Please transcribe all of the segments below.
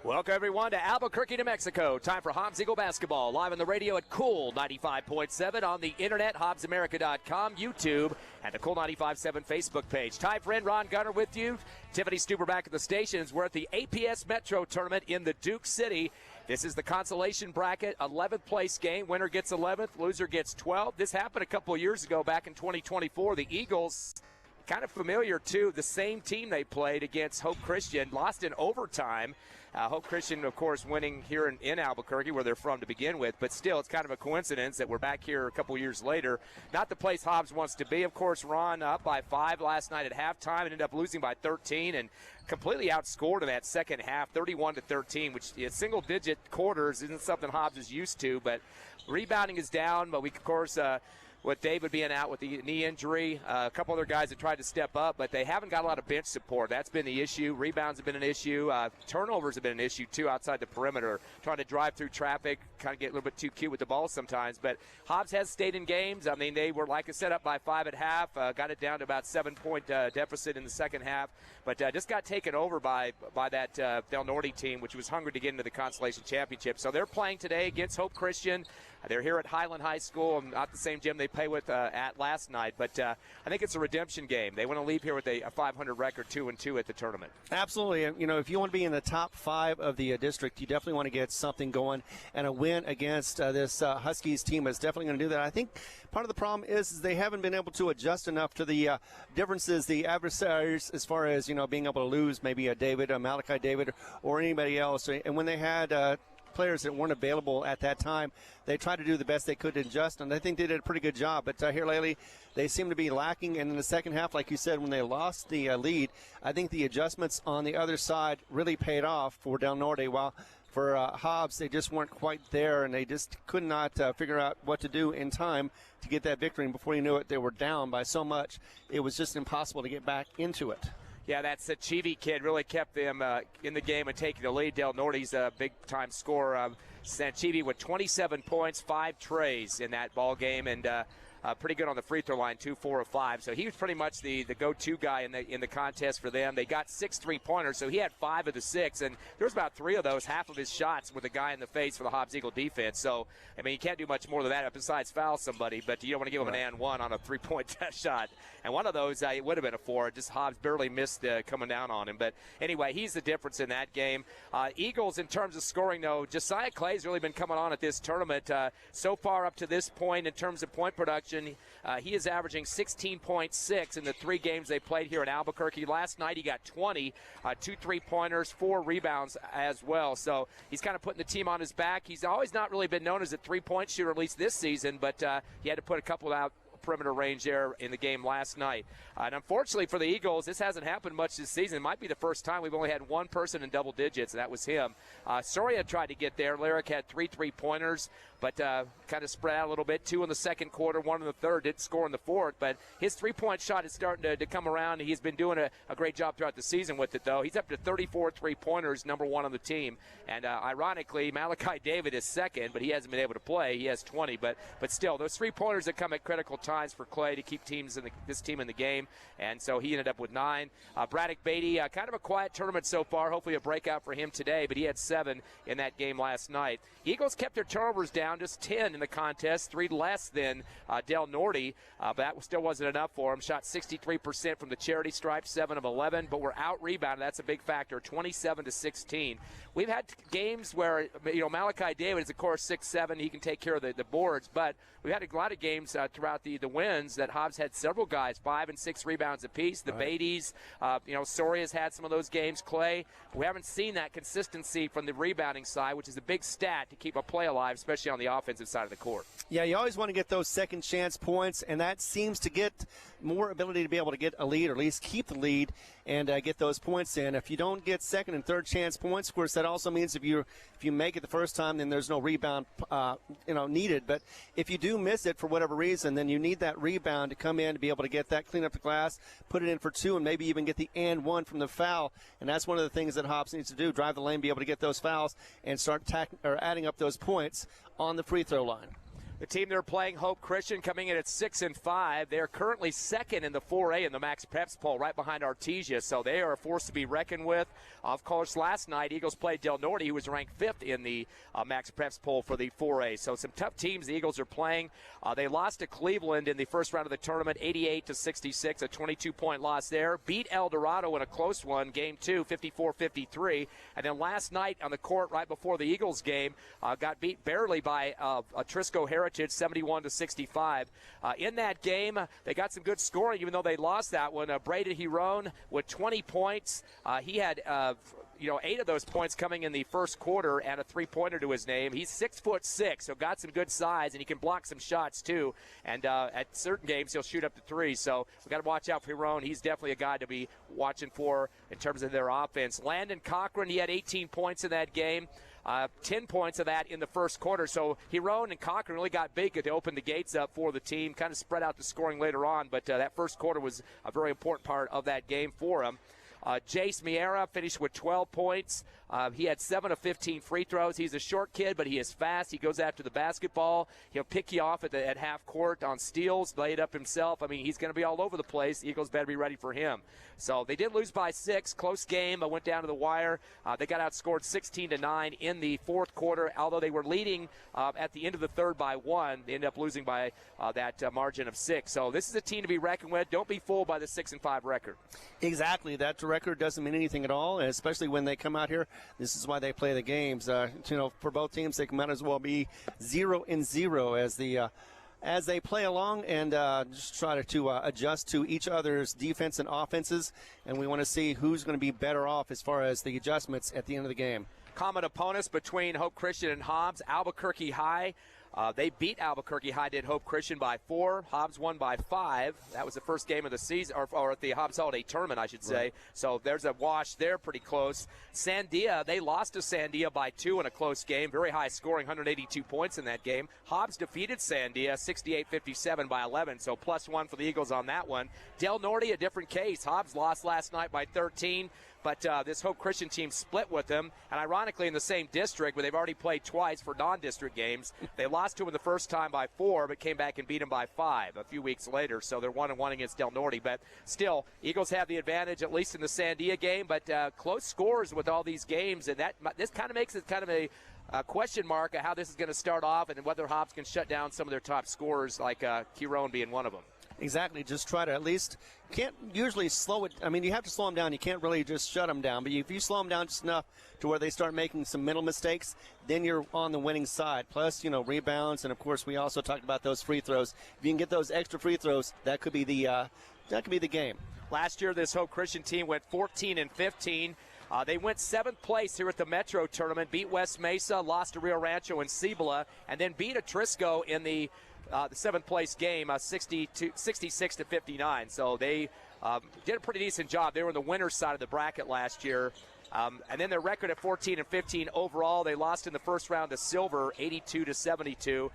Welcome, everyone, to Albuquerque, New Mexico. Time for Hobbs Eagle basketball. Live on the radio at Cool 95.7, on the internet, HobbsAmerica.com, YouTube, and the Cool 95.7 Facebook page. Ty friend Ron Gunner with you. Tiffany Stuber back at the stations. We're at the APS Metro tournament in the Duke City. This is the consolation bracket, 11th place game. Winner gets 11th, loser gets 12th. This happened a couple of years ago, back in 2024. The Eagles, kind of familiar, too. The same team they played against Hope Christian, lost in overtime. Hope Christian, of course, winning here in Albuquerque, where they're from to begin with. But still, it's kind of a coincidence that we're back here a couple years later. Not the place Hobbs wants to be. Of course, Ron up by 5 last night at halftime and ended up losing by 13 and completely outscored in that second half, 31-13, which single-digit quarters isn't something Hobbs is used to. But rebounding is down, but we, of course, with David being out with the knee injury, a couple other guys have tried to step up, but they haven't got a lot of bench support. That's been the issue. Rebounds have been an issue. Turnovers have been an issue, too, outside the perimeter. Trying to drive through traffic, kind of get a little bit too cute with the ball sometimes. But Hobbs has stayed in games. I mean, they were, like I said, up by 5 at half. Got it down to about 7-point deficit in the second half. But just got taken over by that Del Norte team, which was hungry to get into the Consolation Championship. So they're playing today against Hope Christian. They're here at Highland High School, not the same gym they played with at last night. But I think it's a redemption game. They want to leave here with a 500 record, 2-2 at the tournament. Absolutely. You know, if you want to be in the top 5 of the district, you definitely want to get something going. And a win against this Huskies team is definitely going to do that. I think part of the problem is they haven't been able to adjust enough to the differences, the adversaries, as far as, you know, being able to lose maybe a David, a Malachi David, or anybody else. And when they had players that weren't available at that time, they tried to do the best they could to adjust, and I think they did a pretty good job. But here lately, they seem to be lacking, and in the second half, like you said, when they lost the lead, I think the adjustments on the other side really paid off for Del Norte, while for Hobbs, they just weren't quite there, and they just could not figure out what to do in time to get that victory, and before you knew it, they were down by so much, it was just impossible to get back into it. Yeah, that Sachivi kid really kept them in the game and taking the lead. Del Norte's a big-time scorer. Sachivi with 27 points, 5 trays in that ball game, and pretty good on the free throw line, 2-4 of 5. So he was pretty much the go-to guy in the contest for them. They got 6 3-pointers, so he had 5 of the 6, and there was about 3 of those, half of his shots with a guy in the face for the Hobbs Eagle defense. So, I mean, you can't do much more than that besides foul somebody, but you don't want to give him an and one on a 3-point shot. And one of those, it would have been a 4. Just Hobbs barely missed coming down on him. But anyway, he's the difference in that game. Eagles, in terms of scoring, though, Josiah Clay's really been coming on at this tournament. So far up to this point in terms of point production, he is averaging 16.6 in the 3 games they played here in Albuquerque. Last night he got 20, 2 3-pointers, 4 rebounds as well. So he's kind of putting the team on his back. He's always not really been known as a 3-point shooter, at least this season, but he had to put a couple out perimeter range there in the game last night. And unfortunately for the Eagles, this hasn't happened much this season. It might be the first time we've only had one person in double digits, and that was him. Soria tried to get there. Lyric had 3 3-pointers, but kind of spread out a little bit. 2 in the second quarter, 1 in the third. Didn't score in the fourth, but his 3-point shot is starting to come around. He's been doing a great job throughout the season with it, though. He's up to 34 3-pointers, number 1 on the team. And ironically, Malachi David is second, but he hasn't been able to play. He has 20, but still, those 3-pointers that come at critical times for Clay to keep this team in the game, and so he ended up with 9. Braddock Beatty, kind of a quiet tournament so far. Hopefully a breakout for him today, but he had 7 in that game last night. Eagles kept their turnovers down, just 10 in the contest, 3 less than Del Norte, but that still wasn't enough for him. Shot 63% from the charity stripe, 7 of 11, but we're out-rebounded. That's a big factor, 27-16. We've had games where, Malachi David is, of course, 6'7". He can take care of the boards, but we've had a lot of games throughout the wins that Hobbs had several guys, 5 and 6 rebounds apiece. The Beatties, Soria's had some of those games. Clay, we haven't seen that consistency from the rebounding side, which is a big stat to keep a play alive, especially on the offensive side of the court. Yeah, you always want to get those second chance points, and that seems to get more ability to be able to get a lead, or at least keep the lead and get those points in. If you don't get second and third chance points, of course, that also means if you make it the first time, then there's no rebound needed. But if you do miss it for whatever reason, then you need that rebound to come in to be able to get that, clean up the glass, put it in for 2, and maybe even get the and 1 from the foul. And that's one of the things that Hobbs needs to do, drive the lane, be able to get those fouls, and start adding up those points on the free throw line. The team they're playing, Hope Christian, coming in at 6-5. They're currently second in the 4A in the Max Preps poll, right behind Artesia. So they are a force to be reckoned with. Of course, last night, Eagles played Del Norte, who was ranked 5th in the Max Preps poll for the 4A. So some tough teams the Eagles are playing. They lost to Cleveland in the first round of the tournament, 88-66, a 22-point loss there. Beat El Dorado in a close one, game 2, 54-53. And then last night on the court, right before the Eagles game, got beat barely by Trisco Heritage, 71-65. In that game, they got some good scoring, even though they lost that one. Brady Hiron with 20 points. He had 8 of those points coming in the first quarter and a three-pointer to his name. He's 6'6", so got some good size, and he can block some shots too. And at certain games, he'll shoot up to 3. So we got to watch out for Hiron. He's definitely a guy to be watching for in terms of their offense. Landon Cochran, he had 18 points in that game. 10 points of that in the first quarter. So Hiron and Cochran really got big to open the gates up for the team, kind of spread out the scoring later on. But that first quarter was a very important part of that game for him. Jace Miera finished with 12 points. He had 7 of 15 free throws. He's a short kid, but he is fast. He goes after the basketball. He'll pick you off at half court on steals, lay it up himself. I mean, he's going to be all over the place. The Eagles better be ready for him. So they did lose by 6. Close game. I went down to the wire. They got outscored 16-9 in the fourth quarter, although they were leading at the end of the third by 1. They ended up losing by that margin of 6. So this is a team to be reckoned with. Don't be fooled by the 6-5 record. Exactly. That record doesn't mean anything at all, especially when they come out here. This is why they play the games. For both teams, they might as well be 0-0 as they play along and just try to adjust to each other's defense and offenses. And we want to see who's going to be better off as far as the adjustments at the end of the game. Common opponents between Hope Christian and Hobbs. Albuquerque High. They beat Albuquerque High, did Hope Christian by 4. Hobbs won by 5. That was the first game of the season, or at the Hobbs Holiday Tournament, I should say. Right. So there's a wash there, pretty close. Sandia, they lost to Sandia by 2 in a close game. Very high scoring, 182 points in that game. Hobbs defeated Sandia 68-57 by 11, so +1 for the Eagles on that one. Del Norte, a different case. Hobbs lost last night by 13. But this Hope Christian team split with them, and ironically in the same district, but they've already played twice for non-district games. They lost to them the first time by 4, but came back and beat them by 5 a few weeks later. So they're 1-1 against Del Norte. But still, Eagles have the advantage, at least in the Sandia game. But close scores with all these games, and this kind of makes it kind of a question mark of how this is going to start off and whether Hobbs can shut down some of their top scorers, like Quiron being one of them. Exactly. Just try to at least, can't usually slow it. I mean, you have to slow them down. You can't really just shut them down. But if you slow them down just enough to where they start making some mental mistakes, then you're on the winning side. Plus, rebounds. And, of course, we also talked about those free throws. If you can get those extra free throws, that could be the game. Last year, this Hope Christian team went 14-15. They went 7th place here at the Metro tournament, beat West Mesa, lost to Rio Rancho and Cibola, and then beat Atrisco in the 7th place game, 66-59. So they did a pretty decent job. They were in the winner's side of the bracket last year. And then their record at 14-15 overall, they lost in the first round to Silver, 82-72, to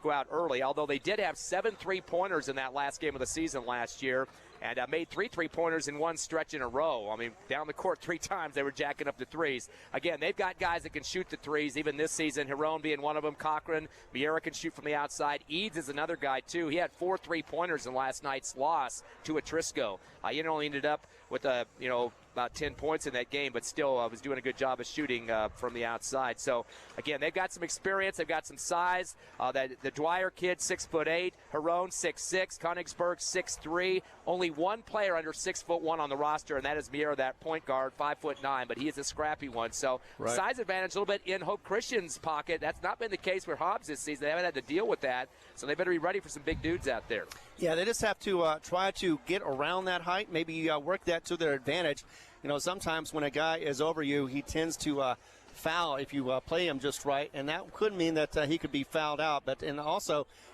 go out early. Although they did have 7 3-pointers in that last game of the season last year, and made 3 3-pointers in one stretch in a row. I mean, down the court 3 times they were jacking up the threes. Again, they've got guys that can shoot the threes, even this season. Hiron being one of them, Cochran, Miera can shoot from the outside. Eads is another guy, too. He had 4 3-pointers in last night's loss to Atrisco. He only ended up with about 10 points in that game, but still was doing a good job of shooting from the outside. So, again, they've got some experience. They've got some size. The Dwyer kid, 6'8", Hiron, 6'6", Königsberg, 6'3". Only one player under 6'1" on the roster, and that is Miera, that point guard, 5'9", but he is a scrappy one. So, right. Size advantage a little bit in Hope Christian's pocket. That's not been the case for Hobbs this season. They haven't had to deal with that, so they better be ready for some big dudes out there. Yeah, they just have to try to get around that height, maybe work that to their advantage. Sometimes when a guy is over you, he tends to foul if you play him just right, and that could mean that he could be fouled out. But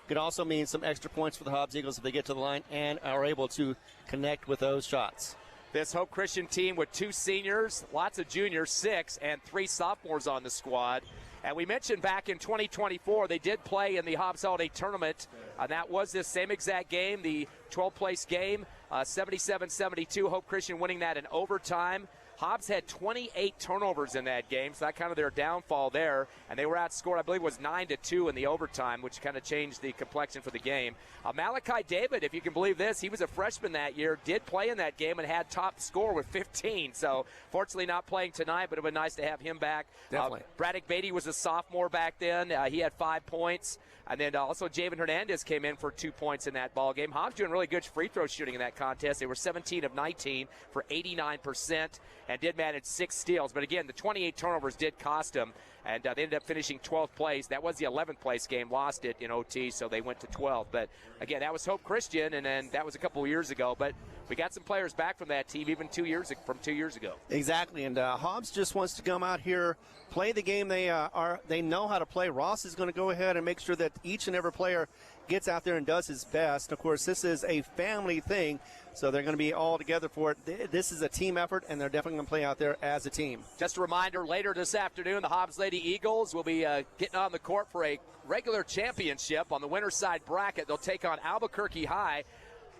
could also mean some extra points for the Hobbs Eagles if they get to the line and are able to connect with those shots. This Hope Christian team with 2 seniors, lots of juniors, 6, and 3 sophomores on the squad. And we mentioned back in 2024, they did play in the Hobbs Holiday Tournament. That was this same exact game, the 12th place game, 77-72. Hope Christian winning that in overtime. Hobbs had 28 turnovers in that game, so that kind of their downfall there. And they were outscored, I believe it was 9-2 in the overtime, which kind of changed the complexion for the game. Malachi David, if you can believe this, he was a freshman that year, did play in that game and had top score with 15. So fortunately not playing tonight, but it would be nice to have him back. Definitely. Braddock Beatty was a sophomore back then. He had 5 points. And then also Javen Hernandez came in for 2 points in that ball game. Hobbs doing really good free throw shooting in that contest. They were 17 of 19 for 89% and did manage 6 steals. But again, the 28 turnovers did cost them. And they ended up finishing 12th place. That was the 11th place game. Lost it in OT, so they went to 12. But again, that was Hope Christian, and then that was a couple of years ago. But we got some players back from that team even 2 years ago. Exactly, and Hobbs just wants to come out here, play the game they know how to play. Ross is going to go ahead and make sure that each and every player gets out there and does his best. Of course, this is a family thing, so they're going to be all together for it. This is a team effort, and they're definitely going to play out there as a team. Just a reminder, later this afternoon, the Hobbs Lady Eagles will be getting on the court for a regular championship on the winner's side bracket. They'll take on Albuquerque High.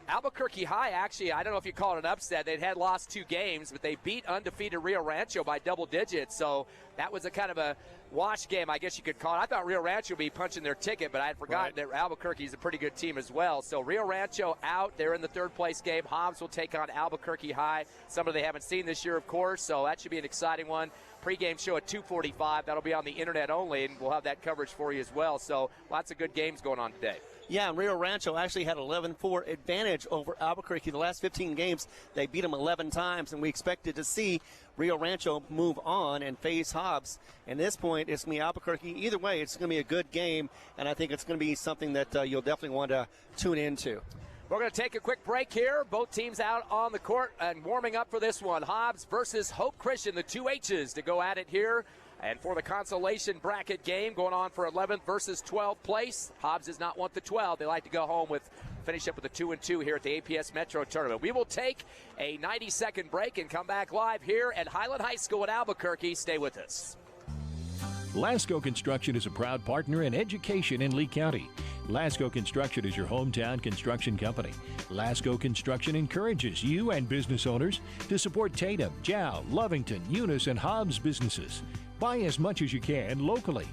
Albuquerque High, actually, I don't know if you call it an upset. They had lost 2 games, but they beat undefeated Rio Rancho by double digits. So that was a kind of a wash game, I guess you could call it. I thought Rio Rancho would be punching their ticket, but I had forgotten that Albuquerque is a pretty good team as well. So Rio Rancho out. They're in the 3rd place game. Hobbs will take on Albuquerque High, somebody they haven't seen this year, of course. So that should be an exciting one. Pre-game show at 2:45. That'll be on the internet only, and we'll have that coverage for you as well. So lots of good games going on today. Yeah, and Rio Rancho actually had 11-4 advantage over Albuquerque. The last 15 games, they beat them 11 times, and we expected to see Rio Rancho move on and face Hobbs. And at this point, it's going to be Albuquerque. Either way, it's going to be a good game, and I think it's going to be something that you'll definitely want to tune into. We're going to take a quick break here. Both teams out on the court and warming up for this one. Hobbs versus Hope Christian, the 2 H's to go at it here. And for the consolation bracket game going on for 11th versus 12th place, Hobbs does not want the 12. They like to go home with, finish up with a 2-2 here at the APS Metro tournament. We will take a 90-second break and come back live here at Highland High School in Albuquerque. Stay with us. Lasco Construction is a proud partner in education in Lee County. Lasco Construction is your hometown construction company. Lasco Construction encourages you and business owners to support Tatum, Jow, Lovington, Eunice, and Hobbs businesses. Buy as much as you can locally,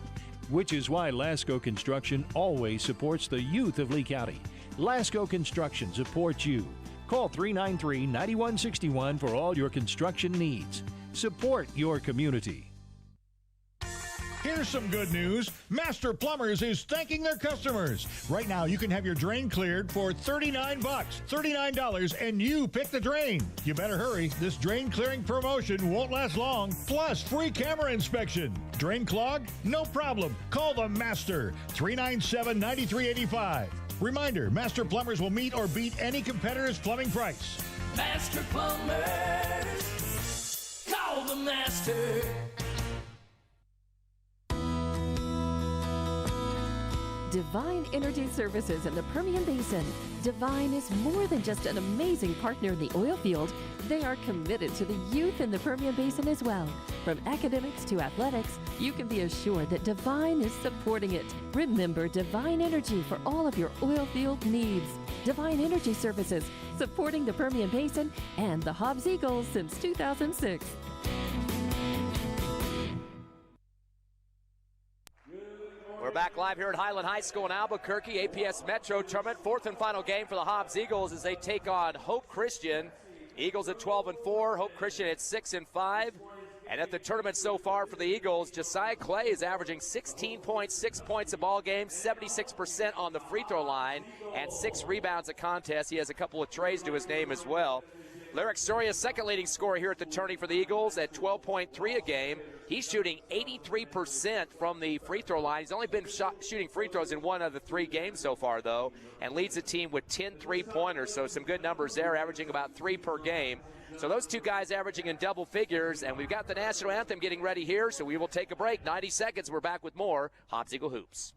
which is why Lasco Construction always supports the youth of Lee County. Lasco Construction supports you. Call 393-9161 for all your construction needs. Support your community. Here's some good news. Master Plumbers is thanking their customers. Right now, you can have your drain cleared for $39. $39, and you pick the drain. You better hurry. This drain clearing promotion won't last long. Plus, free camera inspection. Drain clogged? No problem. Call the Master. 397-9385. Reminder, Master Plumbers will meet or beat any competitor's plumbing price. Master Plumbers. Call the Master. Divine Energy Services in the Permian Basin. Divine is more than just an amazing partner in the oil field. They are committed to the youth in the Permian Basin as well. From academics to athletics, you can be assured that Divine is supporting it. Remember Divine Energy for all of your oil field needs. Divine Energy Services, supporting the Permian Basin and the Hobbs Eagles since 2006. We're back live here at Highland High School in Albuquerque, APS Metro tournament. 4th and final game for the Hobbs Eagles as they take on Hope Christian. Eagles at 12-4, Hope Christian at 6-5. And at the tournament so far for the Eagles, Josiah Clay is averaging 16.6 points a ball game, 76% on the free throw line, and 6 rebounds a contest. He has a couple of trays to his name as well. Lyric Soria, second leading scorer here at the tourney for the Eagles at 12.3 a game. He's shooting 83% from the free throw line. He's only been shooting free throws in 1 of the 3 games so far, though, and leads the team with 10 3-pointers. So some good numbers there, averaging about 3 per game. So those 2 guys averaging in double figures, and we've got the national anthem getting ready here, so we will take a break. 90 seconds, we're back with more Hobbs Eagle Hoops.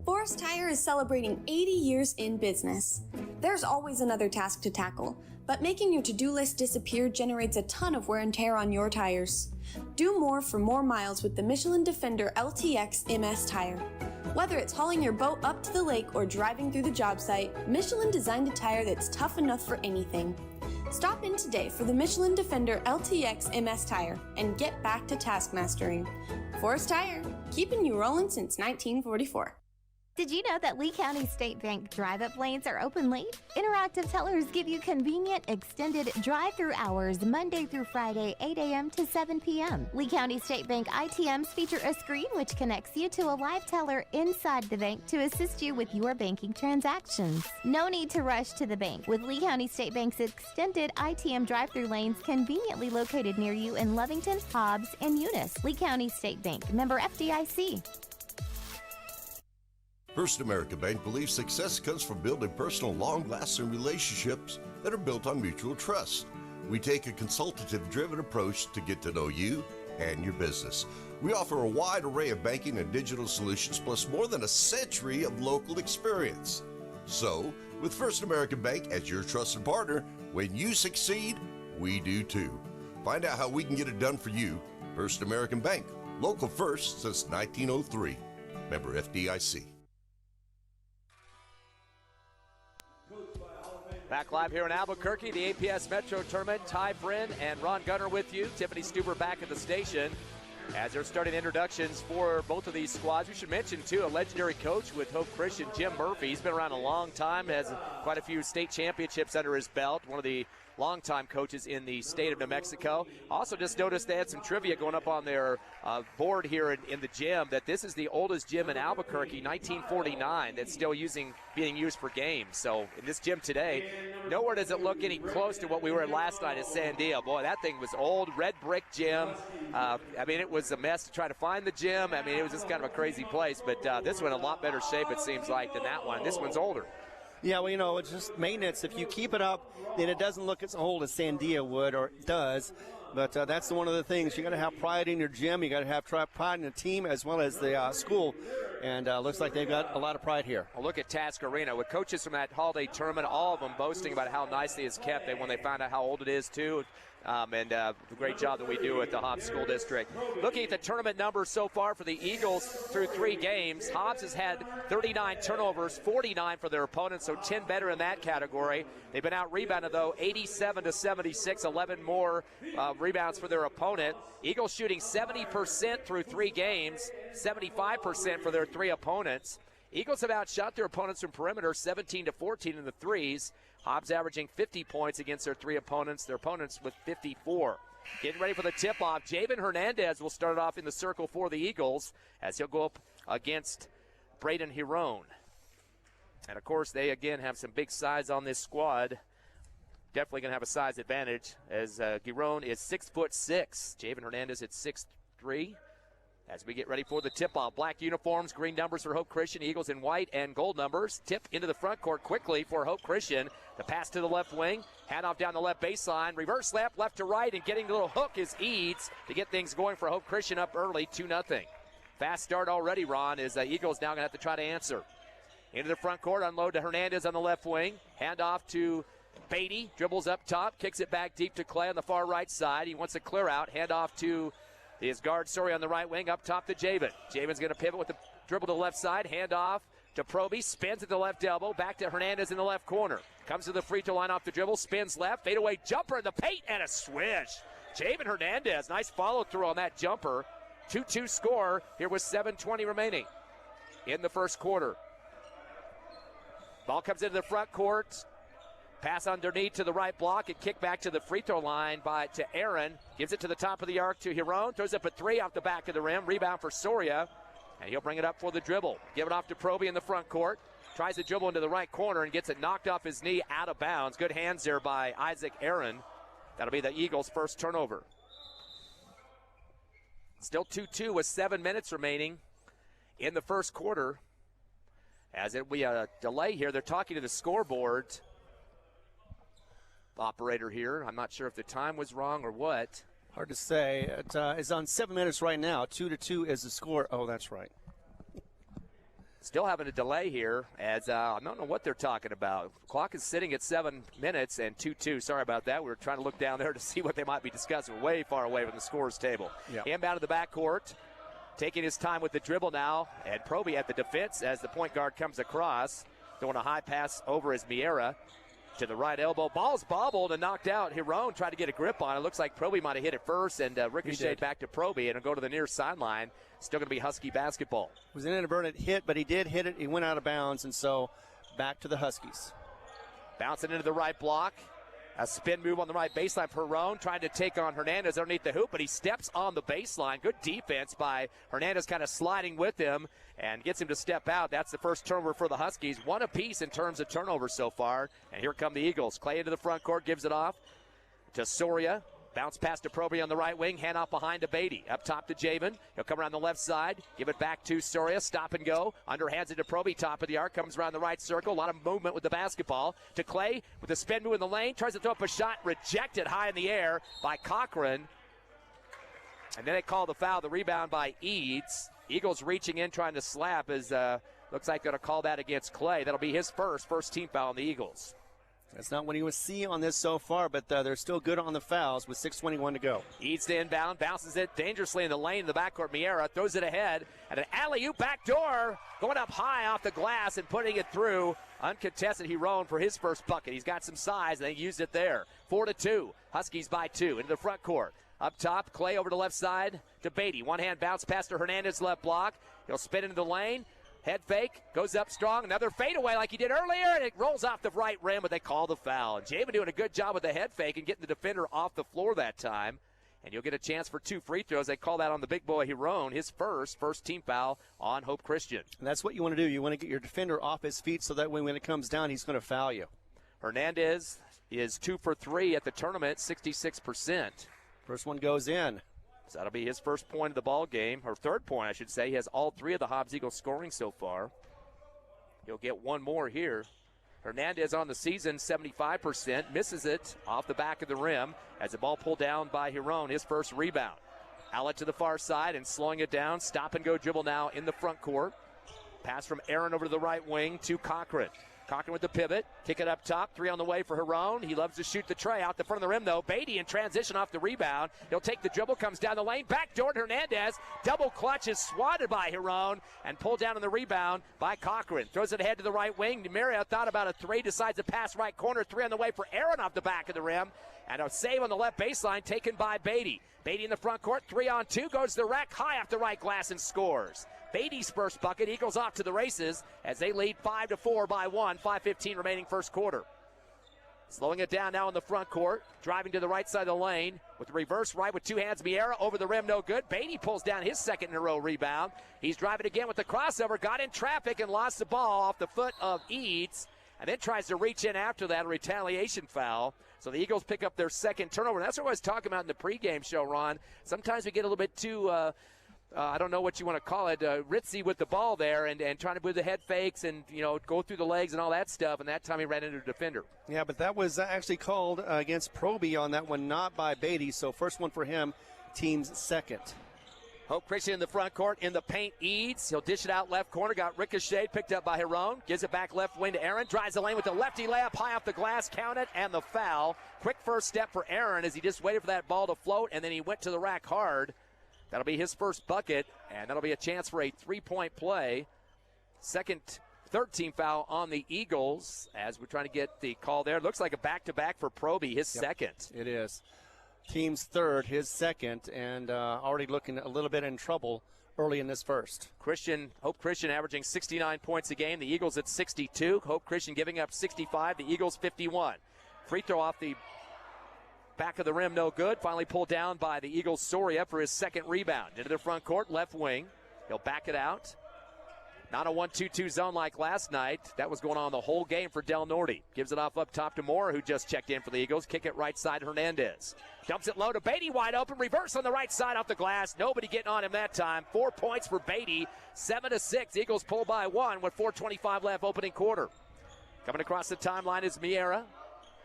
Forest Tire is celebrating 80 years in business. There's always another task to tackle, but making your to-do list disappear generates a ton of wear and tear on your tires. Do more for more miles with the Michelin Defender LTX MS tire. Whether it's hauling your boat up to the lake or driving through the job site, Michelin designed a tire that's tough enough for anything. Stop in today for the Michelin Defender LTX MS tire and get back to task mastering. Forest Tire, keeping you rolling since 1944. Did you know that Lee County State Bank drive-up lanes are open late? Interactive tellers give you convenient, extended drive-through hours Monday through Friday, 8 a.m. to 7 p.m. Lee County State Bank ITMs feature a screen which connects you to a live teller inside the bank to assist you with your banking transactions. No need to rush to the bank with Lee County State Bank's extended ITM drive-through lanes conveniently located near you in Lovington, Hobbs, and Eunice. Lee County State Bank, member FDIC. First American Bank believes success comes from building personal, long-lasting relationships that are built on mutual trust. We take a consultative-driven approach to get to know you and your business. We offer a wide array of banking and digital solutions, plus more than a century of local experience. So, with First American Bank as your trusted partner, when you succeed, we do too. Find out how we can get it done for you. First American Bank, local first since 1903. Member FDIC. Back live here in Albuquerque, the APS Metro Tournament. Ty Brin and Ron Gunner with you. Tiffany Stuber back at the station as they're starting introductions for both of these squads. We should mention, too, a legendary coach with Hope Christian, Jim Murphy. He's been around a long time, has quite a few state championships under his belt. One of the longtime coaches in the state of New Mexico. Also just noticed they had some trivia going up on their board here in the gym that this is the oldest gym in Albuquerque, 1949, that's still being used for games. So in this gym today, nowhere does it look any close to what we were at last night at Sandia. Boy, that thing was old, red brick gym. I mean, it was a mess to try to find the gym. I mean, it was just kind of a crazy place. But this one in a lot better shape, it seems like, than that one. This one's older. Yeah, well, you know, it's just maintenance. If you keep it up, then it doesn't look as old as Sandia would, or it does. But that's one of the things. You got to have pride in your gym. You got to have pride in the team as well as the school. And looks like they've got a lot of pride here. Well, look at Task Arena with coaches from that holiday tournament, all of them boasting about how nicely it's kept when they found out how old it is, too. And the great job that we do at the Hobbs School District. Looking at the tournament numbers so far for the Eagles through 3 games, Hobbs has had 39 turnovers, 49 for their opponents, so 10 better in that category. They've been out-rebounded, though, 87-76, 11 more rebounds for their opponent. Eagles shooting 70% through 3 games, 75% for their 3 opponents. Eagles have outshot their opponents from perimeter 17-14 in the threes. Hobbs averaging 50 points against their 3 opponents, their opponents with 54. Getting ready for the tip-off. Javen Hernandez will start off in the circle for the Eagles as he'll go up against Braden Giron. And, of course, they, again, have some big size on this squad. Definitely going to have a size advantage as Giron is 6'6". Javen Hernandez at 6'3". As we get ready for the tip-off. Black uniforms, green numbers for Hope Christian. Eagles in white and gold numbers. Tip into the front court quickly for Hope Christian. The pass to the left wing. Handoff down the left baseline. Reverse left, left to right, and getting the little hook is Eads to get things going for Hope Christian up early, 2-0. Fast start already, Ron, as the Eagles now going to have to try to answer. Into the front court, unload to Hernandez on the left wing. Handoff to Beatty. Dribbles up top, kicks it back deep to Clay on the far right side. He wants a clear out. Handoff to his guard, Story on the right wing, up top to Javen. Javen's going to pivot with the dribble to the left side. Hand off to Proby. Spins at the left elbow. Back to Hernandez in the left corner. Comes to the free throw line off the dribble. Spins left. Fadeaway jumper in the paint and a swish. Javen Hernandez, nice follow through on that jumper. 2-2 score here with 7:20 remaining in the first quarter. Ball comes into the front court. Pass underneath to the right block and kick back to the free throw line to Aaron. Gives it to the top of the arc to Giron. Throws up a 3 off the back of the rim. Rebound for Soria. And he'll bring it up for the dribble. Give it off to Proby in the front court. Tries to dribble into the right corner and gets it knocked off his knee out of bounds. Good hands there by Isaac Aaron. That'll be the Eagles' first turnover. Still 2-2 with 7 minutes remaining in the first quarter. As it will be a delay here, they're talking to the scoreboard operator here. I'm not sure if the time was wrong or what. Hard to say. It is on 7 minutes right now. 2-2 is the score. Oh, that's right. Still having a delay here as I don't know what they're talking about. Clock is sitting at 7 minutes and 2-2. Sorry about that. We were trying to look down there to see what they might be discussing. We're way far away from the scorer's table. Yep. Inbound to the backcourt. Taking his time with the dribble now. And Proby at the defense as the point guard comes across. Throwing a high pass over as Miera. to the right elbow. Ball's bobbled and knocked out. Hiron tried to get a grip on it. Looks like Proby might have hit it first and ricocheted back to Proby, and it'll go to the near sideline. Still going to be Husky basketball. It was an inadvertent hit, but he did hit it. He went out of bounds, and so back to the Huskies. Bouncing into the right block. A spin move on the right baseline. Perron trying to take on Hernandez underneath the hoop, but he steps on the baseline. Good defense by Hernandez, kind of sliding with him and gets him to step out. That's the first turnover for the Huskies. One apiece in terms of turnovers so far. And here come the Eagles. Clay into the front court, gives it off to Soria. Bounce pass to Proby on the right wing. Hand off behind to Beatty. Up top to Javen. He'll come around the left side. Give it back to Soria. Stop and go. Underhands it to Proby. Top of the arc. Comes around the right circle. A lot of movement with the basketball. To Clay with the spin move in the lane. Tries to throw up a shot. Rejected high in the air by Cochran. And then they call the foul. The rebound by Eads. Eagles reaching in trying to slap. Looks like they're going to call that against Clay. That'll be his first team foul on the Eagles. That's not what he was seeing on this so far, but they're still good on the fouls with 6:21 to go. Eads to inbound, bounces it dangerously in the lane in the backcourt. Miera throws it ahead, and an alley-oop backdoor going up high off the glass and putting it through. Uncontested, Hiron for his first bucket. He's got some size, and they used it there. 4-2, Huskies by 2 into the front court. Up top, Clay over to left side to Beatty. One-hand bounce pass to Hernandez, left block. He'll spin into the lane. Head fake, goes up strong, another fadeaway like he did earlier, and it rolls off the right rim, but they call the foul. And Javen doing a good job with the head fake and getting the defender off the floor that time. And you'll get a chance for 2 free throws. They call that on the big boy Hiron, his first team foul on Hope Christian. And that's what you want to do. You want to get your defender off his feet so that way when it comes down, he's going to foul you. Hernandez is 2 for 3 at the tournament, 66%. First one goes in. So that'll be his first point of the ball game, or third point, I should say. He has all 3 of the Hobbs Eagles scoring so far. He'll get one more here. Hernandez on the season, 75%, misses it off the back of the rim as the ball pulled down by Hiron, his first rebound. Outlet to the far side and slowing it down. Stop and go dribble now in the front court. Pass from Aaron over to the right wing to Cochran. Cochran with the pivot, kick it up top, 3 on the way for Hiron. He loves to shoot the tray out the front of the rim, though. Beatty in transition off the rebound. He'll take the dribble, comes down the lane, backdoor to Hernandez. Double clutch is swatted by Hiron and pulled down on the rebound by Cochran. Throws it ahead to the right wing. Maria thought about a 3, decides to pass right corner. 3 on the way for Aaron off the back of the rim. And a save on the left baseline taken by Beatty. Beatty in the front court, 3 on 2, goes to the rack, high off the right glass and scores. Beatty's first bucket. Eagles off to the races as they lead 5-4 by 1. 5:15 remaining first quarter. Slowing it down now in the front court. Driving to the right side of the lane with the reverse right with 2 hands. Miera over the rim, no good. Beatty pulls down his second in a row rebound. He's driving again with the crossover. Got in traffic and lost the ball off the foot of Eads. And then tries to reach in after that, a retaliation foul. So the Eagles pick up their second turnover. And that's what I was talking about in the pregame show, Ron. Sometimes we get a little bit too I don't know what you want to call it, ritzy with the ball there and trying to do the head fakes and, go through the legs and all that stuff. And that time he ran into the defender. Yeah, but that was actually called against Proby on that one, not by Beatty. So first one for him, team's second. Hope Christian in the front court, in the paint, Eads. He'll dish it out left corner, got ricocheted, picked up by Hiron. Gives it back left wing to Aaron. Drives the lane with the lefty layup, high off the glass, count it, and the foul. Quick first step for Aaron as he just waited for that ball to float, and then he went to the rack hard. That'll be his first bucket, and that'll be a chance for a 3-point play. Third team foul on the Eagles as we're trying to get the call there. Looks like a back-to-back for Proby, his second. It is. Team's third, his second, and already looking a little bit in trouble early in this first. Hope Christian averaging 69 points a game. The Eagles at 62. Hope Christian giving up 65. The Eagles 51. Free throw off the back of the rim, no good. Finally pulled down by the Eagles' Soria for his second rebound. Into the front court, left wing. He'll back it out. Not a 1-2-2 zone like last night. That was going on the whole game for Del Norte. Gives it off up top to Moore, who just checked in for the Eagles. Kick it right side, Hernandez. Dumps it low to Beatty, wide open. Reverse on the right side off the glass. Nobody getting on him that time. 4 points for Beatty. 7-6. Eagles pull by 1 with 4:25 left opening quarter. Coming across the timeline is Miera.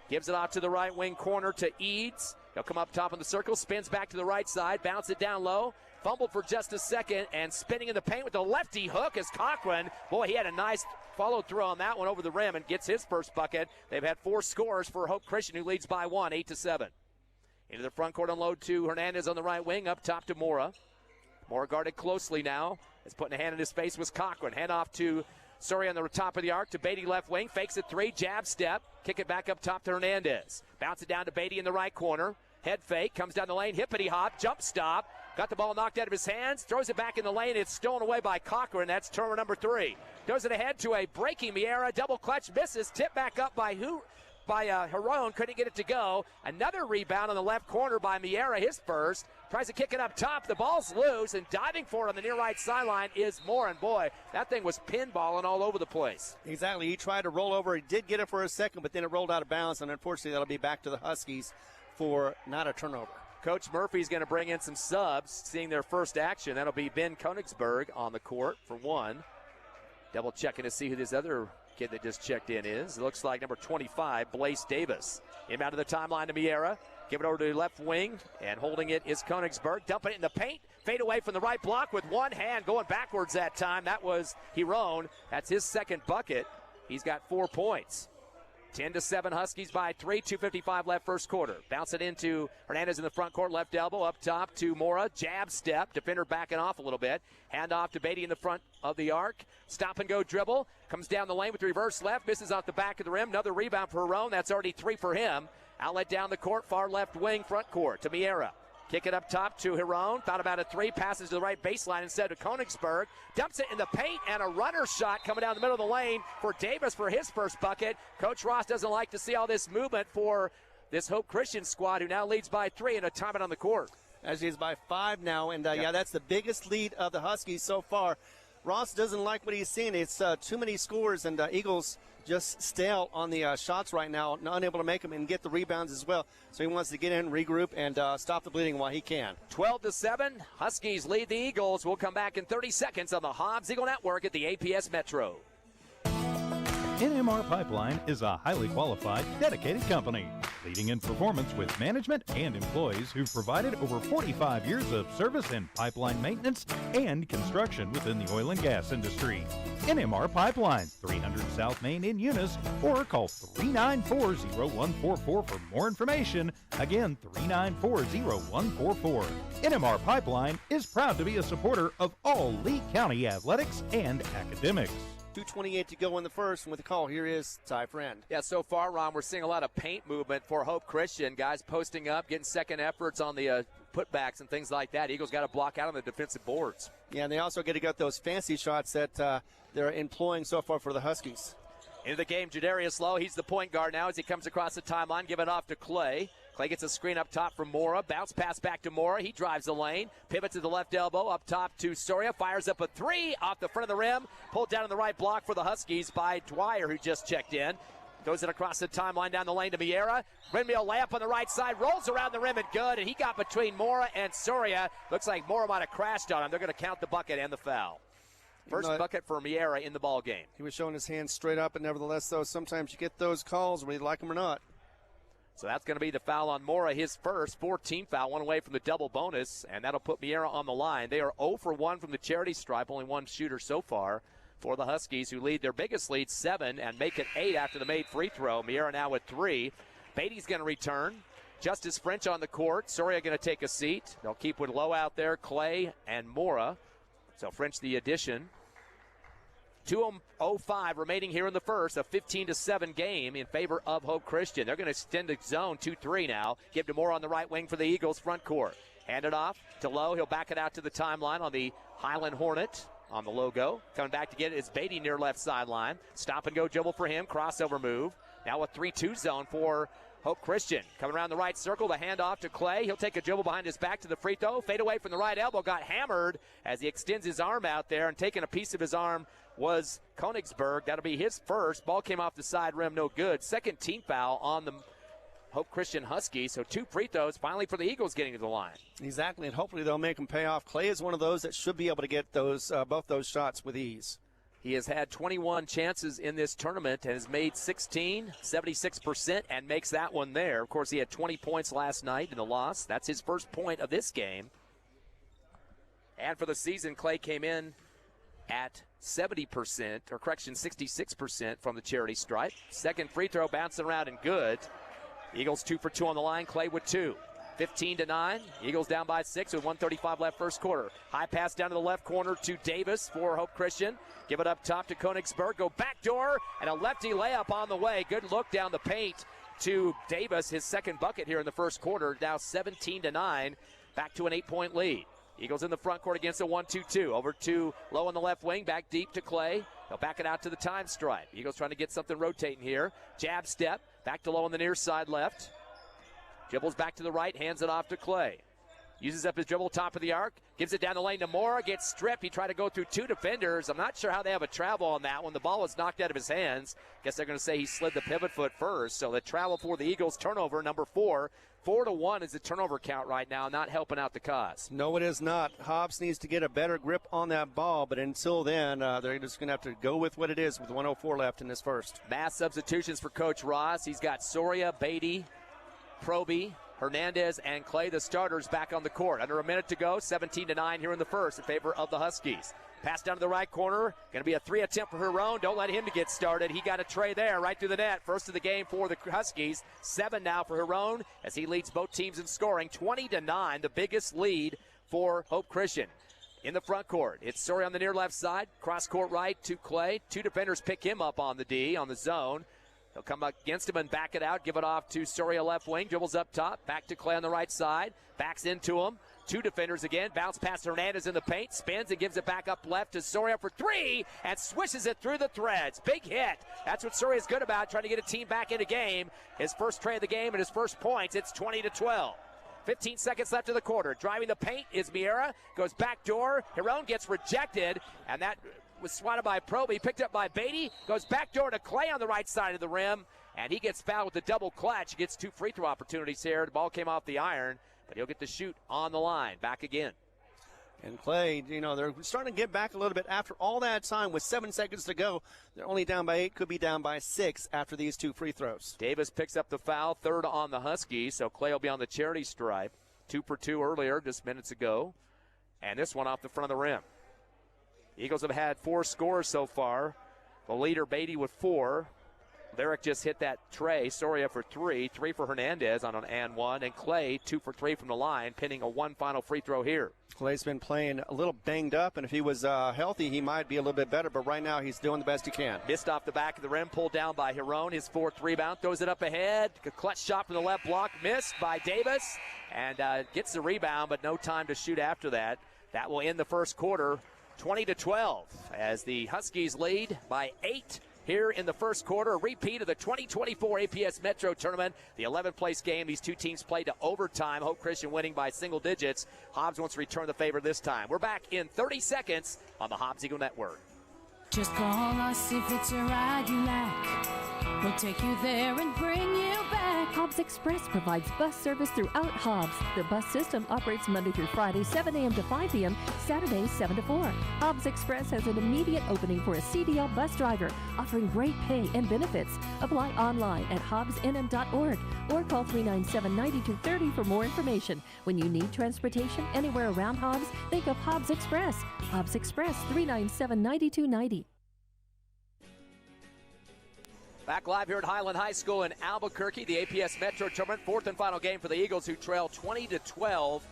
Gives it off to the right wing corner to Eads. He'll come up top in the circle, spins back to the right side, bounce it down low, fumbled for just a second, and spinning in the paint with the lefty hook is Cochran. Boy, he had a nice follow-through on that one over the rim and gets his first bucket. They've had 4 scores for Hope Christian, who leads by 1, 8-7. Into the front court unload to Hernandez on the right wing, up top to Mora. Mora guarded closely now. Is putting a hand in his face was Cochran. Hand off to Soria on the top of the arc to Beatty left wing. Fakes a three, jab step. Kick it back up top to Hernandez. Bounce it down to Beatty in the right corner. Head fake, comes down the lane, hippity hop, jump stop. Got the ball knocked out of his hands, throws it back in the lane. It's stolen away by Cochran. That's turnover number 3. Throws it ahead to a breaking Miera. Double clutch misses. Tip back up by Heron. Couldn't get it to go. Another rebound on the left corner by Miera, his first. Tries to kick it up top. The ball's loose, and diving for it on the near right sideline is Moore. And boy, that thing was pinballing all over the place. Exactly. He tried to roll over. He did get it for a second, but then it rolled out of bounds, and unfortunately that'll be back to the Huskies for not a turnover. Coach Murphy's going to bring in some subs, seeing their first action. That'll be Ben Konigsberg on the court for one. Double checking to see who this other kid that just checked in is. It looks like number 25, Blaze Davis. Inbound to the timeline to Miera. Give it over to the left wing, and holding it is Konigsberg. Dumping it in the paint. Fade away from the right block with one hand, going backwards that time. That was Heron. That's his second bucket. He's got 4 points. 10-7 Huskies by 3, 2:55 left first quarter. Bounce it into Hernandez in the front court, left elbow, up top to Mora. Jab step, defender backing off a little bit. Hand off to Beatty in the front of the arc. Stop and go dribble. Comes down the lane with reverse left, misses off the back of the rim. Another rebound for Heron. That's already 3 for him. Outlet down the court, far left wing, front court to Miera. Kick it up top to Heron. Thought about a 3. Passes to the right baseline instead of Konigsberg. Dumps it in the paint, and a runner shot coming down the middle of the lane for Davis for his first bucket. Coach Ross doesn't like to see all this movement for this Hope Christian squad, who now leads by 3 and a timeout on the court. As he's by 5 now, and yeah, that's the biggest lead of the Huskies so far. Ross doesn't like what he's seeing. It's too many scores, and Eagles just stale on the shots right now, unable to make them and get the rebounds as well. So he wants to get in, regroup, and stop the bleeding while he can. 12-7, Huskies lead the Eagles. We'll come back in 30 seconds on the Hobbs Eagle Network at the APS Metro. NMR Pipeline is a highly qualified, dedicated company, leading in performance with management and employees who've provided over 45 years of service in pipeline maintenance and construction within the oil and gas industry. NMR Pipeline, 300 South Main in Eunice, or call 394-0144 for more information. Again, 394-0144. NMR Pipeline is proud to be a supporter of all Lee County athletics and academics. 2:28 to go in the first, and with the call, here is Ty Friend. Yeah, so far, Ron, we're seeing a lot of paint movement for Hope Christian. Guys posting up, getting second efforts on the putbacks and things like that. Eagles got to block out on the defensive boards. Yeah, and they also get to get those fancy shots that they're employing so far for the Huskies. Into the game, Jadarius Lowe. He's the point guard now as he comes across the timeline. Give it off to Clay. Clay gets a screen up top from Mora. Bounce pass back to Mora. He drives the lane. Pivot to the left elbow. Up top to Soria. Fires up a 3 off the front of the rim. Pulled down in the right block for the Huskies by Dwyer, who just checked in. Throws it across the timeline down the lane to Miera. Windmill layup on the right side. Rolls around the rim and good. And he got between Mora and Soria. Looks like Mora might have crashed on him. They're going to count the bucket and the foul. First bucket for Miera in the ball game. He was showing his hands straight up, and nevertheless, though, sometimes you get those calls whether you like them or not. So that's going to be the foul on Mora, his first 14 foul, one away from the double bonus, and that'll put Miera on the line. They are 0 for 1 from the charity stripe, only one shooter so far for the Huskies, who lead their biggest lead 7 and make it 8 after the made free throw. Miera now with 3. Beatty's going to return. Justice French on the court. Soria going to take a seat. They'll keep with Lowe out there, Clay and Mora. So French the addition. 2:05 remaining here in the first, a 15-7 game in favor of Hope Christian. They're going to extend the zone 2-3 now. Give to Moore on the right wing for the Eagles front court. Hand it off to Lowe. He'll back it out to the timeline on the Highland Hornet on the logo. Coming back to get it is Beatty near left sideline. Stop and go dribble for him. Crossover move. Now a 3-2 zone for Hope Christian. Coming around the right circle, the handoff to Clay. He'll take a dribble behind his back to the free throw. Fade away from the right elbow. Got hammered as he extends his arm out there, and taking a piece of his arm was Konigsberg. That'll be his first. Ball came off the side rim, no good. Second team foul on the Hope Christian Huskies. So 2 free throws finally for the Eagles getting to the line. Exactly, and hopefully they'll make them pay off. Clay is one of those that should be able to get those both those shots with ease. He has had 21 chances in this tournament and has made 16, 76%, and makes that one there. Of course, he had 20 points last night in the loss. That's his first point of this game. And for the season, Clay came in at 70%, or correction, 66% from the charity stripe. Second free throw bouncing around and good. Eagles 2 for 2 on the line. Clay with 2. 15-9. Eagles down by 6 with 1:35 left first quarter. High pass down to the left corner to Davis for Hope Christian. Give it up top to Königsberg. Go backdoor and a lefty layup on the way. Good look down the paint to Davis. His second bucket here in the first quarter. Now 17-9. Back to an 8-point lead. Eagles in the front court against a 1-2-2. Over to Lowe on the left wing. Back deep to Clay. They'll back it out to the time stripe. Eagles trying to get something rotating here. Jab step. Back to Lowe on the near side left. Dribbles back to the right. Hands it off to Clay. Uses up his dribble top of the arc. Gives it down the lane to Mora. Gets stripped. He tried to go through two defenders. I'm not sure how they have a travel on that one. The ball was knocked out of his hands. Guess they're going to say he slid the pivot foot first. So the travel for the Eagles. Turnover number 4. 4-1 is the turnover count right now, not helping out the cause. No, it is not. Hobbs needs to get a better grip on that ball, but until then, they're just going to have to go with what it is with 1:04 left in this first. Mass substitutions for Coach Ross. He's got Soria, Beatty, Proby, Hernandez, and Clay, the starters, back on the court. Under a minute to go, 17-9 here in the first in favor of the Huskies. Pass down to the right corner. Going to be a 3 attempt for Huron. Don't let him to get started. He got a tray there right through the net. First of the game for the Huskies. 7 now for Huron as he leads both teams in scoring. 20-9, the biggest lead for Hope Christian. In the front court, it's Soria on the near left side. Cross court right to Clay. 2 defenders pick him up on the D, on the zone. They'll come up against him and back it out. Give it off to Soria left wing. Dribbles up top. Back to Clay on the right side. Backs into him. 2 defenders again. Bounce past Hernandez in the paint. Spins and gives it back up left to Soria for 3. And swishes it through the threads. Big hit. That's what Soria's good about, trying to get a team back in a game. His first tray of the game and his first points. It's 20-12. 15 seconds left in the quarter. Driving the paint is Miera. Goes back door. Huron gets rejected. And that was swatted by Proby, picked up by Beatty, goes back door to Clay on the right side of the rim, and he gets fouled with the double clutch. He gets 2 free throw opportunities here. The ball came off the iron, but he'll get the shoot on the line. Back again. And Clay, they're starting to get back a little bit after all that time with 7 seconds to go. They're only down by 8, could be down by 6 after these 2 free throws. Davis picks up the foul, 3rd on the Huskies, so Clay will be on the charity stripe. 2 for 2 earlier, just minutes ago, and this one off the front of the rim. Eagles have had 4 scores so far. The leader, Beatty, with 4. Lyric just hit that tray. Soria for 3. 3 for Hernandez on an and 1. And Clay, 2 for 3 from the line, pinning a 1 final free throw here. Clay's been playing a little banged up, and if he was healthy, he might be a little bit better. But right now, he's doing the best he can. Missed off the back of the rim, pulled down by Huron. His 4th rebound, throws it up ahead. A clutch shot from the left block, missed by Davis. And gets the rebound, but no time to shoot after that. That will end the first quarter. 20-12 as the Huskies lead by 8 here in the first quarter. A repeat of the 2024 APS Metro tournament. The 11th place game. These 2 teams played to overtime. Hope Christian winning by single digits. Hobbs wants to return the favor this time. We're back in 30 seconds on the Hobbs Eagle Network. Just call us if it's a ride you like. We'll take you there and bring you back. Hobbs Express provides bus service throughout Hobbs. The bus system operates Monday through Friday, 7 a.m. to 5 p.m., Saturdays, 7 to 4. Hobbs Express has an immediate opening for a CDL bus driver, offering great pay and benefits. Apply online at hobbsnm.org or call 397-9230 for more information. When you need transportation anywhere around Hobbs, think of Hobbs Express. Hobbs Express, 397-9290. Back live here at Highland High School in Albuquerque, the APS Metro tournament, 4th and final game for the Eagles, who trail 20-12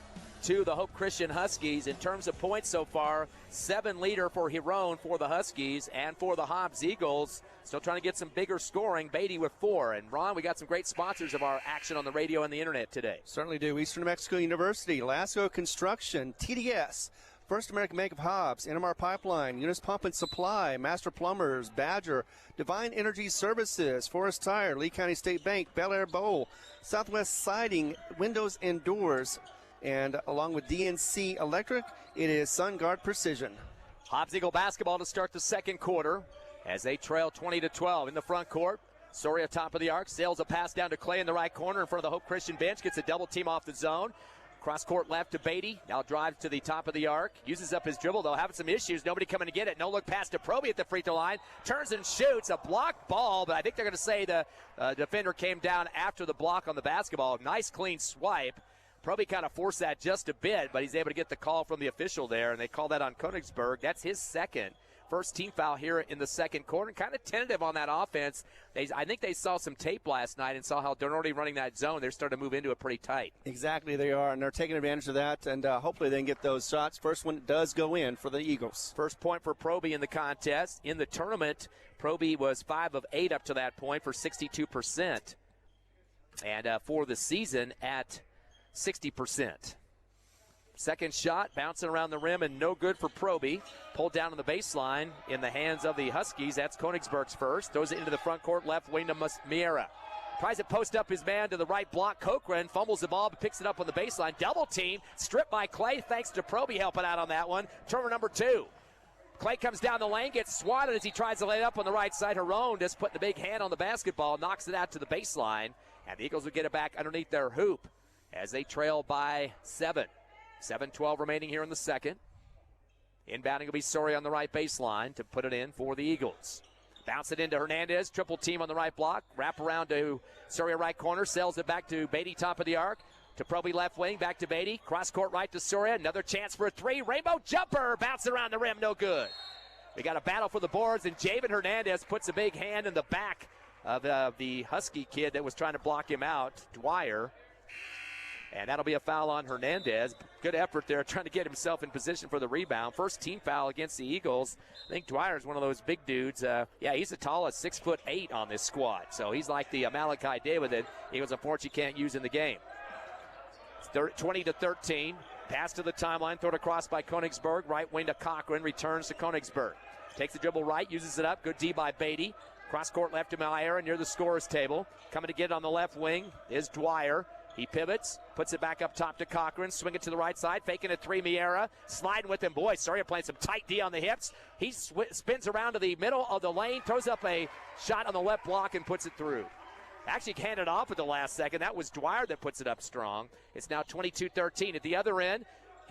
to the Hope Christian Huskies. In terms of points so far, 7 leader for Huron for the Huskies, and for the Hobbs Eagles, still trying to get some bigger scoring. Beatty with 4. And Ron, we got some great sponsors of our action on the radio and the internet today. Certainly do. Eastern New Mexico University, Lasco Construction, TDS, First American Bank of Hobbs, NMR Pipeline, Eunice Pump and Supply, Master Plumbers, Badger, Divine Energy Services, Forest Tire, Lee County State Bank, Bel Air Bowl, Southwest Siding, Windows and Doors, and along with DNC Electric, it is SunGuard Precision. Hobbs Eagle basketball to start the second quarter as they trail 20-12 in the front court. Soria top of the arc, sails a pass down to Clay in the right corner in front of the Hope Christian bench, gets a double team off the zone. Cross court left to Beatty. Now drives to the top of the arc. Uses up his dribble, though. Having some issues. Nobody coming to get it. No look pass to Proby at the free throw line. Turns and shoots. A blocked ball, but I think they're going to say the defender came down after the block on the basketball. Nice clean swipe. Proby kind of forced that just a bit, but he's able to get the call from the official there, and they call that on Königsberg. That's his 2nd. first team foul here in the second quarter. Kind of tentative on that offense. I think they saw some tape last night and saw how they're already running that zone. They're starting to move into it pretty tight. Exactly, they are, and they're taking advantage of that, and hopefully they can get those shots. First one does go in for the Eagles. First point for Proby in the contest. In the tournament, Proby was 5 of 8 up to that point for 62%. And for the season at 60%. Second shot, bouncing around the rim and no good for Proby. Pulled down on the baseline in the hands of the Huskies. That's Konigsberg's first. Throws it into the front court, left wing to Miera. Tries to post up his man to the right block. Cochran fumbles the ball, but picks it up on the baseline. Double team, stripped by Clay, thanks to Proby helping out on that one. Turnover number 2. Clay comes down the lane, gets swatted as he tries to lay it up on the right side. Herone just putting the big hand on the basketball, knocks it out to the baseline. And the Eagles will get it back underneath their hoop as they trail by 7. 7:12 remaining here in the second. Inbounding will be Soria on the right baseline to put it in for the Eagles. Bounce it into Hernandez. Triple team on the right block. Wrap around to Soria right corner. Sells it back to Beatty top of the arc. To Proby left wing. Back to Beatty. Cross court right to Soria. Another chance for a 3. Rainbow jumper. Bounce around the rim. No good. We got a battle for the boards, and Javen Hernandez puts a big hand in the back of the Husky kid that was trying to block him out, Dwyer. And that'll be a foul on Hernandez. Good effort there trying to get himself in position for the rebound. First team foul against the Eagles. I think Dwyer's one of those big dudes. He's the tallest, 6'8" on this squad. So he's like the Malachi David that Eagles unfortunately can't use in the game. 20-13. Pass to the timeline, thrown across by Konigsberg. Right wing to Cochran, returns to Konigsberg. Takes the dribble right, uses it up. Good D by Beatty. Cross court left to Miera near the scorer's table. Coming to get it on the left wing is Dwyer. He pivots, puts it back up top to Cochran, swing it to the right side, faking a 3, Miera, sliding with him. Boy, Soria playing some tight D on the hips. He spins around to the middle of the lane, throws up a shot on the left block and puts it through. Actually handed off at the last second. That was Dwyer that puts it up strong. It's now 22-13. At the other end,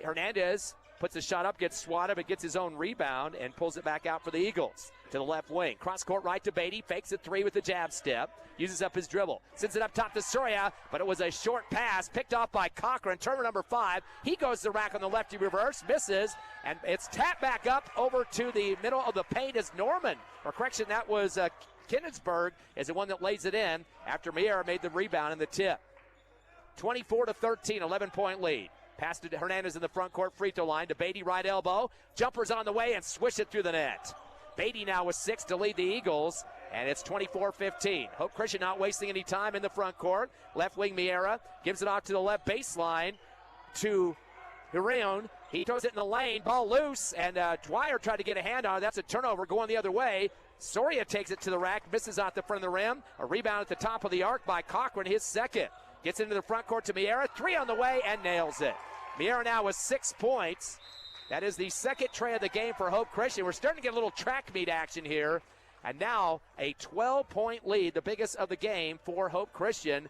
Hernandez puts a shot up, gets swatted, but gets his own rebound and pulls it back out for the Eagles. To the left wing. Cross court right to Beatty. Fakes a 3 with the jab step. Uses up his dribble. Sends it up top to Soria, but it was a short pass picked off by Cochran. Turner number 5. He goes to the rack on the lefty reverse. Misses. And it's tapped back up over to the middle of the paint as Norman. Or correction, that was Kenigsberg is the one that lays it in after Miera made the rebound in the tip. 24-13, 11-point lead. Pass to Hernandez in the front court free throw line to Beatty right elbow. Jumper's on the way and swish it through the net. Beatty now with 6 to lead the Eagles, and it's 24-15. Hope Christian not wasting any time in the front court. Left wing Miera gives it off to the left baseline to Hirion. He throws it in the lane, ball loose, and Dwyer tried to get a hand on it. That's a turnover going the other way. Soria takes it to the rack, misses out the front of the rim. A rebound at the top of the arc by Cochran, his second. Gets into the front court to Miera, 3 on the way, and nails it. Miera now with 6 points. That is the second tray of the game for Hope Christian. We're starting to get a little track meet action here. And now a 12-point lead, the biggest of the game for Hope Christian,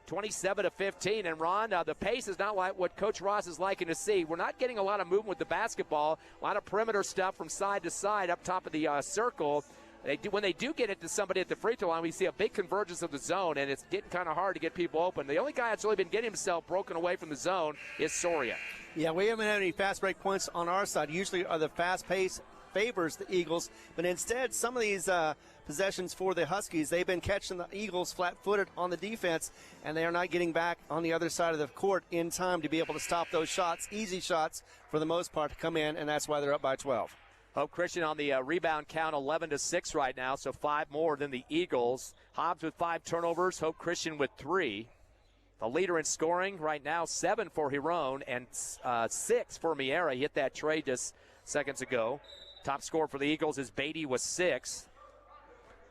27-15. And Ron, the pace is not like what Coach Ross is liking to see. We're not getting a lot of movement with the basketball, a lot of perimeter stuff from side to side up top of the circle. When they do get it to somebody at the free throw line, we see a big convergence of the zone, and it's getting kind of hard to get people open. The only guy that's really been getting himself broken away from the zone is Soria. Yeah, we haven't had any fast break points on our side. Usually the fast pace favors the Eagles, but instead some of these possessions for the Huskies, they've been catching the Eagles flat-footed on the defense, and they are not getting back on the other side of the court in time to be able to stop those shots, easy shots for the most part to come in, and that's why they're up by 12. Hope Christian on the rebound count 11-6 right now, so 5 more than the Eagles. Hobbs with 5 turnovers, Hope Christian with 3. The leader in scoring right now, 7 for Hiron and 6 for Miera. He hit that tray just seconds ago. Top scorer for the Eagles is Beatty with 6.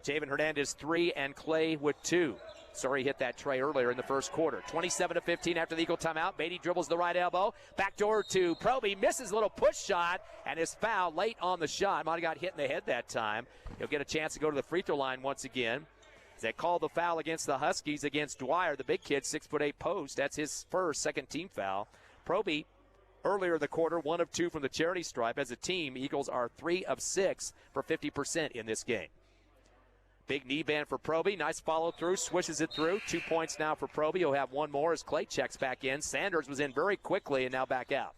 Javen Hernandez 3 and Clay with 2. Sorry, hit that tray earlier in the first quarter. 27-15 after the Eagle timeout. Beatty dribbles the right elbow. Backdoor to Proby. Misses a little push shot and is fouled late on the shot. Might have got hit in the head that time. He'll get a chance to go to the free throw line once again. They call the foul against the Huskies against Dwyer, the big kid, 6'8" post. That's his first second-team foul. Proby, earlier in the quarter, 1 of 2 from the charity stripe. As a team, Eagles are 3 of 6 for 50% in this game. Big knee band for Proby. Nice follow-through. Swishes it through. 2 points now for Proby. He'll have 1 more as Clay checks back in. Sanders was in very quickly and now back out.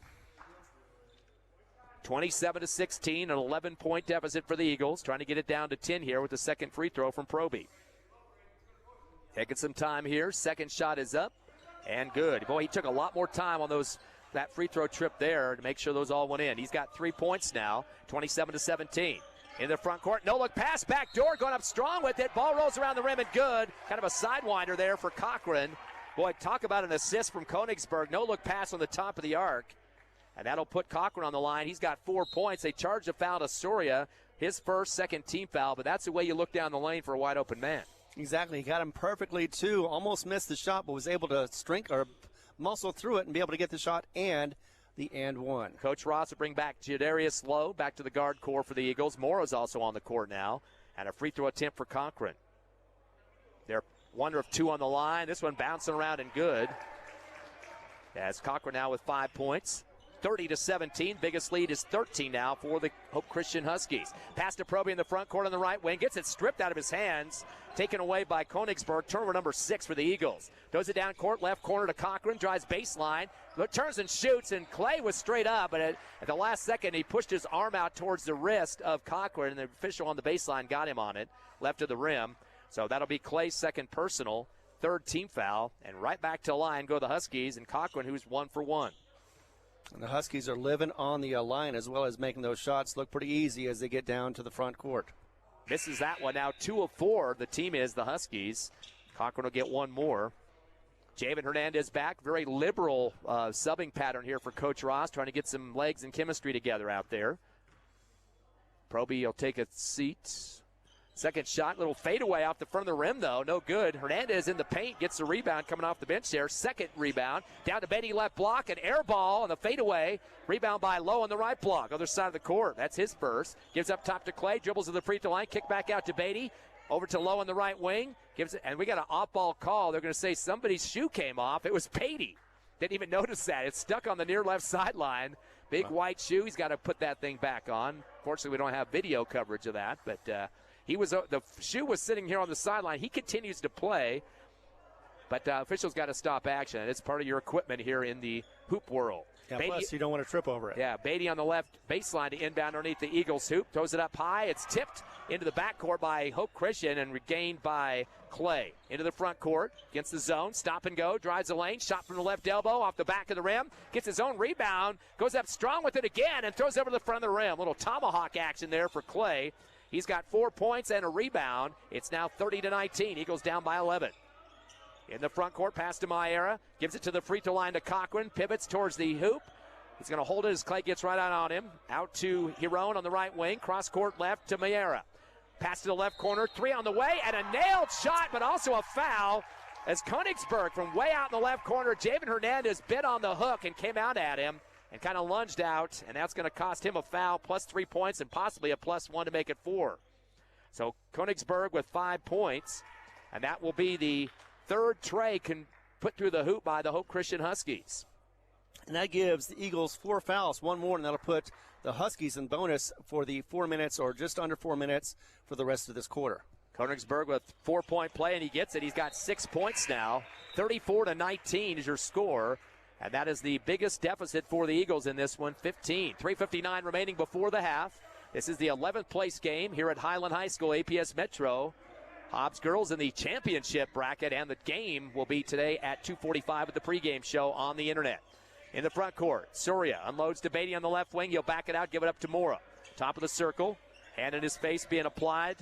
27-16, an 11-point deficit for the Eagles. Trying to get it down to 10 here with the second free throw from Proby. Taking some time here. Second shot is up and good. Boy, he took a lot more time on that free throw trip there to make sure those all went in. He's got 3 points now, 27-17. In the front court, no-look pass, back door, going up strong with it. Ball rolls around the rim and good. Kind of a sidewinder there for Cochran. Boy, talk about an assist from Königsberg. No-look pass on the top of the arc. And that'll put Cochran on the line. He's got 4 points. They charged a foul to Soria, his first, second team foul, but that's the way you look down the lane for a wide-open man. Exactly. He got him perfectly, too. Almost missed the shot, but was able to muscle through it and be able to get the shot and the and one. Coach Ross will bring back Jadarius Lowe back to the guard core for the Eagles. Morrow's also on the court now. And a free throw attempt for Cochran. They're 1 of 2 on the line. This one bouncing around and good. As Cochran now with 5 points. 30-17. Biggest lead is 13 now for the Hope Christian Huskies. Pass to Proby in the front court on the right wing. Gets it stripped out of his hands. Taken away by Königsberg. Turnover number 6 for the Eagles. Throws it down court, left corner to Cochran. Drives baseline. Turns and shoots, and Clay was straight up. But at the last second, he pushed his arm out towards the wrist of Cochran, and the official on the baseline got him on it. Left of the rim. So that'll be Clay's second personal. Third team foul. And right back to the line go the Huskies, and Cochran, who's 1 for 1. And the Huskies are living on the line as well as making those shots look pretty easy as they get down to the front court. Misses that one now. 2 of 4. The team is the Huskies. Cochran will get 1 more. Javen Hernandez back. Very liberal subbing pattern here for Coach Ross, trying to get some legs and chemistry together out there. Proby will take a seat. Second shot, little fadeaway off the front of the rim, though. No good. Hernandez in the paint, gets the rebound coming off the bench there. Second rebound. Down to Beatty, left block, an air ball on the fadeaway. Rebound by Lowe on the right block. Other side of the court. That's his first. Gives up top to Clay. Dribbles to the free throw line. Kick back out to Beatty. Over to Lowe on the right wing. Gives it, and we got an off-ball call. They're going to say somebody's shoe came off. It was Beatty. Didn't even notice that. It's stuck on the near left sideline. Big white shoe. He's got to put that thing back on. Fortunately, we don't have video coverage of that, but the shoe was sitting here on the sideline. He continues to play, but officials got to stop action. It's part of your equipment here in the hoop world. Yeah, Beatty, plus you don't want to trip over it. Yeah, Beatty on the left baseline to inbound underneath the Eagles hoop. Throws it up high. It's tipped into the backcourt by Hope Christian and regained by Clay. Into the front court against the zone. Stop and go. Drives the lane. Shot from the left elbow off the back of the rim. Gets his own rebound. Goes up strong with it again and throws over the front of the rim. Little tomahawk action there for Clay. He's got 4 points and a rebound. It's now 30-19. Eagles down by 11. In the front court, pass to Maera. Gives it to the free throw line to Cochran. Pivots towards the hoop. He's going to hold it as Clay gets right out on him. Out to Hiron on the right wing. Cross court left to Maera. Pass to the left corner. 3 on the way. And a nailed shot, but also a foul. As Königsberg from way out in the left corner. Javen Hernandez bit on the hook and came out at him. And kind of lunged out, and that's going to cost him a foul, plus 3 points, and possibly a +1 to make it 4. So Königsberg with 5 points, and that will be the third tray put through the hoop by the Hope Christian Huskies. And that gives the Eagles 4 fouls, 1 more, and that'll put the Huskies in bonus for the 4 minutes or just under 4 minutes for the rest of this quarter. Königsberg with 4-point play, and he gets it. He's got 6 points now. 34-19 is your score. And that is the biggest deficit for the Eagles in this one, 15. 3:59 remaining before the half. This is the 11th place game here at Highland High School, APS Metro. Hobbs girls in the championship bracket, and the game will be today at 2:45 with the pregame show on the internet. In the front court, Soria unloads to Beatty on the left wing. He'll back it out, give it up to Mora. Top of the circle, hand in his face being applied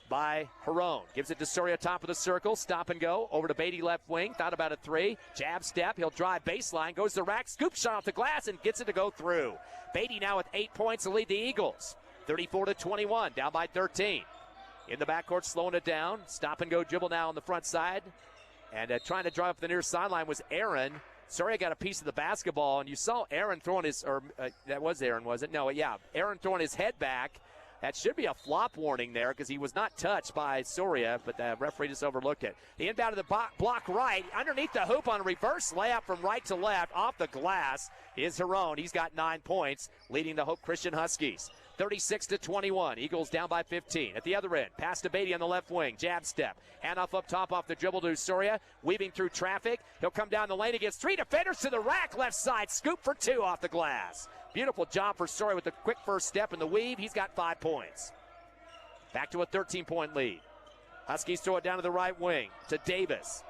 by Hiron. Gives it to Soria, top of the circle. Stop and go. Over to Beatty, left wing. Thought about a 3. Jab step. He'll drive baseline. Goes to the rack. Scoop shot off the glass and gets it to go through. Beatty now with 8 points to lead the Eagles. 34-21. Down by 13. In the backcourt, slowing it down. Stop and go dribble now on the front side. And trying to drive up the near sideline was Aaron. Soria got a piece of the basketball, and you saw Aaron throwing his, that was Aaron, was it? No, yeah. Aaron throwing his head back. That should be a flop warning there because he was not touched by Soria, but the referee just overlooked it. The inbound to the block right, underneath the hoop on a reverse layup from right to left, off the glass. is Herone. He's got 9 points, leading the Hope Christian Huskies. 36-21. Eagles down by 15. At the other end, pass to Beatty on the left wing. Jab step. Handoff up top off the dribble to Soria. Weaving through traffic. He'll come down the lane against 3 defenders to the rack. Left side. Scoop for 2 off the glass. Beautiful job for Soria with the quick first step and the weave. He's got 5 points. Back to a 13-point lead. Huskies throw it down to the right wing to Davis.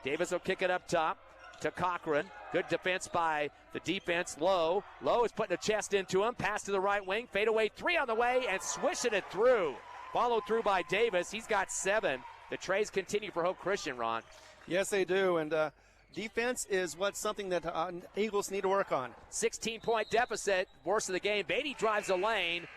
Davis will kick it up top to Cochran. Good defense by the defense. Lowe is putting a chest into him. Pass to the right wing. Fade away 3 on the way and swishing it through. Followed through by Davis. He's got 7. The trays continue for Hope Christian, Ron. Yes, they do. And defense is something that Eagles need to work on. 16-point deficit. Worst of the game. Beatty drives the lane.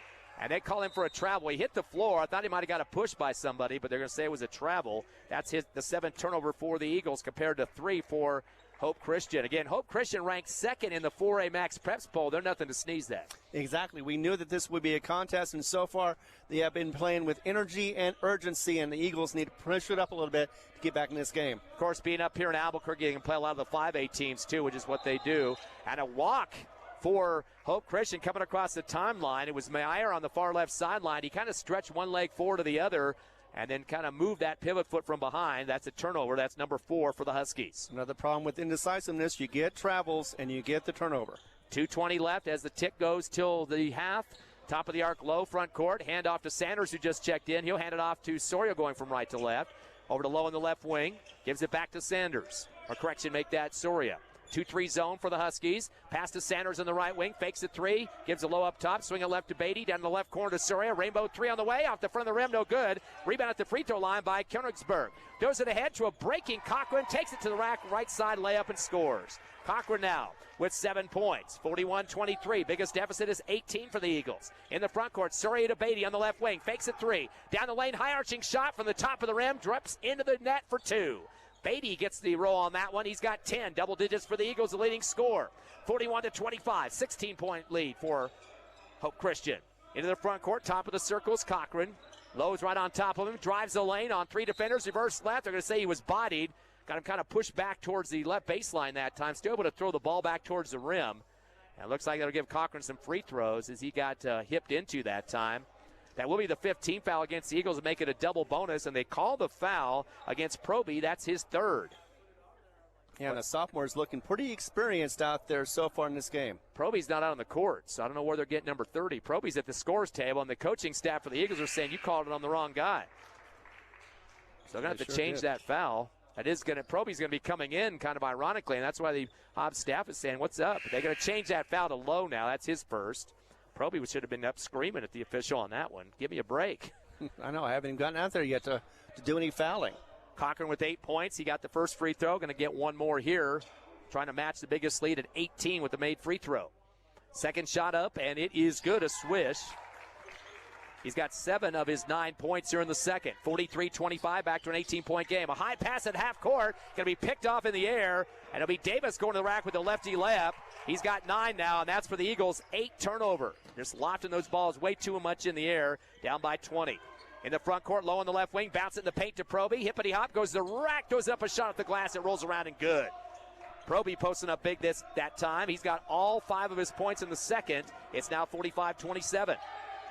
And they call him for a travel. He hit the floor. I thought he might have got a push by somebody, but they're going to say it was a travel. That's the 7th turnover for the Eagles compared to 3 for Hope Christian. Again, Hope Christian ranked 2nd in the 4A Max Preps poll. They're nothing to sneeze at. Exactly. We knew that this would be a contest, and so far they have been playing with energy and urgency, and the Eagles need to push it up a little bit to get back in this game. Of course, being up here in Albuquerque, they can play a lot of the 5A teams too, which is what they do. And a walk for Hope Christian coming across the timeline. It was Meyer on the far left sideline. He kind of stretched one leg forward to the other and then kind of moved that pivot foot from behind. That's a turnover. That's number 4 for the Huskies. Another problem with indecisiveness, you get travels and you get the turnover. 2:20 left as the tick goes till the half. Top of the arc, Lowe, front court. Hand off to Sanders, who just checked in. He'll hand it off to Soria going from right to left. Over to Lowe in the left wing. Gives it back to Sanders. Or correction, make that Soria. 2-3 zone for the Huskies. Pass to Sanders on the right wing. Fakes a 3. Gives a low up top. Swing it left to Beatty. Down the left corner to Soria. Rainbow 3 on the way. Off the front of the rim. No good. Rebound at the free throw line by Königsberg. Throws it ahead to a breaking Cochran. Takes it to the rack. Right side layup and scores. Cochran now with 7 points. 41-23. Biggest deficit is 18 for the Eagles. In the front court, Soria to Beatty on the left wing. Fakes a 3. Down the lane. High arching shot from the top of the rim. Drops into the net for 2. Beatty gets the roll on that one. He's got 10. Double digits for the Eagles, the leading score. 41-25. 16-point lead for Hope Christian. Into the front court, top of the circles, Cochran. Lowe's right on top of him. Drives the lane on 3 defenders. Reverse left. They're going to say he was bodied. Got him kind of pushed back towards the left baseline that time. Still able to throw the ball back towards the rim. And it looks like that'll give Cochran some free throws as he got hipped into that time. That will be the 15th foul against the Eagles and make it a double bonus, and they call the foul against Proby. That's his 3rd. Yeah, and the sophomore's looking pretty experienced out there so far in this game. Proby's not out on the court, so I don't know where they're getting number 30. Proby's at the scores table, and the coaching staff for the Eagles are saying you called it on the wrong guy. So they're going to have to change that foul. Proby's going to be coming in kind of ironically, and that's why the Hobbs staff is saying, what's up? They're going to change that foul to Lowe now. That's his first. Proby should have been up screaming at the official on that one. Give me a break. I know. I haven't even gotten out there yet to do any fouling. Cochran with 8 points. He got the first free throw. Going to get one more here. Trying to match the biggest lead at 18 with the made free throw. Second shot up, and it is good. A swish. He's got 7 of his 9 points here in the second. 43-25, back to an 18-point game. A high pass at half court. Going to be picked off in the air. And it'll be Davis going to the rack with a lefty layup. He's got 9 now, and that's for the Eagles. 8 turnover. Just lofting those balls way too much in the air. Down by 20. In the front court, Low on the left wing. Bounce it in the paint to Proby. Hippity hop, goes to the rack, goes up a shot at the glass. It rolls around and good. Proby posting up big that time. He's got all 5 of his points in the second. It's now 45-27.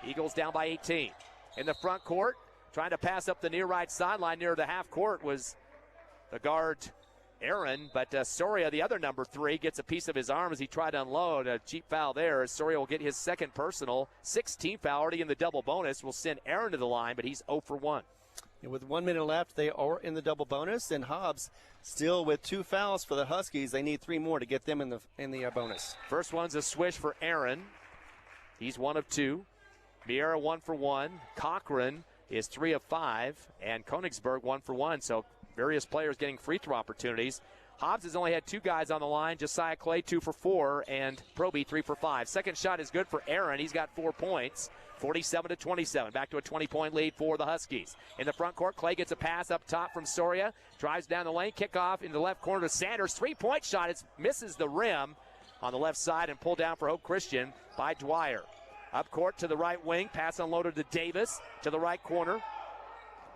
Eagles down by 18. In the front court, trying to pass up the near right sideline near the half court was the guard Aaron, but Soria, the other number 3, gets a piece of his arm as he tried to unload. A cheap foul there. Soria will get his second personal. 16th foul already in the double bonus. Will send Aaron to the line, but he's 0 for 1. And with 1 minute left, they are in the double bonus, and Hobbs still with 2 fouls for the Huskies. They need 3 more to get them in the bonus. First one's a swish for Aaron. He's 1 of 2. Vieira 1 for 1. Cochran is 3 of 5, and Königsberg 1 for 1. So various players getting free throw opportunities. Hobbs has only had 2 guys on the line. Josiah Clay 2 for 4, and Proby 3 for 5. Second shot is good for Aaron. He's got 4 points. 47-27. Back to a 20-point lead for the Huskies. In the front court, Clay gets a pass up top from Soria. Drives down the lane. Kickoff in the left corner to Sanders. 3-point shot. It misses the rim on the left side and pulled down for Hope Christian by Dwyer. Up court to the right wing. Pass unloaded to Davis to the right corner.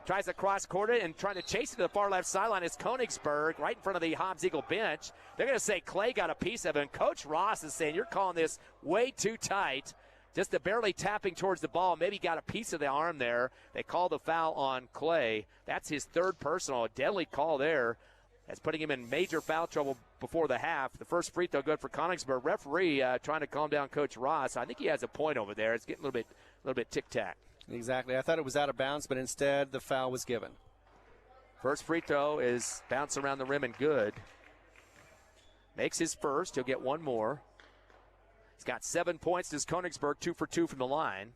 Tries to cross-court it and trying to chase it to the far left sideline is Konigsberg right in front of the Hobbs Eagle bench. They're going to say Clay got a piece of it, and Coach Ross is saying you're calling this way too tight. Just barely tapping towards the ball. Maybe got a piece of the arm there. They call the foul on Clay. That's his third personal. A deadly call there. That's putting him in major foul trouble before the half. The first free throw good for Konigsberg. Referee trying to calm down Coach Ross. I think he has a point over there. It's getting a little bit tic-tac. Exactly. I thought it was out of bounds, but instead the foul was given. First free throw is bounce around the rim and good. Makes his first. He'll get one more. He's got 7 points. Does Konigsberg 2 for 2 from the line.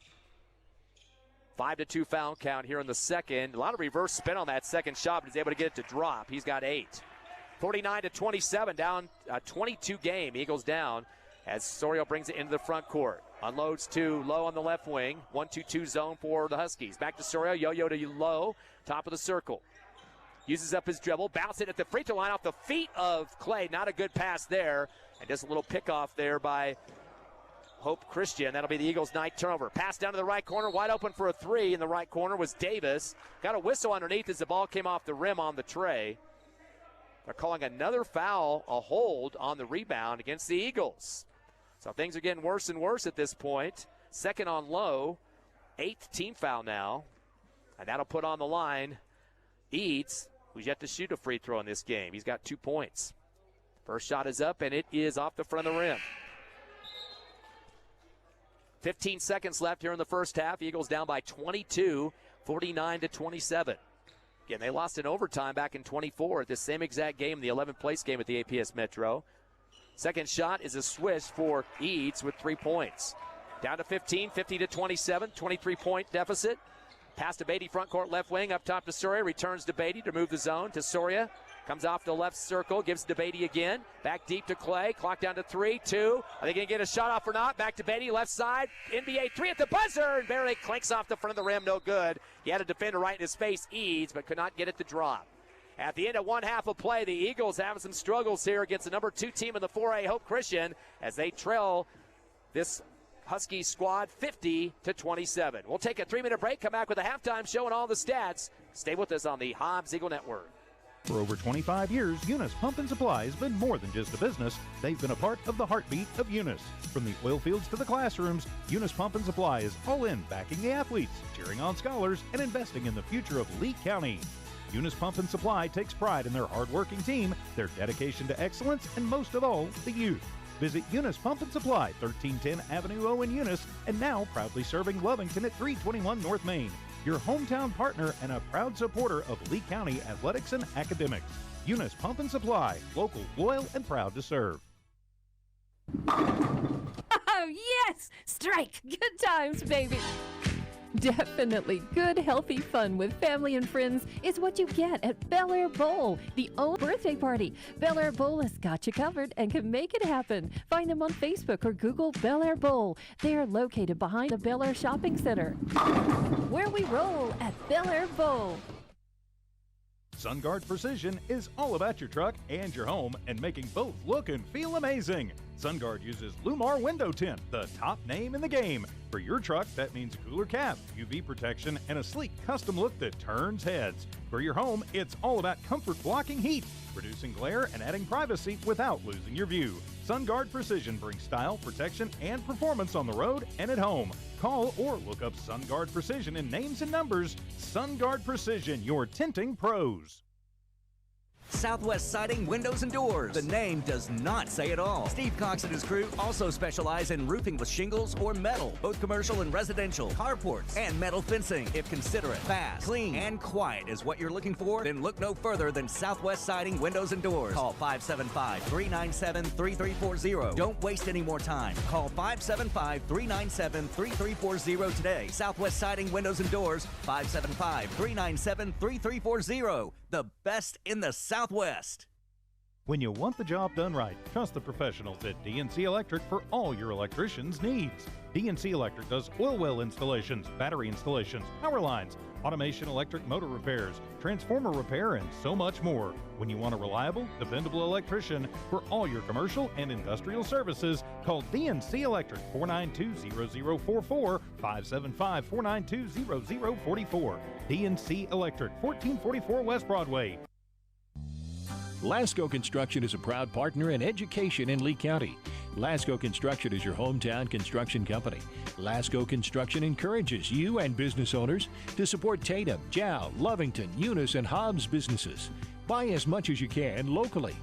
5-2 foul count here in the second. A lot of reverse spin on that second shot, but he's able to get it to drop. He's got 8. 49-27, down 22 game. Eagles down as Sorio brings it into the front court. Unloads to Low on the left wing. 1-2-2 zone for the Huskies. Back to Sorio. Yo-yo to Low. Top of the circle. Uses up his dribble. Bounce it at the free throw line off the feet of Clay. Not a good pass there. And just a little pickoff there by Hope Christian. That'll be the Eagles' ninth turnover. Pass down to the right corner. Wide open for a three in the right corner was Davis. Got a whistle underneath as the ball came off the rim on the tray. They're calling another foul, a hold on the rebound against the Eagles. So things are getting worse and worse at this point. Second on Low. 8th team foul now. And that'll put on the line Eads, who's yet to shoot a free throw in this game. He's got 2 points. First shot is up, and it is off the front of the rim. 15 seconds left here in the first half. Eagles down by 22, 49-27. Again, they lost in overtime back in 24 at this same exact game, the 11th place game at the APS Metro. Second shot is a swish for Eads with 3 points. Down to 15, 50-27, 23-point deficit. Pass to Beatty, front court left wing, up top to Soria. Returns to Beatty to move the zone to Soria. Comes off the left circle, gives to Beatty again. Back deep to Clay. Clock down to 3, 2. Are they going to get a shot off or not? Back to Beatty, left side. NBA 3 at the buzzer, and barely clinks off the front of the rim. No good. He had a defender right in his face, Eads, but could not get it to drop. At the end of one half of play, the Eagles having some struggles here against the number 2 team in the 4A, Hope Christian, as they trail this Huskies squad 50-27. We'll take a 3-minute break, come back with a halftime show and all the stats. Stay with us on the Hobbs Eagle Network. For over 25 years, Eunice Pump and Supply has been more than just a business. They've been a part of the heartbeat of Eunice. From the oil fields to the classrooms, Eunice Pump and Supply is all in backing the athletes, cheering on scholars, and investing in the future of Lee County. Eunice Pump and Supply takes pride in their hard-working team, their dedication to excellence, and most of all, the youth. Visit Eunice Pump and Supply, 1310 Avenue O in Eunice, and now proudly serving Lovington at 321 North Main. Your hometown partner and a proud supporter of Lee County athletics and academics. Eunice Pump and Supply, local, loyal, and proud to serve. Oh, yes! Strike! Good times, baby! Definitely good, healthy fun with family and friends is what you get at Bel Air Bowl, the own birthday party. Bel Air Bowl has got you covered and can make it happen. Find them on Facebook or Google Bel Air Bowl. They are located behind the Bel Air Shopping Center. Where we roll at Bel Air Bowl. SunGuard Precision is all about your truck and your home and making both look and feel amazing. SunGuard uses Lumar Window Tint, the top name in the game. For your truck, that means a cooler cap, UV protection, and a sleek custom look that turns heads. For your home, it's all about comfort blocking heat, reducing glare, and adding privacy without losing your view. SunGuard Precision brings style, protection, and performance on the road and at home. Call or look up SunGuard Precision in names and numbers. SunGuard Precision, your tinting pros. Southwest Siding, Windows, and Doors. The name does not say it all. Steve Cox and his crew also specialize in roofing with shingles or metal, both commercial and residential, carports, and metal fencing. If considerate, fast, clean, and quiet is what you're looking for, then look no further than Southwest Siding, Windows, and Doors. Call 575-397-3340. Don't waste any more time. Call 575-397-3340 today. Southwest Siding, Windows, and Doors, 575-397-3340. The best in the Southwest. When you want the job done right, trust the professionals at DNC Electric for all your electrician's needs. DNC Electric does oil well installations, battery installations, power lines, automation electric motor repairs, transformer repair, and so much more. When you want a reliable, dependable electrician for all your commercial and industrial services, call DNC Electric 492-0044, 575-492-0044. DNC Electric, 1444 West Broadway. Lasco Construction is a proud partner in education in Lee County. Lasco Construction is your hometown construction company. Lasco Construction encourages you and business owners to support Tatum, Jow, Lovington, Eunice, and Hobbs businesses. Buy as much as you can locally,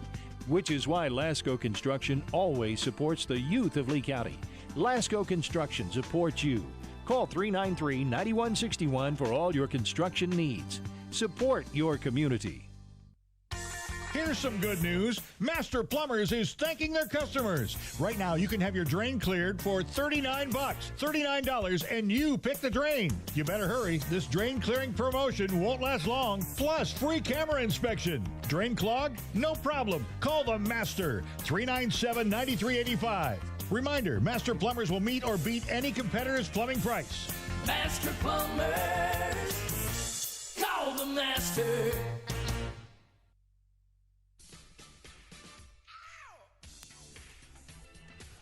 which is why Lasco Construction always supports the youth of Lee County. Lasco Construction supports you. Call 393-9161 for all your construction needs. Support your community. Here's some good news. Master Plumbers is thanking their customers. Right now, you can have your drain cleared for $39. $39, and you pick the drain. You better hurry. This drain clearing promotion won't last long. Plus, free camera inspection. Drain clogged? No problem. Call the Master. 397-9385. Reminder, Master Plumbers will meet or beat any competitor's plumbing price. Master Plumbers. Call the Master.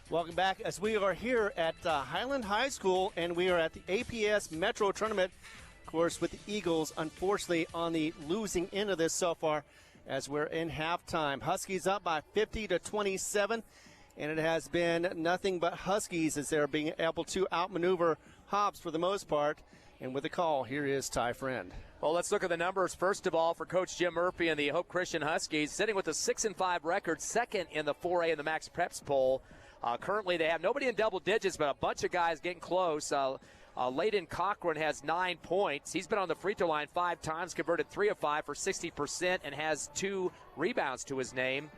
Welcome back as we are here at Highland High School, and we are at the APS Metro Tournament, of course, with the Eagles, unfortunately, on the losing end of this so far as we're in halftime. Huskies up by 50-27, and it has been nothing but Huskies as they're being able to outmaneuver Hobbs for the most part. And with the call, here is Ty Friend. Well, let's look at the numbers. First of all, for Coach Jim Murphy and the Hope Christian Huskies, sitting with a 6-5 record, second in the 4A in the Max Preps poll. Currently, they have nobody in double digits, but a bunch of guys getting close. Layden Cochran has 9 points. He's been on the free throw line 5 times, converted 3 of 5 for 60%, and has 2 rebounds to his name.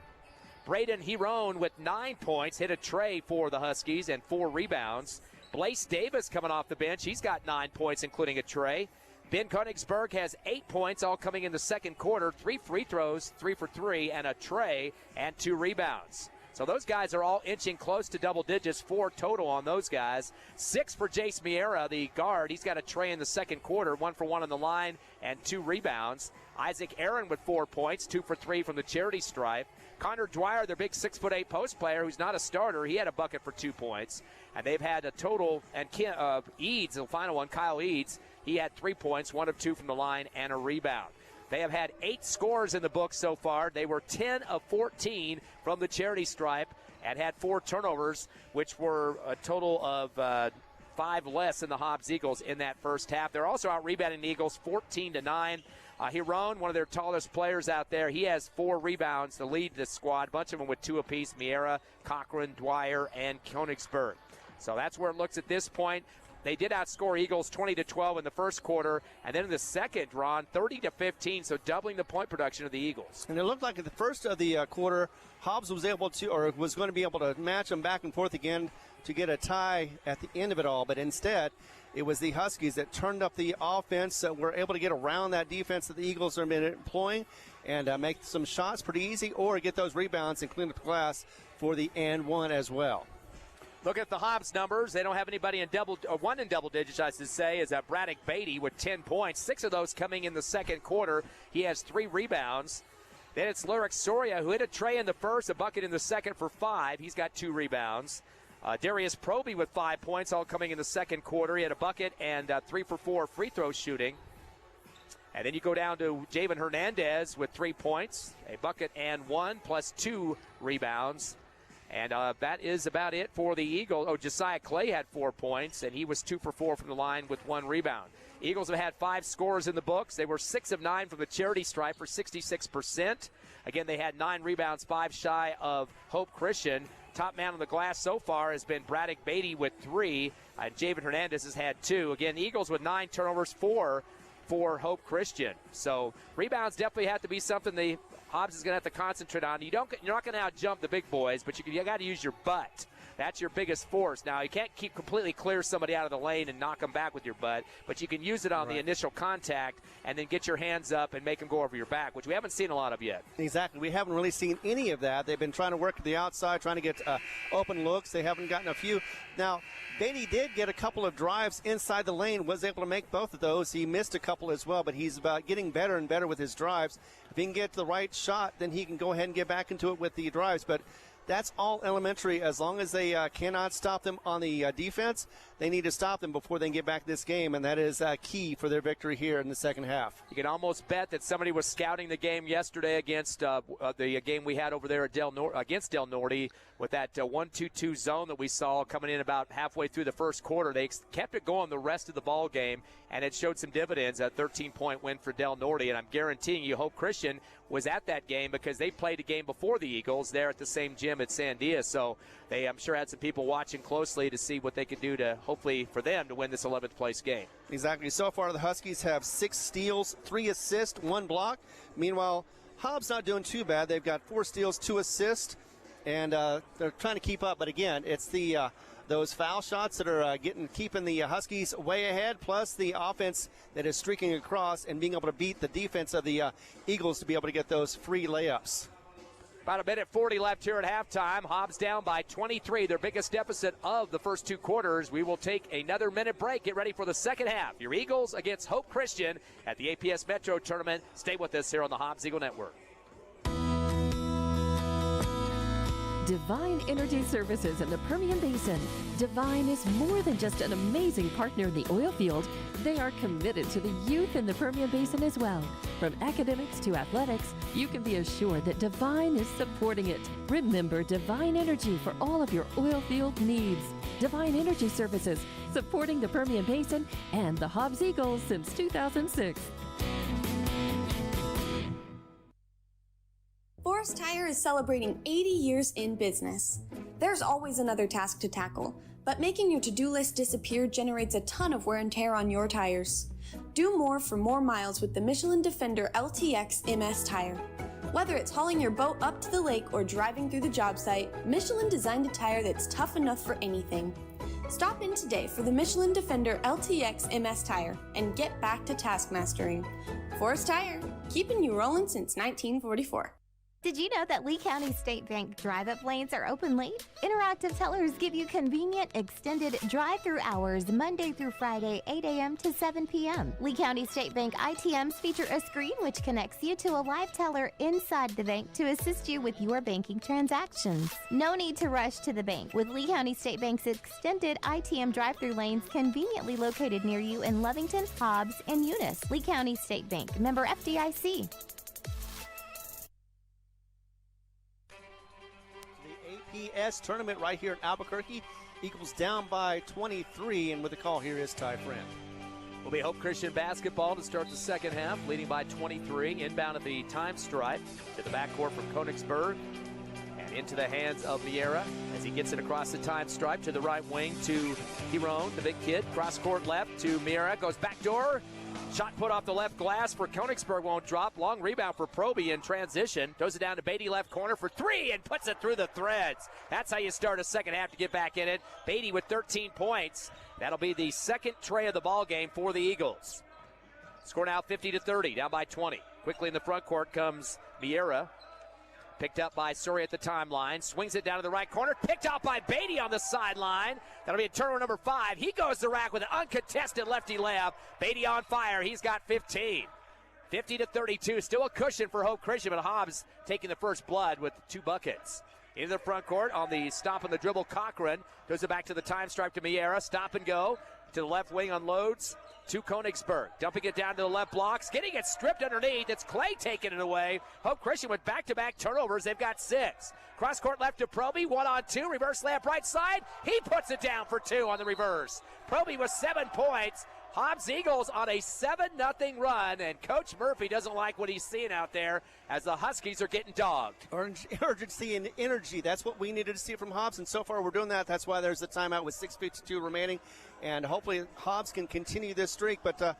Braden Heron with 9 points, hit a tray for the Huskies and 4 rebounds. Blaise Davis coming off the bench. He's got 9 points, including a tray. Ben Koenigsberg has 8 points, all coming in the second quarter. 3 free throws, 3 for 3, and a tray, and 2 rebounds. So those guys are all inching close to double digits, 4 total on those guys. 6 for Jace Miera, the guard. He's got a tray in the second quarter, 1 for 1 on the line, and 2 rebounds. Isaac Aaron with 4 points, 2 for 3 from the charity stripe. Connor Dwyer, their big 6'8" post player, who's not a starter, he had a bucket for 2 points. And they've had a total, and Eads, the final one, Kyle Eads, he had 3 points, 1 of 2 from the line, and a rebound. They have had 8 scores in the book so far. They were 10 of 14 from the charity stripe and had 4 turnovers, which were a total of 5 less than the Hobbs Eagles in that first half. They're also out-rebounding the Eagles 14-9. Heron, one of their tallest players out there, he has 4 rebounds to lead this squad, a bunch of them with 2 apiece, Miera, Cochran, Dwyer, and Koenigsberg. So that's where it looks at this point. They did outscore Eagles 20-12 in the first quarter, and then in the second, Ron, 30-15, so doubling the point production of the Eagles. And it looked like at the first of the quarter, Hobbs was able to, or was going to be able to match them back and forth again to get a tie at the end of it all, but instead, it was the Huskies that turned up the offense, were able to get around that defense that the Eagles have been employing and make some shots pretty easy, or get those rebounds and clean up the glass for the and one as well. Look at the Hobbs numbers. They don't have anybody in one in double digits, I should say, is Braddock Beatty with 10 points. 6 of those coming in the second quarter. He has 3 rebounds. Then it's Lyric Soria, who hit a tray in the first, a bucket in the second for 5. He's got 2 rebounds. Darius Proby with 5 points, all coming in the second quarter. He had a bucket and 3 for 4 free throw shooting. And then you go down to Javen Hernandez with 3 points, a bucket and 1, plus 2 rebounds. And that is about it for the Eagles. Oh, Josiah Clay had 4 points, and he was 2 for 4 from the line with 1 rebound. Eagles have had 5 scores in the books. They were 6 of 9 from the charity stripe for 66%. Again, they had 9 rebounds, 5 shy of Hope Christian. Top man on the glass so far has been Braddock Beatty with 3, and Javen Hernandez has had 2. Again, the Eagles with 9 turnovers, 4 for Hope Christian. So rebounds definitely have to be something the Hobbs is going to have to concentrate on. You're not going to out-jump the big boys, but you got to use your butt. That's your biggest force. Now, you can't keep completely clear somebody out of the lane and knock them back with your butt, but you can use it on the initial contact and then get your hands up and make them go over your back, which we haven't seen a lot of yet. Exactly. We haven't really seen any of that. They've been trying to work to the outside, trying to get open looks. They haven't gotten a few. Now, Beatty did get a couple of drives inside the lane, was able to make both of those. He missed a couple as well, but he's about getting better and better with his drives. If he can get the right shot, then he can go ahead and get back into it with the drives. But that's all elementary. As long as they cannot stop them on the defense, they need to stop them before they can get back this game, and that is key for their victory here in the second half. You can almost bet that somebody was scouting the game yesterday against the game we had over there at against Del Norte with that 1-2-2 zone that we saw coming in about halfway through the first quarter. They kept it going the rest of the ball game, and it showed some dividends. A 13-point win for Del Norte, and I'm guaranteeing you Hope Christian was at that game because they played a game before the Eagles there at the same gym at Sandia. So they, I'm sure, had some people watching closely to see what they could do to hopefully for them to win this 11th place game. Exactly. So far, the Huskies have 6 steals, 3 assists, 1 block. Meanwhile, Hobbs not doing too bad. They've got 4 steals, 2 assists, and they're trying to keep up. But again, it's the those foul shots that are keeping the Huskies way ahead, plus the offense that is streaking across and being able to beat the defense of the Eagles to be able to get those free layups. About a minute 40 left here at halftime. Hobbs down by 23, their biggest deficit of the first 2 quarters. We will take another minute break. Get ready for the second half. Your Eagles against Hope Christian at the APS Metro tournament. Stay with us here on the Hobbs Eagle Network. Divine Energy Services in the Permian Basin. Divine is more than just an amazing partner in the oil field. They are committed to the youth in the Permian Basin as well. From academics to athletics, you can be assured that Divine is supporting it. Remember Divine Energy for all of your oil field needs. Divine Energy Services, supporting the Permian Basin and the Hobbs Eagles since 2006. Forest Tire is celebrating 80 years in business. There's always another task to tackle, but making your to-do list disappear generates a ton of wear and tear on your tires. Do more for more miles with the Michelin Defender LTX MS tire. Whether it's hauling your boat up to the lake or driving through the job site, Michelin designed a tire that's tough enough for anything. Stop in today for the Michelin Defender LTX MS tire and get back to task mastering. Forest Tire, keeping you rolling since 1944. Did you know that Lee County State Bank drive-up lanes are open late? Interactive tellers give you convenient, extended drive-through hours Monday through Friday, 8 a.m. to 7 p.m. Lee County State Bank ITMs feature a screen which connects you to a live teller inside the bank to assist you with your banking transactions. No need to rush to the bank with Lee County State Bank's extended ITM drive-through lanes conveniently located near you in Lovington, Hobbs, and Eunice. Lee County State Bank, member FDIC. APS tournament right here in Albuquerque. Eagles down by 23, and with the call here is Ty Friend. Will be Hope Christian basketball to start the second half, leading by 23. Inbound at the time stripe to the backcourt from Königsberg and into the hands of Vieira as he gets it across the time stripe to the right wing to Giron, the big kid. Cross court left to Vieira, goes back door. Shot put off the left glass for Königsberg, won't drop. Long rebound for Proby in transition. Throws it down to Beatty left corner for 3 and puts it through the threads. That's how you start a second half to get back in it. Beatty with 13 points. That'll be the second tray of the ball game for the Eagles. Score now 50-30, down by 20. Quickly in the front court comes Vieira. Picked up by Surrey at the timeline. Swings it down to the right corner. Picked out by Beatty on the sideline. That'll be a turnover number 5. He goes to the rack with an uncontested lefty layup. Beatty on fire. He's got 15. 50-32. Still a cushion for Hope Christian, but Hobbs taking the first blood with 2 buckets. Into the front court on the stop and the dribble. Cochran goes it back to the time stripe to Vieira. Stop and go to the left wing, unloads to Königsberg. Dumping it down to the left blocks. Getting it stripped underneath. It's Clay taking it away. Hope Christian with back-to-back turnovers. They've got 6. Cross court left to Proby. 1-on-2. Reverse layup right side. He puts it down for 2 on the reverse. Proby with 7 points. Hobbs Eagles on a 7-0 run, and Coach Murphy doesn't like what he's seeing out there as the Huskies are getting dogged. Urgency and energy, that's what we needed to see from Hobbs, and so far we're doing that. That's why there's the timeout with 6:52 remaining, and hopefully Hobbs can continue this streak. But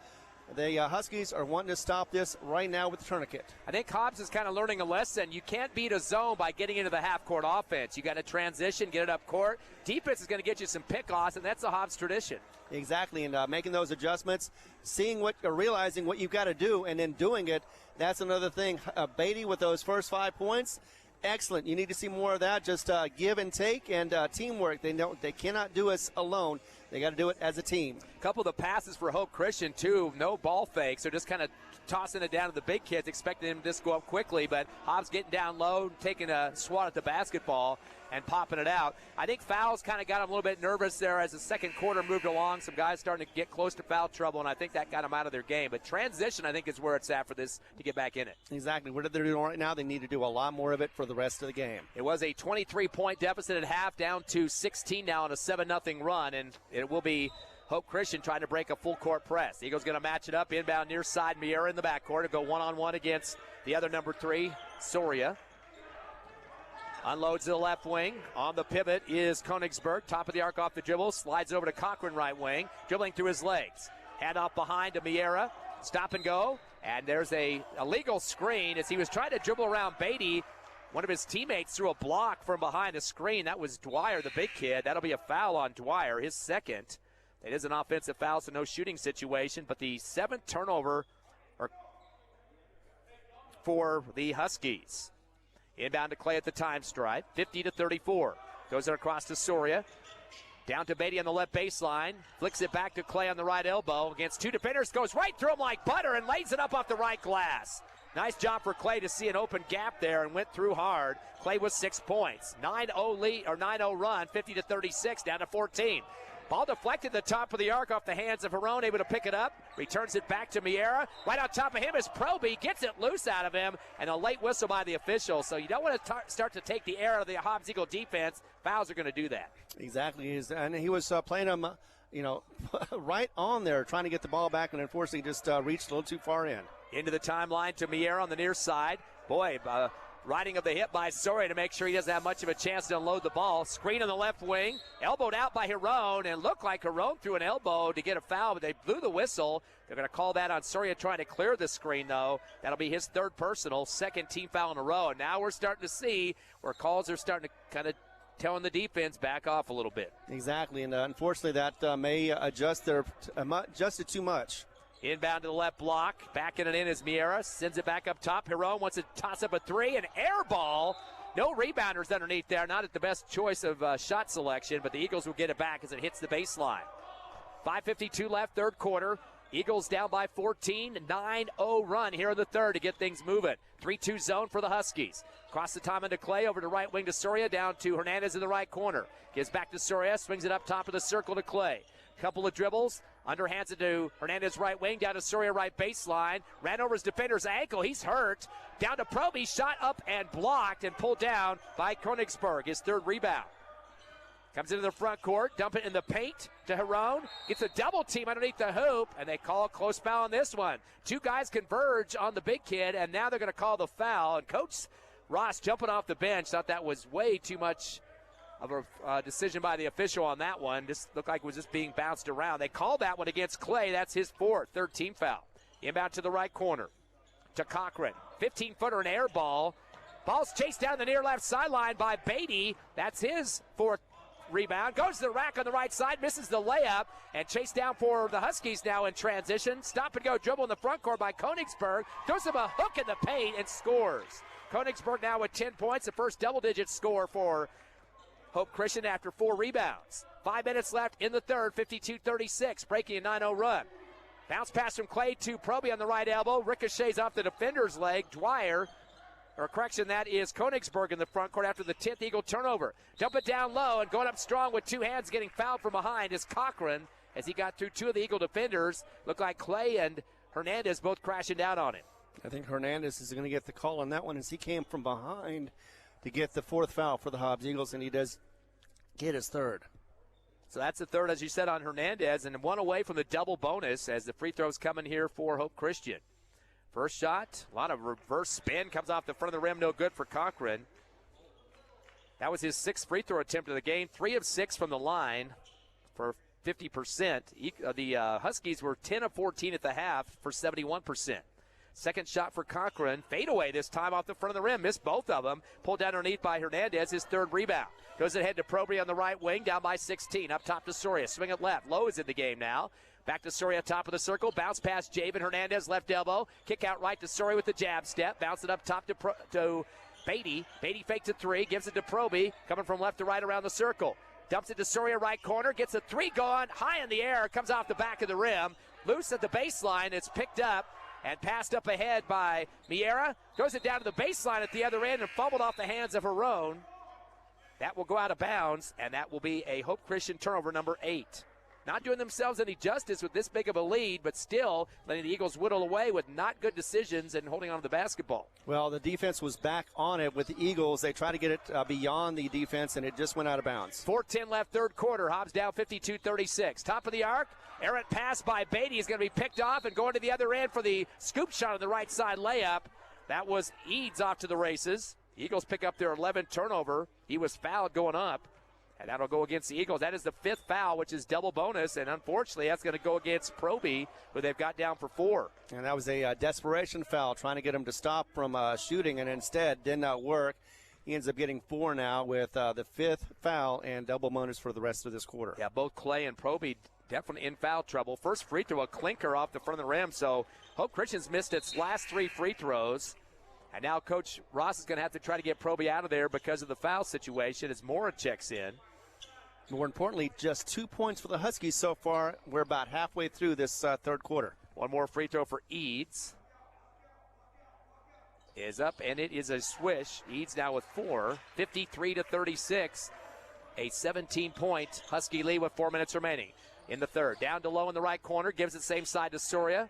The Huskies are wanting to stop this right now with the tourniquet. I think Hobbs is kind of learning a lesson. You can't beat a zone by getting into the half-court offense. You got to transition, get it up court. Defense is going to get you some pick-offs, and that's a Hobbs tradition. Exactly, and making those adjustments, realizing what you've got to do, and then doing it. That's another thing. Beatty with those first 5 points, excellent. You need to see more of that. Just give and take and teamwork. They cannot do this alone. They got to do it as a team. A couple of the passes for Hope Christian, too. No ball fakes. They're just kind of tossing it down to the big kids, expecting them to just go up quickly. But Hobbs getting down low, taking a swat at the basketball and popping it out. I think fouls kind of got them a little bit nervous there as the second quarter moved along. Some guys starting to get close to foul trouble, and I think that got them out of their game. But transition, I think, is where it's at for this to get back in it. Exactly. What they're doing right now, they need to do a lot more of it for the rest of the game. It was a 23-point deficit at half, down to 16 now on a 7-0 run, and it will be Hope Christian trying to break a full-court press. Eagles going to match it up, inbound near side, Miera in the backcourt to go one-on-one against the other number 3, Soria. Unloads to the left wing. On the pivot is Konigsberg. Top of the arc off the dribble. Slides over to Cochran right wing. Dribbling through his legs. Hand off behind to Miera. Stop and go. And there's a illegal screen as he was trying to dribble around Beatty. One of his teammates threw a block from behind the screen. That was Dwyer, the big kid. That'll be a foul on Dwyer, his second. It is an offensive foul, so no shooting situation. But the 7th turnover for the Huskies. Inbound to Clay at the time stripe, 50-34. Goes it across to Soria. Down to Beatty on the left baseline. Flicks it back to Clay on the right elbow. Against 2 defenders, goes right through him like butter and lays it up off the right glass. Nice job for Clay to see an open gap there and went through hard. Clay with 6 points. 9-0 lead, or 9-0 run, 50-36, down to 14. Ball deflected the top of the arc off the hands of Herone, able to pick it up. Returns it back to Miera. Right on top of him is Proby. Gets it loose out of him, and a late whistle by the official. So you don't want to start to take the air out of the Hobbs Eagle defense. Fouls are going to do that. Exactly. And he was playing him, right on there, trying to get the ball back, and unfortunately just reached a little too far in. Into the timeline to Miera on the near side. Boy, riding of the hip by Soria to make sure he doesn't have much of a chance to unload the ball. Screen on the left wing. Elbowed out by Herone, and looked like Herone threw an elbow to get a foul, but they blew the whistle. They're going to call that on Soria trying to clear the screen, though. That'll be his 3rd personal, 2nd team foul in a row. And now we're starting to see where calls are starting to kind of telling the defense back off a little bit. Exactly, and unfortunately that may adjusted too much. Inbound to the left block. Backing it in is Miera. Sends it back up top. Herone wants to toss up a 3. An air ball. No rebounders underneath there. Not at the best choice of shot selection, but the Eagles will get it back as it hits the baseline. 5:52 left, 3rd quarter. Eagles down by 14. 9-0 run here in the 3rd to get things moving. 3-2 zone for the Huskies. Cross the time into Clay. Over to right wing to Soria. Down to Hernandez in the right corner. Gives back to Soria. Swings it up top of the circle to Clay. Couple of dribbles. Underhands it to Hernandez right wing, down to Soria right baseline. Ran over his defender's ankle. He's hurt. Down to Proby. Shot up and blocked and pulled down by Konigsberg. His 3rd rebound. Comes into the front court. Dump it in the paint to Herone. Gets a double team underneath the hoop, and they call a close foul on this one. 2 guys converge on the big kid, and now they're going to call the foul. And Coach Ross jumping off the bench thought that was way too much of a decision by the official on that one. Just looked like it was just being bounced around. They called that one against Clay. That's his 4th, 3rd team foul. Inbound to the right corner to Cochran. 15-footer, an air ball. Ball's chased down the near left sideline by Beatty. That's his 4th rebound. Goes to the rack on the right side, misses the layup, and chased down for the Huskies now in transition. Stop and go dribble in the front court by Konigsberg. Throws him a hook in the paint and scores. Konigsberg now with 10 points, the first double-digit score for Hope Christian after 4 rebounds. 5 minutes left in the 3rd, 52-36, breaking a 9-0 run. Bounce pass from Clay to Proby on the right elbow. Ricochets off the defender's leg. Dwyer, or correction, that is Konigsberg in the front court after the 10th Eagle turnover. Dump it down low and going up strong with 2 hands, getting fouled from behind is Cochran as he got through 2 of the Eagle defenders. Looked like Clay and Hernandez both crashing down on him. I think Hernandez is going to get the call on that one as he came from behind to get the 4th foul for the Hobbs Eagles, and he does get his 3rd. So that's the 3rd, as you said, on Hernandez, and 1 away from the double bonus as the free throws coming here for Hope Christian. First shot, a lot of reverse spin, comes off the front of the rim, no good for Cochran. That was his 6th free throw attempt of the game, 3 of 6 from the line for 50%. The Huskies were 10 of 14 at the half for 71%. Second shot for Cochran. Fadeaway this time off the front of the rim. Missed both of them. Pulled down underneath by Hernandez. His third rebound. Goes ahead to Proby on the right wing. Down by 16. Up top to Soria. Swing it left. Lowe is in the game now. Back to Soria, top of the circle. Bounce past Javen. Hernandez, left elbow. Kick out right to Soria with the jab step. Bounce it up top to Beatty. Beatty fakes a three. Gives it to Proby. Coming from left to right around the circle. Dumps it to Soria, right corner. Gets a three going. High in the air. Comes off the back of the rim. Loose at the baseline. It's picked up and passed up ahead by Miera. Goes it down to the baseline at the other end and fumbled off the hands of Herone. That will go out of bounds, and that will be a Hope Christian turnover, number 8. Not doing themselves any justice with this big of a lead, but still letting the Eagles whittle away with not good decisions and holding on to the basketball. Well, the defense was back on it with the Eagles. They tried to get it beyond the defense, and it just went out of bounds. 4:10 left, third quarter. Hobbs down 52-36. Top of the arc. Errant pass by Beatty is going to be picked off and going to the other end for the scoop shot on the right side layup. That was Eads off to the races. The Eagles pick up their 11th turnover. He was fouled going up. And that'll go against the Eagles. That is the 5th foul, which is double bonus. And unfortunately, that's going to go against Proby, who they've got down for 4. And that was a desperation foul, trying to get him to stop from shooting, and instead did not work. He ends up getting 4 now with the 5th foul and double bonus for the rest of this quarter. Yeah, both Clay and Proby definitely in foul trouble. First free throw, a clinker off the front of the rim. So Hope Christian's missed its last 3 free throws. And now Coach Ross is going to have to try to get Proby out of there because of the foul situation as Mora checks in. More importantly, just 2 points for the Huskies so far. We're about halfway through this third quarter. One more free throw for Eads. Is up, and it is a swish. Eads now with 4, 53-36. A 17-point Husky lead with 4 minutes remaining in the third. Down to Low in the right corner, gives it same side to Soria.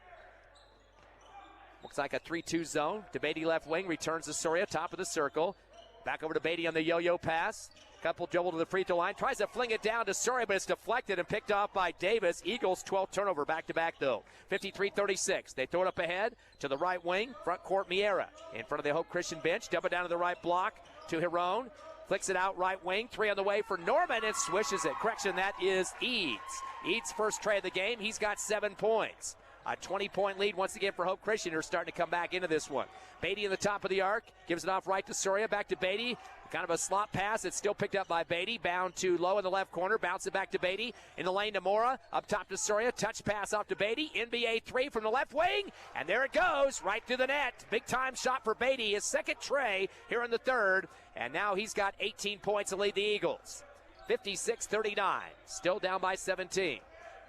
Looks like a 3-2 zone. To Beatty left wing, returns to Soria, top of the circle. Back over to Beatty on the yo-yo pass. Couple dribble to the free throw line. Tries to fling it down to Soria, but it's deflected and picked off by Davis. Eagles 12th turnover back-to-back, though. 53-36. They throw it up ahead to the right wing. Front court, Miera. In front of the Hope Christian bench. Dump it down to the right block to Herone. Flicks it out right wing. 3 on the way for Norman and swishes it. Correction, that is Eads. Eads' first try of the game. He's got 7 points. A 20-point lead once again for Hope Christian, who are starting to come back into this one. Beatty in the top of the arc. Gives it off right to Soria. Back to Beatty. Kind of a slot pass. It's still picked up by Beatty. Bound to Low in the left corner. Bounce it back to Beatty. In the lane to Mora. Up top to Soria. Touch pass off to Beatty. NBA 3 from the left wing. And there it goes. Right through the net. Big time shot for Beatty. His second tray here in the third. And now he's got 18 points to lead the Eagles. 56-39. Still down by 17.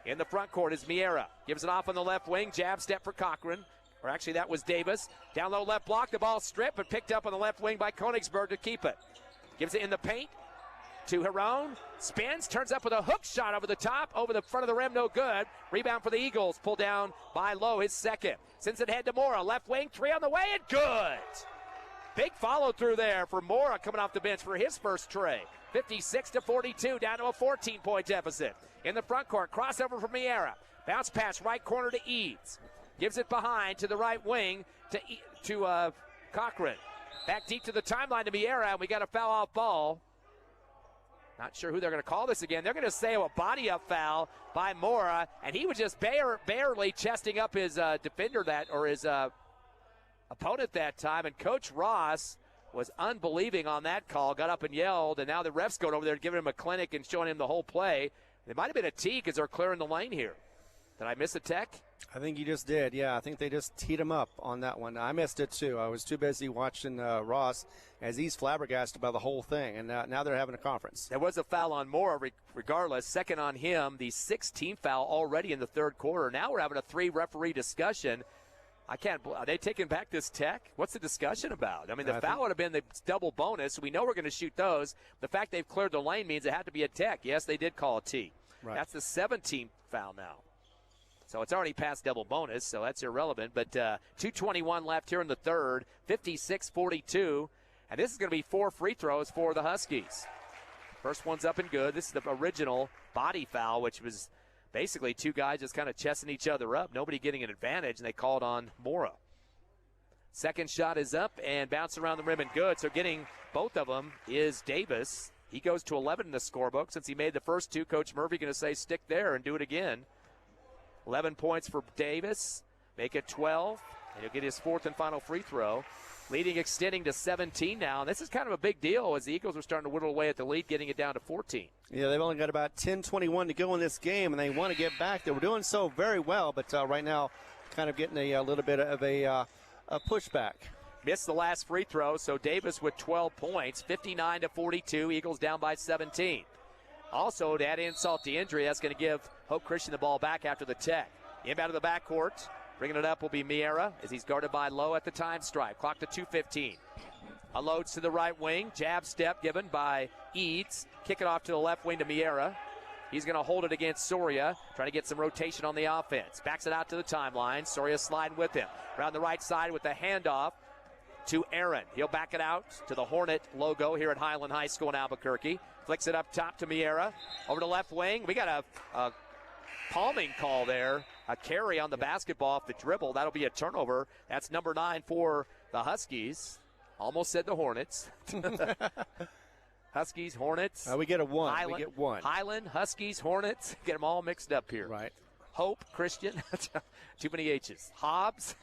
In the front court is Miera. Gives it off on the left wing. Jab step for Cochran. Or actually, that was Davis. Down low left block. The ball stripped but picked up on the left wing by Konigsberg to keep it. Gives it in the paint to Herone. Spins. Turns up with a hook shot over the top. Over the front of the rim. No good. Rebound for the Eagles. Pulled down by Lowe. His second. Sends it ahead to Mora. Left wing. 3 on the way. And good. Big follow through there for Mora coming off the bench for his first tray. 56-42. Down to a 14-point deficit. In the front court, crossover from Miera. Bounce pass right corner to Eads. Gives it behind to the right wing to Cochran. Back deep to the timeline to Miera, and we got a foul off ball. Not sure who they're going to call this again. They're going to say a body up foul by Mora, and he was just barely chesting up his defender his opponent that time. And Coach Ross was unbelieving on that call. Got up and yelled, and now the ref's going over there giving him a clinic and showing him the whole play. It might have been a tee because they're clearing the lane here. Did I miss a tech? I think you just did, yeah. I think they just teed him up on that one. I missed it, too. I was too busy watching Ross as he's flabbergasted by the whole thing, and now they're having a conference. There was a foul on Mora regardless. Second on him, the 16th foul already in the third quarter. Now we're having a 3-referee discussion. Are they taking back this tech? What's the discussion about? I mean, the foul would have been the double bonus. We know we're going to shoot those. The fact they've cleared the lane means it had to be a tech. Yes, they did call a T. Right. That's the 17th foul now. So it's already past double bonus, so that's irrelevant. But 2:21 left here in the third, 56-42. And this is going to be 4 free throws for the Huskies. First one's up and good. This is the original body foul, which was basically 2 guys just kind of chesting each other up. Nobody getting an advantage, and they called on Mora. Second shot is up and bounced around the rim and good. So getting both of them is Davis. He goes to 11 in the scorebook. Since he made the first two, Coach Murphy going to say stick there and do it again. 11 points for Davis. Make it 12. And he'll get his fourth and final free throw. Leading extending to 17 now. And this is kind of a big deal as the Eagles are starting to whittle away at the lead, getting it down to 14. Yeah, they've only got about 10:21 to go in this game, and they want to get back. They were doing so very well, but right now kind of getting a little bit of a pushback. Missed the last free throw, so Davis with 12 points, 59-42. Eagles down by 17. Also, to add insult to injury, that's going to give Hope Christian the ball back after the tech. Inbound to the backcourt. Bringing it up will be Miera as he's guarded by Lowe at the time stripe. Clock to 2:15. Unloads to the right wing. Jab step given by Eads. Kick it off to the left wing to Miera. He's going to hold it against Soria, trying to get some rotation on the offense. Backs it out to the timeline. Soria sliding with him. Around the right side with the handoff to Aaron. He'll back it out to the Hornet logo here at Highland High School in Albuquerque. Flicks it up top to Miera. Over to left wing. We got a palming call there. A carry on the basketball off the dribble. That'll be a turnover. That's number 9 for the Huskies. Almost said the Hornets. Huskies, Hornets. We get a 1. Highland, we get 1. Highland, Huskies, Hornets. Get them all mixed up here. Right. Hope, Christian. Too many H's. Hobbs.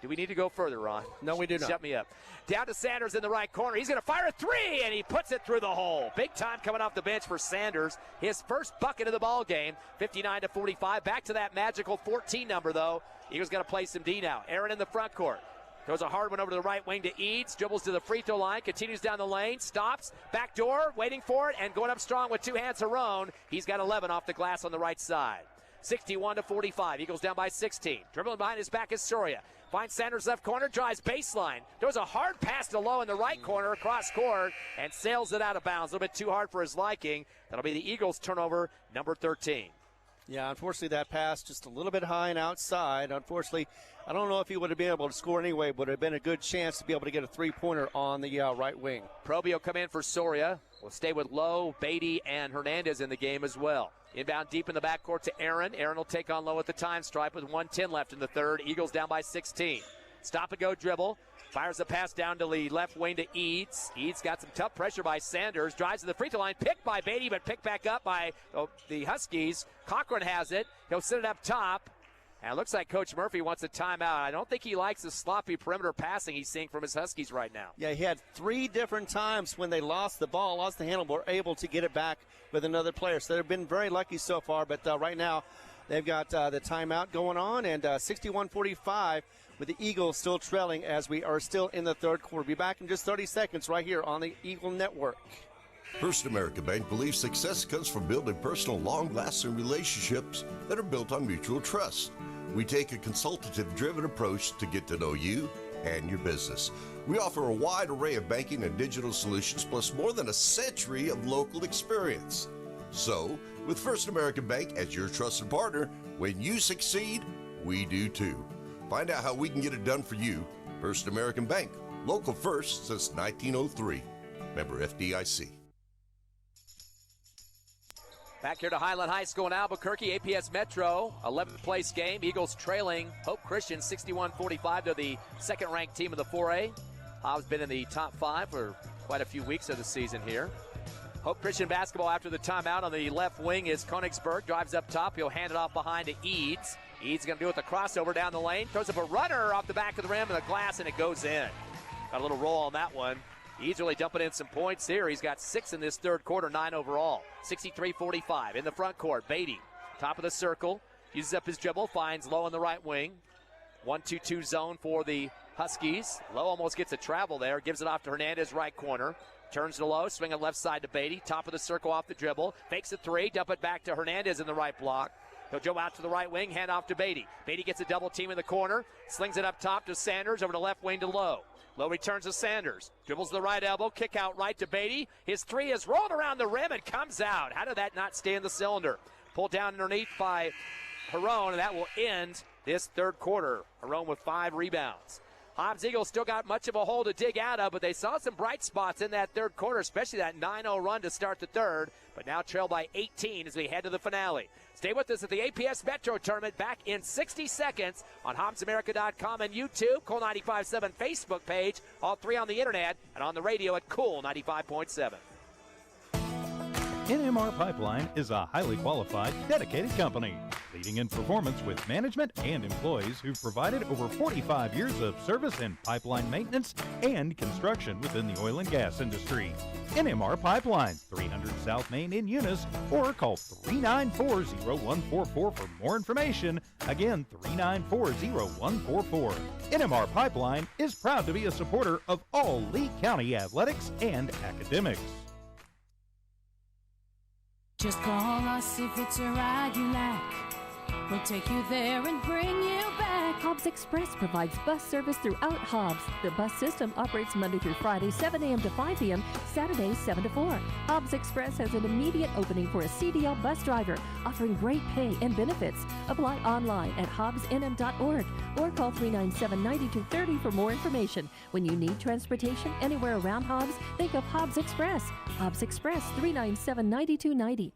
Do we need to go further, Ron? No, we do not. Shut me up. Down to Sanders in the right corner. He's going to fire a three, and he puts it through the hole. Big time coming off the bench for Sanders. His first bucket of the ball game, 59-45. Back to that magical 14 number, though. Eagles going to play some D now. Aaron in the front court. Throws a hard one over to the right wing to Eads. Dribbles to the free throw line. Continues down the lane. Stops. Back door. Waiting for it. And going up strong with two hands. Harone. He's got 11 off the glass on the right side. 61-45. Eagles down by 16. Dribbling behind his back is Soria. Finds Sanders left corner, drives baseline. Throws a hard pass to Lowe in the right corner across court and sails it out of bounds. A little bit too hard for his liking. That'll be the Eagles' turnover, number 13. Yeah, unfortunately that pass just a little bit high and outside. Unfortunately, I don't know if he would have been able to score anyway, but it would have been a good chance to be able to get a three-pointer on the right wing. Proby will come in for Soria. We'll stay with Lowe, Beatty, and Hernandez in the game as well. Inbound deep in the backcourt to Aaron. Aaron will take on Lowe at the time stripe with 1:10 left in the third. Eagles down by 16. Stop and go dribble. Fires a pass down to the left wing to Eads. Eads got some tough pressure by Sanders. Drives to the free throw line. Picked by Beatty, but picked back up by the Huskies. Cochran has it. He'll sit it up top. And it looks like Coach Murphy wants a timeout. I don't think he likes the sloppy perimeter passing he's seeing from his Huskies right now. Yeah, he had 3 different times when they lost the ball, lost the handle, were able to get it back with another player. So they've been very lucky so far, but right now they've got the timeout going on, and 61-45 with the Eagles still trailing as we are still in the third quarter. Be back in just 30 seconds right here on the Eagle Network. First American Bank believes success comes from building personal, long-lasting relationships that are built on mutual trust. We take a consultative-driven approach to get to know you and your business. We offer a wide array of banking and digital solutions, plus more than a century of local experience. So, with First American Bank as your trusted partner, when you succeed, we do too. Find out how we can get it done for you. First American Bank, local first since 1903. Member FDIC. Back here to Highland High School in Albuquerque, APS Metro, 11th place game. Eagles trailing Hope Christian 61-45. They're the second-ranked team of the 4A. Hobbs been in the top 5 for quite a few weeks of the season here. Hope Christian basketball after the timeout. On the left wing is Konigsberg. Drives up top. He'll hand it off behind to Eads. Eads going to do it with the crossover down the lane. Throws up a runner off the back of the rim and the glass, and it goes in. Got a little roll on that one. He's really dumping in some points here. He's got 6 in this third quarter, 9 overall. 63-45 in the front court. Beatty, top of the circle, uses up his dribble, finds Lowe in the right wing. 1-2-2 zone for the Huskies. Lowe almost gets a travel there, gives it off to Hernandez, right corner. Turns to Lowe, swing it left side to Beatty. Top of the circle off the dribble. Fakes a three, dump it back to Hernandez in the right block. He'll go out to the right wing, hand off to Beatty. Beatty gets a double team in the corner, slings it up top to Sanders, over to left wing to Lowe. Lowe returns to Sanders. Dribbles the right elbow, kick out right to Beatty. His three is rolled around the rim and comes out. How did that not stay in the cylinder? Pulled down underneath by Harone, and that will end this third quarter. Harone with 5 rebounds. Hobbs Eagles still got much of a hole to dig out of, but they saw some bright spots in that third quarter, especially that 9-0 run to start the third, but now trail by 18 as we head to the finale. Stay with us at the APS Metro Tournament back in 60 seconds on HobbsAmerica.com and YouTube, Cool 95.7 Facebook page, all 3 on the internet, and on the radio at Cool 95.7. NMR Pipeline is a highly qualified, dedicated company, leading in performance with management and employees who've provided over 45 years of service in pipeline maintenance and construction within the oil and gas industry. NMR Pipeline, 300 South Main in Eunice, or call 394-0144 for more information. Again, 394-0144. NMR Pipeline is proud to be a supporter of all Lee County athletics and academics. Just call us if it's a ride you like. We'll take you there and bring you back. Hobbs Express provides bus service throughout Hobbs. The bus system operates Monday through Friday, 7 a.m. to 5 p.m., Saturdays, 7 to 4. Hobbs Express has an immediate opening for a CDL bus driver, offering great pay and benefits. Apply online at hobbsnm.org or call 397-9230 for more information. When you need transportation anywhere around Hobbs, think of Hobbs Express. Hobbs Express, 397-9290.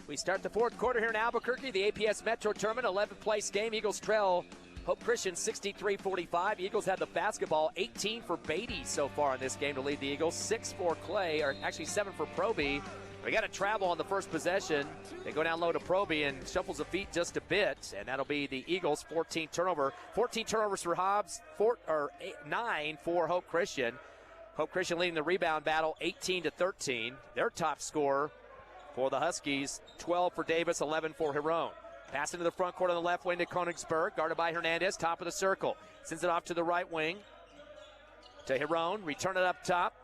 We start the fourth quarter here in Albuquerque, the APS Metro Tournament, 11th place game. Eagles trail Hope Christian 63-45. Eagles had the basketball, 18 for Beatty so far in this game to lead the Eagles, 6 for Clay, or actually 7 for Proby. We got to travel on the first possession. They go down low to Proby and shuffles the feet just a bit, and that'll be the Eagles' 14 turnovers for Hobbs, 9 for Hope Christian. Hope Christian leading the rebound battle, 18-13. Their top scorer for the Huskies, 12 for Davis, 11 for Hiron. Pass into the front court on the left wing to Konigsberg, guarded by Hernandez, top of the circle. Sends it off to the right wing to Hiron, return it up top.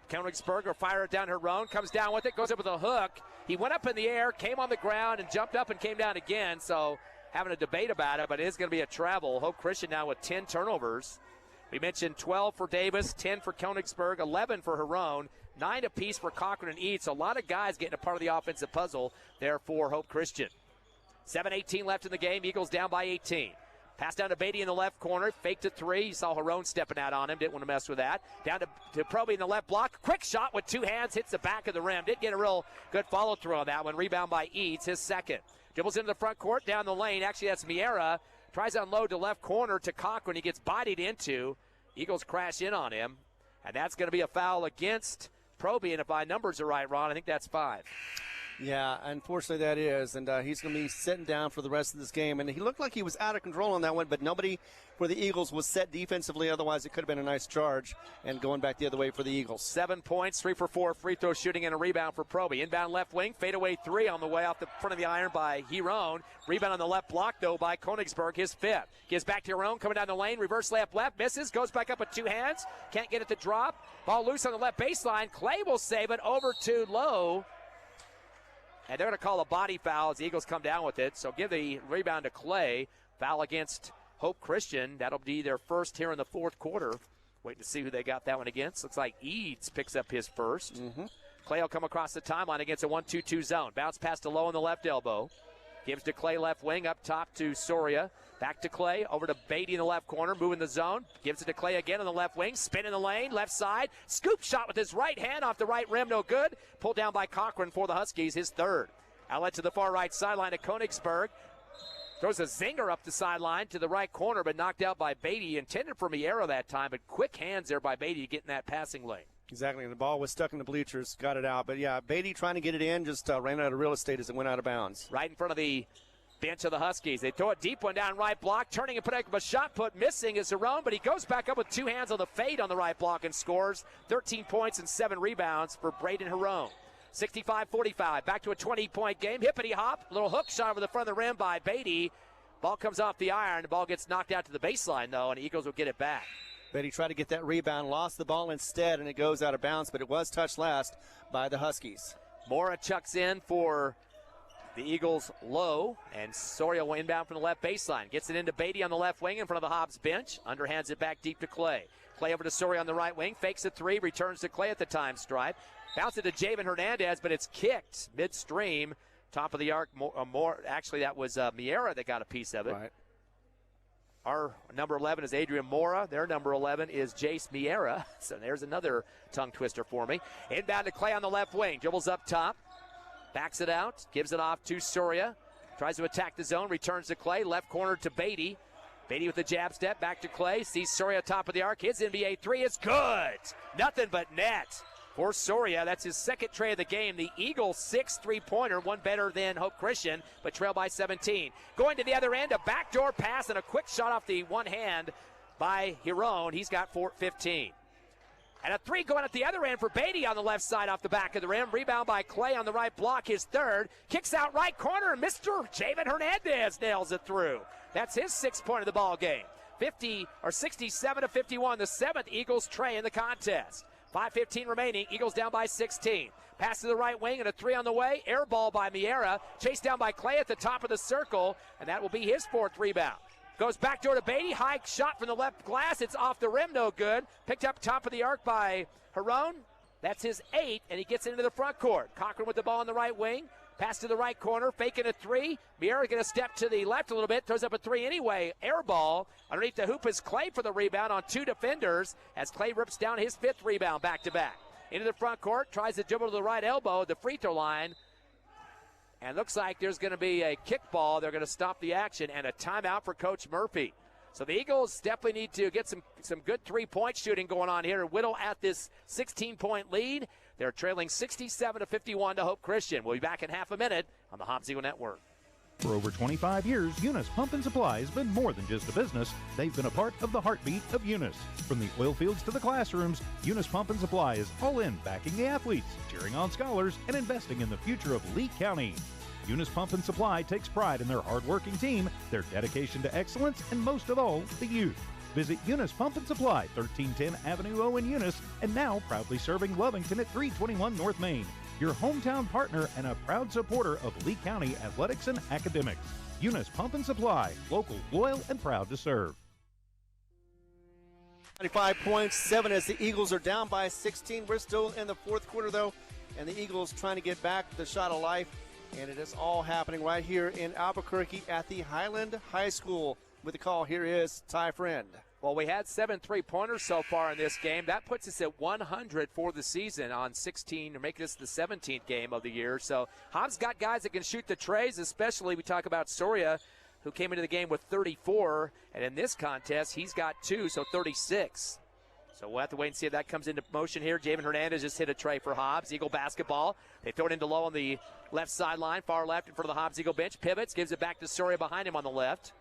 Konigsberg will fire it down. Hiron comes down with it, goes up with a hook. He went up in the air, came on the ground, and jumped up and came down again. So having a debate about it, but it is going to be a travel. Hope Christian now with 10 turnovers. We mentioned 12 for Davis, 10 for Konigsberg, 11 for Hiron, 9 apiece for Cochran and Eads. So a lot of guys getting a part of the offensive puzzle there for Hope Christian. 7:18 left in the game. Eagles down by 18. Pass down to Beatty in the left corner. Fake to three. You saw Hiron stepping out on him. Didn't want to mess with that. Down to Proby in the left block. Quick shot with two hands. Hits the back of the rim. Didn't get a real good follow-through on that one. Rebound by Eads, his second. Dribbles into the front court, down the lane. Actually, that's Miera. Tries to unload to left corner to Cochran. He gets bodied into. Eagles crash in on him. And that's going to be a foul against Proby. And if my numbers are right, Ron, I think that's 5. Yeah, unfortunately that is, and he's going to be sitting down for the rest of this game. And he looked like he was out of control on that one, but nobody for the Eagles was set defensively. Otherwise, it could have been a nice charge and going back the other way for the Eagles. 7 points, 3 for 4 free throw shooting, and a rebound for Proby. Inbound left wing, fadeaway three on the way off the front of the iron by Hiron. Rebound on the left block, though, by Konigsberg, his 5th. Gives back to Hiron, coming down the lane, reverse layup left, misses, goes back up with two hands, can't get it to drop. Ball loose on the left baseline. Clay will save it over to Lowe. And they're going to call a body foul as the Eagles come down with it. So give the rebound to Clay. Foul against Hope Christian. That'll be their first here in the fourth quarter. Waiting to see who they got that one against. Looks like Eads picks up his first. Clay will come across the timeline against a 1-2-2 zone. Bounce pass to Lowe on the left elbow. Gives to Clay left wing, up top to Soria. Back to Clay, over to Beatty in the left corner, moving the zone. Gives it to Clay again on the left wing. Spin in the lane, left side. Scoop shot with his right hand off the right rim, no good. Pulled down by Cochran for the Huskies, his 3rd. Outlet to the far right sideline to Konigsberg. Throws a zinger up the sideline to the right corner, but knocked out by Beatty. Intended for Miera that time, but quick hands there by Beatty to get in that passing lane. Exactly, and the ball was stuck in the bleachers, got it out. But, yeah, Beatty trying to get it in, just ran out of real estate as it went out of bounds. Right in front of the bench of the Huskies. They throw a deep one down right block, turning and putting up a shot put. Missing is Hiron, but he goes back up with two hands on the fade on the right block and scores. 13 points and 7 rebounds for Braden Hiron. 65-45, back to a 20-point game. Hippity hop, little hook shot over the front of the rim by Beatty. Ball comes off the iron. The ball gets knocked out to the baseline, though, and the Eagles will get it back. Beatty tried to get that rebound, lost the ball instead, and it goes out of bounds, but it was touched last by the Huskies. Mora chucks in for the Eagles low, and Soria will inbound from the left baseline. Gets it into Beatty on the left wing in front of the Hobbs bench. Underhands it back deep to Clay. Clay over to Soria on the right wing. Fakes a three, returns to Clay at the time stripe. Bounce it to Javen Hernandez, but it's kicked midstream. Top of the arc. Actually, that was Miera that got a piece of it. Right. Our number 11 is Adrian Mora. Their number 11 is Jace Miera. So there's another tongue twister for me. Inbound to Clay on the left wing. Dribbles up top. Backs it out. Gives it off to Soria. Tries to attack the zone. Returns to Clay. Left corner to Beatty. Beatty with the jab step. Back to Clay. Sees Soria top of the arc. His NBA three is good. Nothing but net. for Soria. That's his second tray of the game. The Eagles' 6th three-pointer, one better than Hope Christian, but trail by 17. Going to the other end, a backdoor pass and a quick shot off the one hand by Hiron. He's got 15. And a three going at the other end for Beatty on the left side off the back of the rim. Rebound by Clay on the right block, his third. Kicks out right corner, and Mr. Javen Hernandez nails it through. That's his 6th point of the ball game. 67-51, the 7th Eagles tray in the contest. 5:15 remaining, Eagles down by 16. Pass to the right wing and a three on the way. Air ball by Miera. Chased down by Clay at the top of the circle, and that will be his 4th rebound. Goes back door to Beatty. High shot from the left glass. It's off the rim, no good. Picked up top of the arc by Hiron. That's his 8th, and he gets into the front court. Cochran with the ball on the right wing. Pass to the right corner, faking a three. Miera going to step to the left a little bit, throws up a three anyway. Air ball. Underneath the hoop is Clay for the rebound on 2 defenders as Clay rips down his 5th rebound back-to-back. Into the front court, tries to dribble to the right elbow at the free throw line. And looks like there's going to be a kickball. They're going to stop the action and a timeout for Coach Murphy. So the Eagles definitely need to get some good three-point shooting going on here. Whittle at this 16-point lead. They're trailing 67-51 to Hope Christian. We'll be back in half a minute on the Hobbs Eagle Network. For over 25 years, Eunice Pump and Supply has been more than just a business. They've been a part of the heartbeat of Eunice. From the oil fields to the classrooms, Eunice Pump and Supply is all in backing the athletes, cheering on scholars, and investing in the future of Lee County. Eunice Pump and Supply takes pride in their hard-working team, their dedication to excellence, and most of all, the youth. Visit Eunice Pump and Supply, 1310 Avenue O in Eunice, and now proudly serving Lovington at 321 North Main. Your hometown partner and a proud supporter of Lee County athletics and academics. Eunice Pump and Supply, local, loyal, and proud to serve. 95 points, 7 as the Eagles are down by 16. We're still in the 4th quarter, though, and the Eagles trying to get back the shot of life. And it is all happening right here in Albuquerque at the Highland High School. With the call, here is Ty Friend. Well, we had 7 three-pointers so far in this game. That puts us at 100 for the season on 16, or making this the 17th game of the year. So Hobbs got guys that can shoot the trays, especially we talk about Soria, who came into the game with 34. And in this contest, he's got 2, so 36. So we'll have to wait and see if that comes into motion here. Javen Hernandez just hit a tray for Hobbs. Eagle basketball. They throw it into low on the left sideline, far left in front of the Hobbs Eagle bench. Pivots, gives it back to Soria behind him on the left.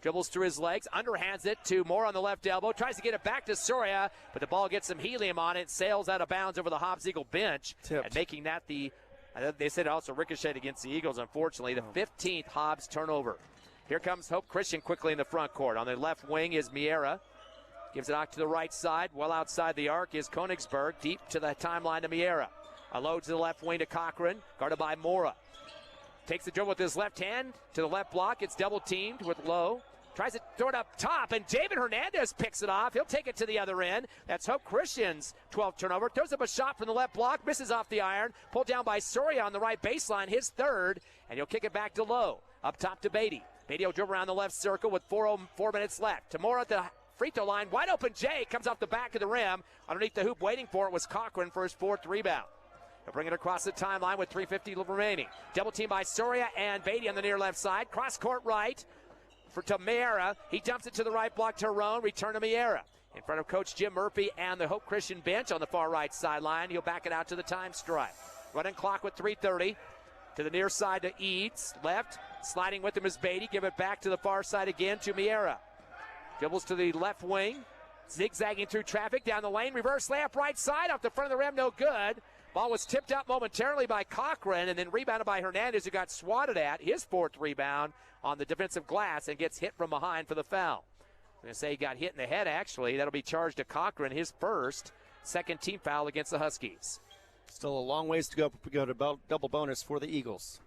Dribbles through his legs, underhands it to Moore on the left elbow. Tries to get it back to Soria, but the ball gets some helium on it. Sails out of bounds over the Hobbs Eagle bench. Tipped. And making that they said it also ricocheted against the Eagles, unfortunately. The 15th Hobbs turnover. Here comes Hope Christian quickly in the front court. On the left wing is Miera. Gives it out to the right side. Well outside the arc is Konigsberg. Deep to the timeline to Miera. A load to the left wing to Cochran. Guarded by Mora. Takes the dribble with his left hand to the left block. It's double teamed with Lowe. Tries to throw it up top, and Javen Hernandez picks it off. He'll take it to the other end. That's Hope Christian's 12th turnover. Throws up a shot from the left block. Misses off the iron. Pulled down by Soria on the right baseline. His 3rd, and he'll kick it back to Lowe. Up top to Beatty. Beatty will dribble around the left circle with 4 minutes left. Tomorrow at the free throw line. Wide open Jay comes off the back of the rim. Underneath the hoop waiting for it was Cochran for his 4th rebound. He'll bring it across the timeline with 3:50 remaining. Double team by Soria and Beatty on the near left side. Cross court right to Miera. He dumps it to the right block to Roan. Return to Miera. In front of Coach Jim Murphy and the Hope Christian bench on the far right sideline. He'll back it out to the time stripe. Running clock with 3:30. To the near side to Eads. Left. Sliding with him is Beatty. Give it back to the far side again to Miera. Dribbles to the left wing. Zigzagging through traffic down the lane. Reverse layup right side off the front of the rim. No good. Ball was tipped up momentarily by Cochran and then rebounded by Hernandez, who got swatted at. His 4th rebound on the defensive glass and gets hit from behind for the foul. I'm going to say he got hit in the head, actually. That'll be charged to Cochran, his 1st, 2nd team foul against the Huskies. Still a long ways to go to double bonus for the Eagles.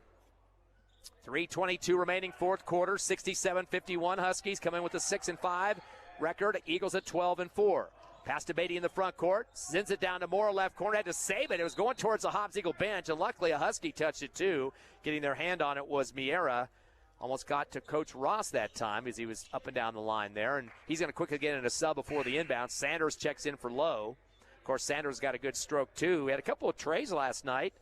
3:22 remaining 4th quarter, 67-51. Huskies come in with a 6-5 record. Eagles at 12-4. Pass to Beatty in the front court. Sends it down to Moore, left corner. Had to save it. It was going towards the Hobbs Eagle bench, and luckily a Husky touched it too. Getting their hand on it was Miera. Almost got to Coach Ross that time as he was up and down the line there. And he's going to quickly get in a sub before the inbound. Sanders checks in for Lowe. Of course, Sanders got a good stroke too. He had a couple of trays last night.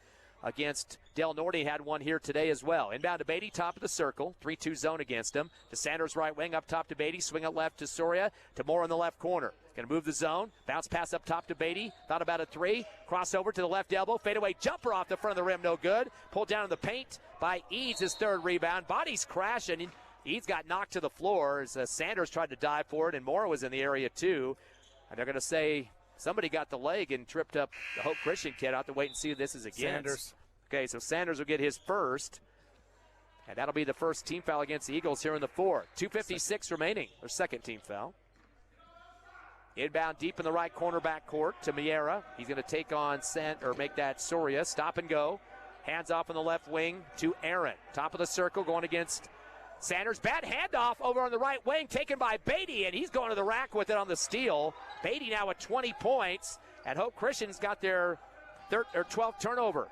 against Del Norte, had one here today as well. Inbound to Beatty, top of the circle. 3-2 zone against him. To Sanders, right wing, up top to Beatty. Swing it left to Soria. To Moore in the left corner. Going to move the zone. Bounce pass up top to Beatty. Thought about a three. Crossover to the left elbow. Fadeaway jumper off the front of the rim. No good. Pulled down in the paint by Eads, his third rebound. Bodies crashing. Eads got knocked to the floor as Sanders tried to dive for it, and Moore was in the area too. And they're going to say somebody got the leg and tripped up the Hope Christian kid. I'll have to wait and see who this is against. Sanders. Okay, so Sanders will get his first. And that'll be the first team foul against the Eagles here in the fourth. 2:56 remaining. Their second team foul. Inbound deep in the right corner backcourt to Miera. He's going to take on make that Soria. Stop and go. Hands off on the left wing to Aaron. Top of the circle going against Sanders. Bad handoff over on the right wing taken by Beatty, and he's going to the rack with it on the steal. Beatty now with 20 points, and Hope Christian's got their 12th turnover.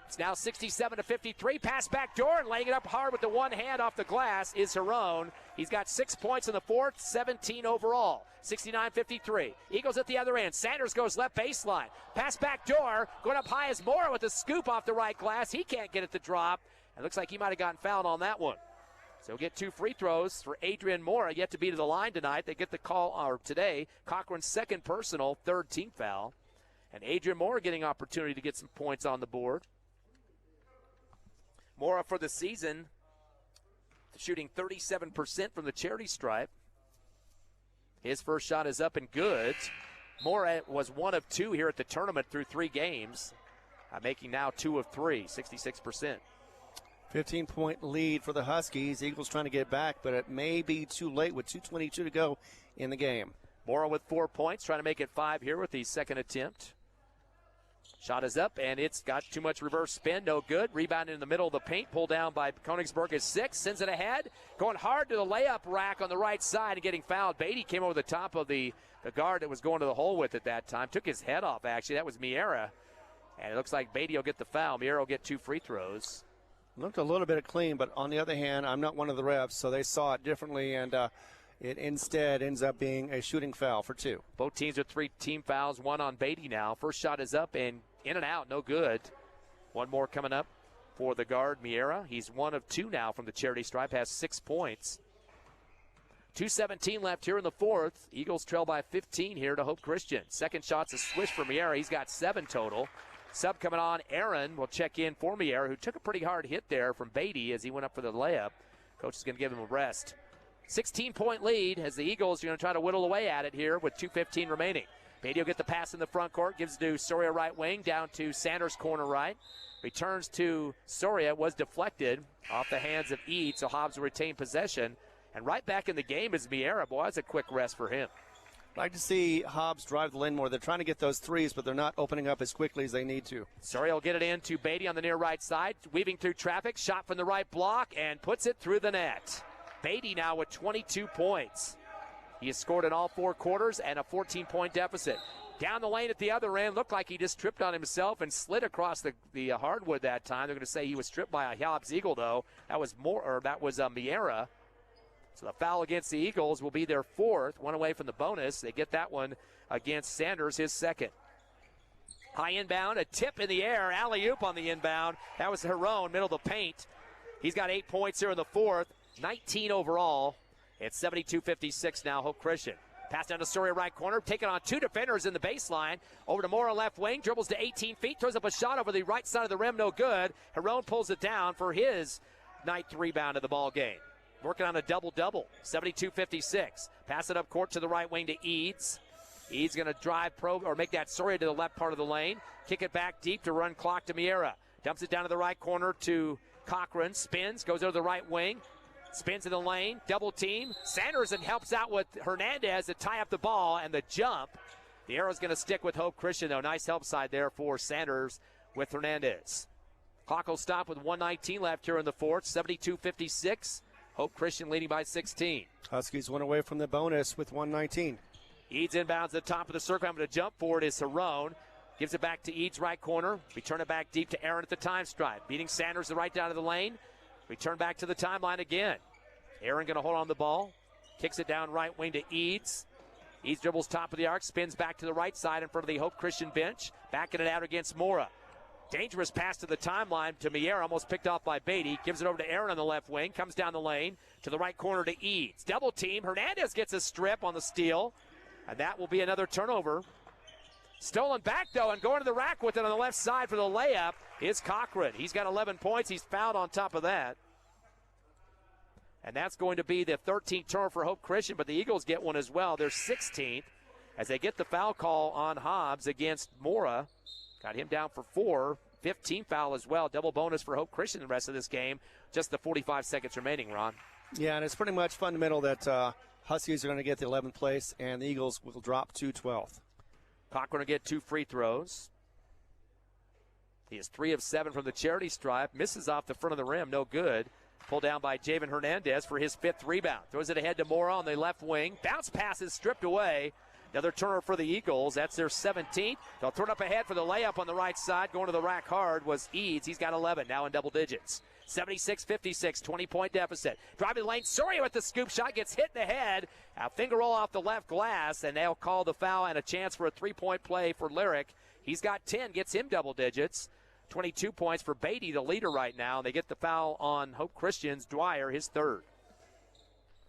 It's now 67-53. Pass back door, and laying it up hard with the one hand off the glass is Herone. He's got 6 points in the fourth, 17 overall. 69-53. Eagles at the other end. Sanders goes left baseline. Pass back door, going up high as Mora with a scoop off the right glass. He can't get it to drop. It looks like he might have gotten fouled on that one. So we'll get 2 free throws for Adrian Mora, yet to be to the line tonight. They get the call today. Cochran's second personal, third team foul. And Adrian Mora getting opportunity to get some points on the board. Mora for the season shooting 37% from the charity stripe. His first shot is up and good. Mora was 1 of 2 here at the tournament through 3 games, making now 2 of 3, 66%. 15-point lead for the Huskies. Eagles trying to get back, but it may be too late with 2:22 to go in the game. Mora with 4 points, trying to make it 5 here with the second attempt. Shot is up, and it's got too much reverse spin. No good. Rebound in the middle of the paint. Pulled down by Konigsberg is 6. Sends it ahead. Going hard to the layup rack on the right side and getting fouled. Beatty came over the top of the guard that was going to the hole with at that time. Took his head off, actually. That was Miera. And it looks like Beatty will get the foul. Miera will get 2 free throws. Looked a little bit clean, but on the other hand, I'm not one of the refs, so they saw it differently, and it instead ends up being a shooting foul for 2. Both teams with 3 team fouls, 1 on Beatty now. First shot is up and in and out, no good. One more coming up for the guard, Miera. He's 1 of 2 now from the charity stripe, has 6 points. 2:17 left here in the fourth. Eagles trail by 15 here to Hope Christian. Second shot's a swish for Miera. He's got 7 total. Sub coming on, Aaron will check in for Miera, who took a pretty hard hit there from Beatty as he went up for the layup. Coach is going to give him a rest. 16-point lead as the Eagles are going to try to whittle away at it here with 2:15 remaining. Beatty will get the pass in the front court, gives it to Soria right wing, down to Sanders corner right. Returns to Soria, was deflected off the hands of Eads, so Hobbs will retain possession. And right back in the game is Miera. Boy, that's a quick rest for him. I'd like to see Hobbs drive the lane more. They're trying to get those threes, but they're not opening up as quickly as they need to. Soria will get it in to Beatty on the near right side, weaving through traffic, shot from the right block, and puts it through the net. Beatty now with 22 points. He has scored in all 4 quarters and a 14-point deficit. Down the lane at the other end, looked like he just tripped on himself and slid across the hardwood that time. They're going to say he was tripped by a Hobbs Eagle, though. That was Miera. So the foul against the Eagles will be their 4th, 1 away from the bonus. They get that one against Sanders, his 2nd. High inbound, a tip in the air, alley-oop on the inbound. That was Herone, middle of the paint. He's got 8 points here in the 4th, 19 overall. It's 72-56 now, Hope Christian. Pass down to Soria right corner, taking on 2 defenders in the baseline. Over to Mora left wing, dribbles to 18 feet, throws up a shot over the right side of the rim, no good. Herone pulls it down for his 9th rebound of the ball game. Working on a double-double, 72-56. Pass it up court to the right wing to Eads. Eads going to drive make that Soria to the left part of the lane. Kick it back deep to run clock to Miera. Dumps it down to the right corner to Cochran. Spins, goes over the right wing. Spins in the lane, double team. Sanders and helps out with Hernandez to tie up the ball and the jump. The arrow's going to stick with Hope Christian, though. Nice help side there for Sanders with Hernandez. Clock will stop with 1:19 left here in the fourth, 72-56. Hope Christian leading by 16. Huskies went away from the bonus with 1:19. Eads inbounds at the top of the circle. Having to jump for it is Herone. Gives it back to Eads right corner. Return it back deep to Aaron at the time stripe. Beating Sanders the right down to the lane. Return back to the timeline again. Aaron going to hold on the ball. Kicks it down right wing to Eads. Eads dribbles top of the arc. Spins back to the right side in front of the Hope Christian bench. Backing it out against Mora. Dangerous pass to the timeline to Mier, almost picked off by Beatty. Gives it over to Aaron on the left wing. Comes down the lane to the right corner to Eads. Double team. Hernandez gets a strip on the steal. And that will be another turnover. Stolen back, though, and going to the rack with it on the left side for the layup is Cochran. He's got 11 points. He's fouled on top of that. And that's going to be the 13th turnover for Hope Christian, but the Eagles get one as well. They're 16th as they get the foul call on Hobbs against Mora. Got him down for 4. 15 foul as well. Double bonus for Hope Christian the rest of this game. Just the 45 seconds remaining, Ron. Yeah, and it's pretty much fundamental that Huskies are going to get the 11th place, and the Eagles will drop to 12th. Cochran will get 2 free throws. He is 3 of 7 from the charity stripe. Misses off the front of the rim. No good. Pulled down by Javen Hernandez for his 5th rebound. Throws it ahead to Mora on the left wing. Bounce pass is stripped away. Another turnover for the Eagles. That's their 17th. They'll throw it up ahead for the layup on the right side. Going to the rack hard was Eads. He's got 11, now in double digits. 76-56, 20-point deficit. Driving the lane, Soria with the scoop shot, gets hit in the head. A finger roll off the left glass, and they'll call the foul and a chance for a 3-point play for Lyric. He's got 10, gets him double digits. 22 points for Beatty, the leader right now. They get the foul on Hope Christian's Dwyer, his 3rd.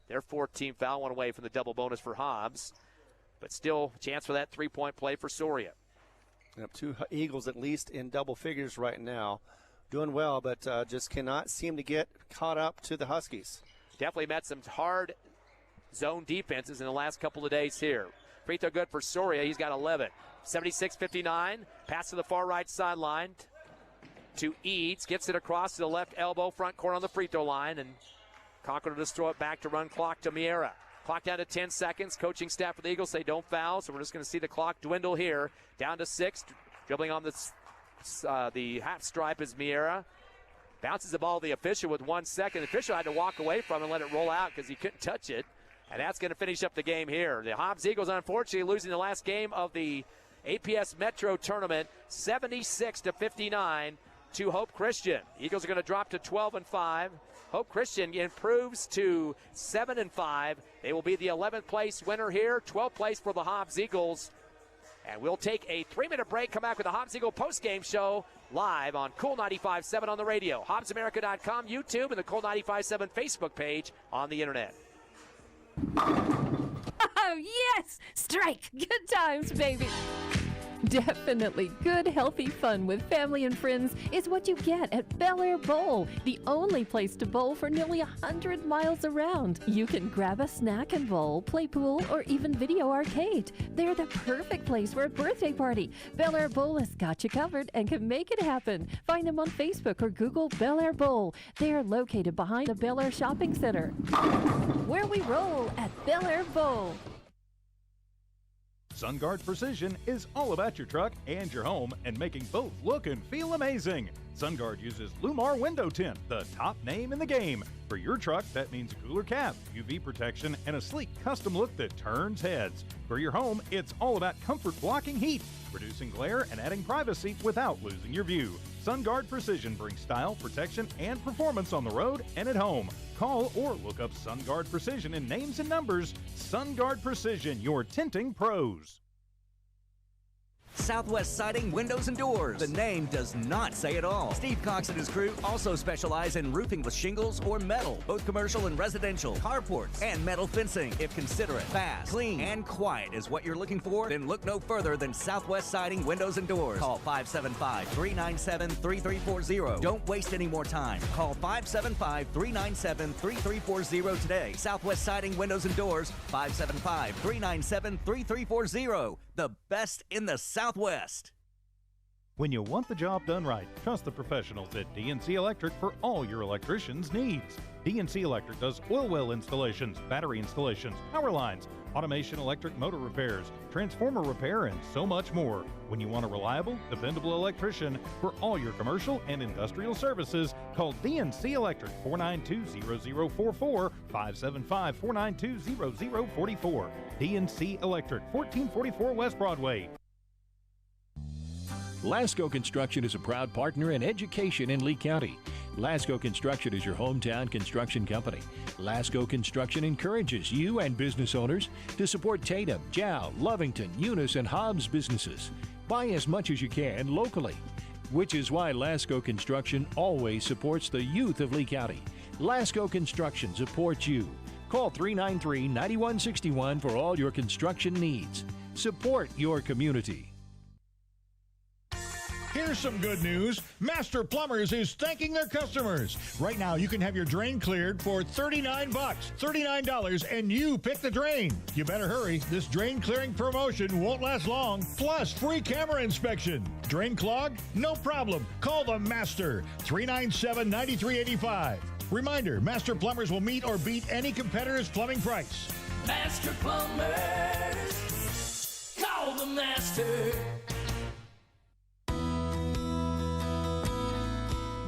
Their 14th foul, one away from the double bonus for Hobbs. But still, chance for that 3-point play for Soria. Yep, 2 Eagles at least in double figures right now. Doing well, but just cannot seem to get caught up to the Huskies. Definitely met some hard zone defenses in the last couple of days here. Free throw good for Soria. He's got 11. 76-59. Pass to the far right sideline to Eads. Gets it across to the left elbow, front corner on the free throw line. And Cochran will just throw it back to run clock to Miera. Clock down to 10 seconds. Coaching staff for the Eagles say don't foul, so we're just going to see the clock dwindle here. Down to 6. Dribbling on the half stripe is Miera. Bounces the ball to the official with 1 second. The official had to walk away from it and let it roll out because he couldn't touch it. And that's going to finish up the game here. The Hobbs Eagles, unfortunately, losing the last game of the APS Metro tournament, 76-59 to Hope Christian. Eagles are going to drop to 12-5. Hope Christian improves to 7-5. They will be the 11th place winner here, 12th place for the Hobbs Eagles. And we'll take a 3-minute break, come back with the Hobbs Eagle postgame show live on Cool 95.7 on the radio, HobbsAmerica.com, YouTube, and the Cool 95.7 Facebook page on the internet. Oh, yes! Strike! Good times, baby! Definitely good, healthy fun with family and friends is what you get at Bel Air Bowl, the only place to bowl for nearly 100 miles around. You can grab a snack and bowl, play pool, or even video arcade. They're the perfect place for a birthday party. Bel Air Bowl has got you covered and can make it happen. Find them on Facebook or Google Bel Air Bowl. They are located behind the Bel Air Shopping Center. Where we roll at Bel Air Bowl. SunGuard Precision is all about your truck and your home and making both look and feel amazing. SunGuard uses Lumar Window Tint, the top name in the game. For your truck, that means a cooler cap, UV protection, and a sleek custom look that turns heads. For your home, it's all about comfort blocking heat, reducing glare, and adding privacy without losing your view. SunGuard Precision brings style, protection, and performance on the road and at home. Call or look up SunGuard Precision in names and numbers. SunGuard Precision, your tinting pros. Southwest Siding Windows and Doors. The name does not say it all. Steve Cox and his crew also specialize in roofing with shingles or metal, both commercial and residential, carports, and metal fencing. If considerate, fast, clean, and quiet is what you're looking for, then look no further than Southwest Siding Windows and Doors. Call 575-397-3340. Don't waste any more time. Call 575-397-3340 today. Southwest Siding Windows and Doors, 575-397-3340. The best in the Southwest. When you want the job done right, trust the professionals at DNC Electric for all your electrician's needs. DNC Electric does oil well installations, battery installations, power lines, automation electric motor repairs, transformer repair, and so much more. When you want a reliable, dependable electrician for all your commercial and industrial services, call DNC Electric 492-0044, 575-492-0044. DNC Electric, 1444 West Broadway. Lasco Construction is a proud partner in education in Lee County. Lasco Construction is your hometown construction company. Lasco Construction encourages you and business owners to support Tatum, Jow, Lovington, Eunice, and Hobbs businesses. Buy as much as you can locally. which is why Lasco Construction always supports the youth of Lee County. Lasco Construction supports you. Call 393-9161 for all your construction needs. Support your community. Here's some good news. Master Plumbers is thanking their customers. Right now, you can have your drain cleared for $39. $39, and you pick the drain. You better hurry. This drain clearing promotion won't last long. Plus, free camera inspection. Drain clogged? No problem. Call the Master. 397-9385. Reminder, Master Plumbers will meet or beat any competitor's plumbing price. Master Plumbers. Call the Master.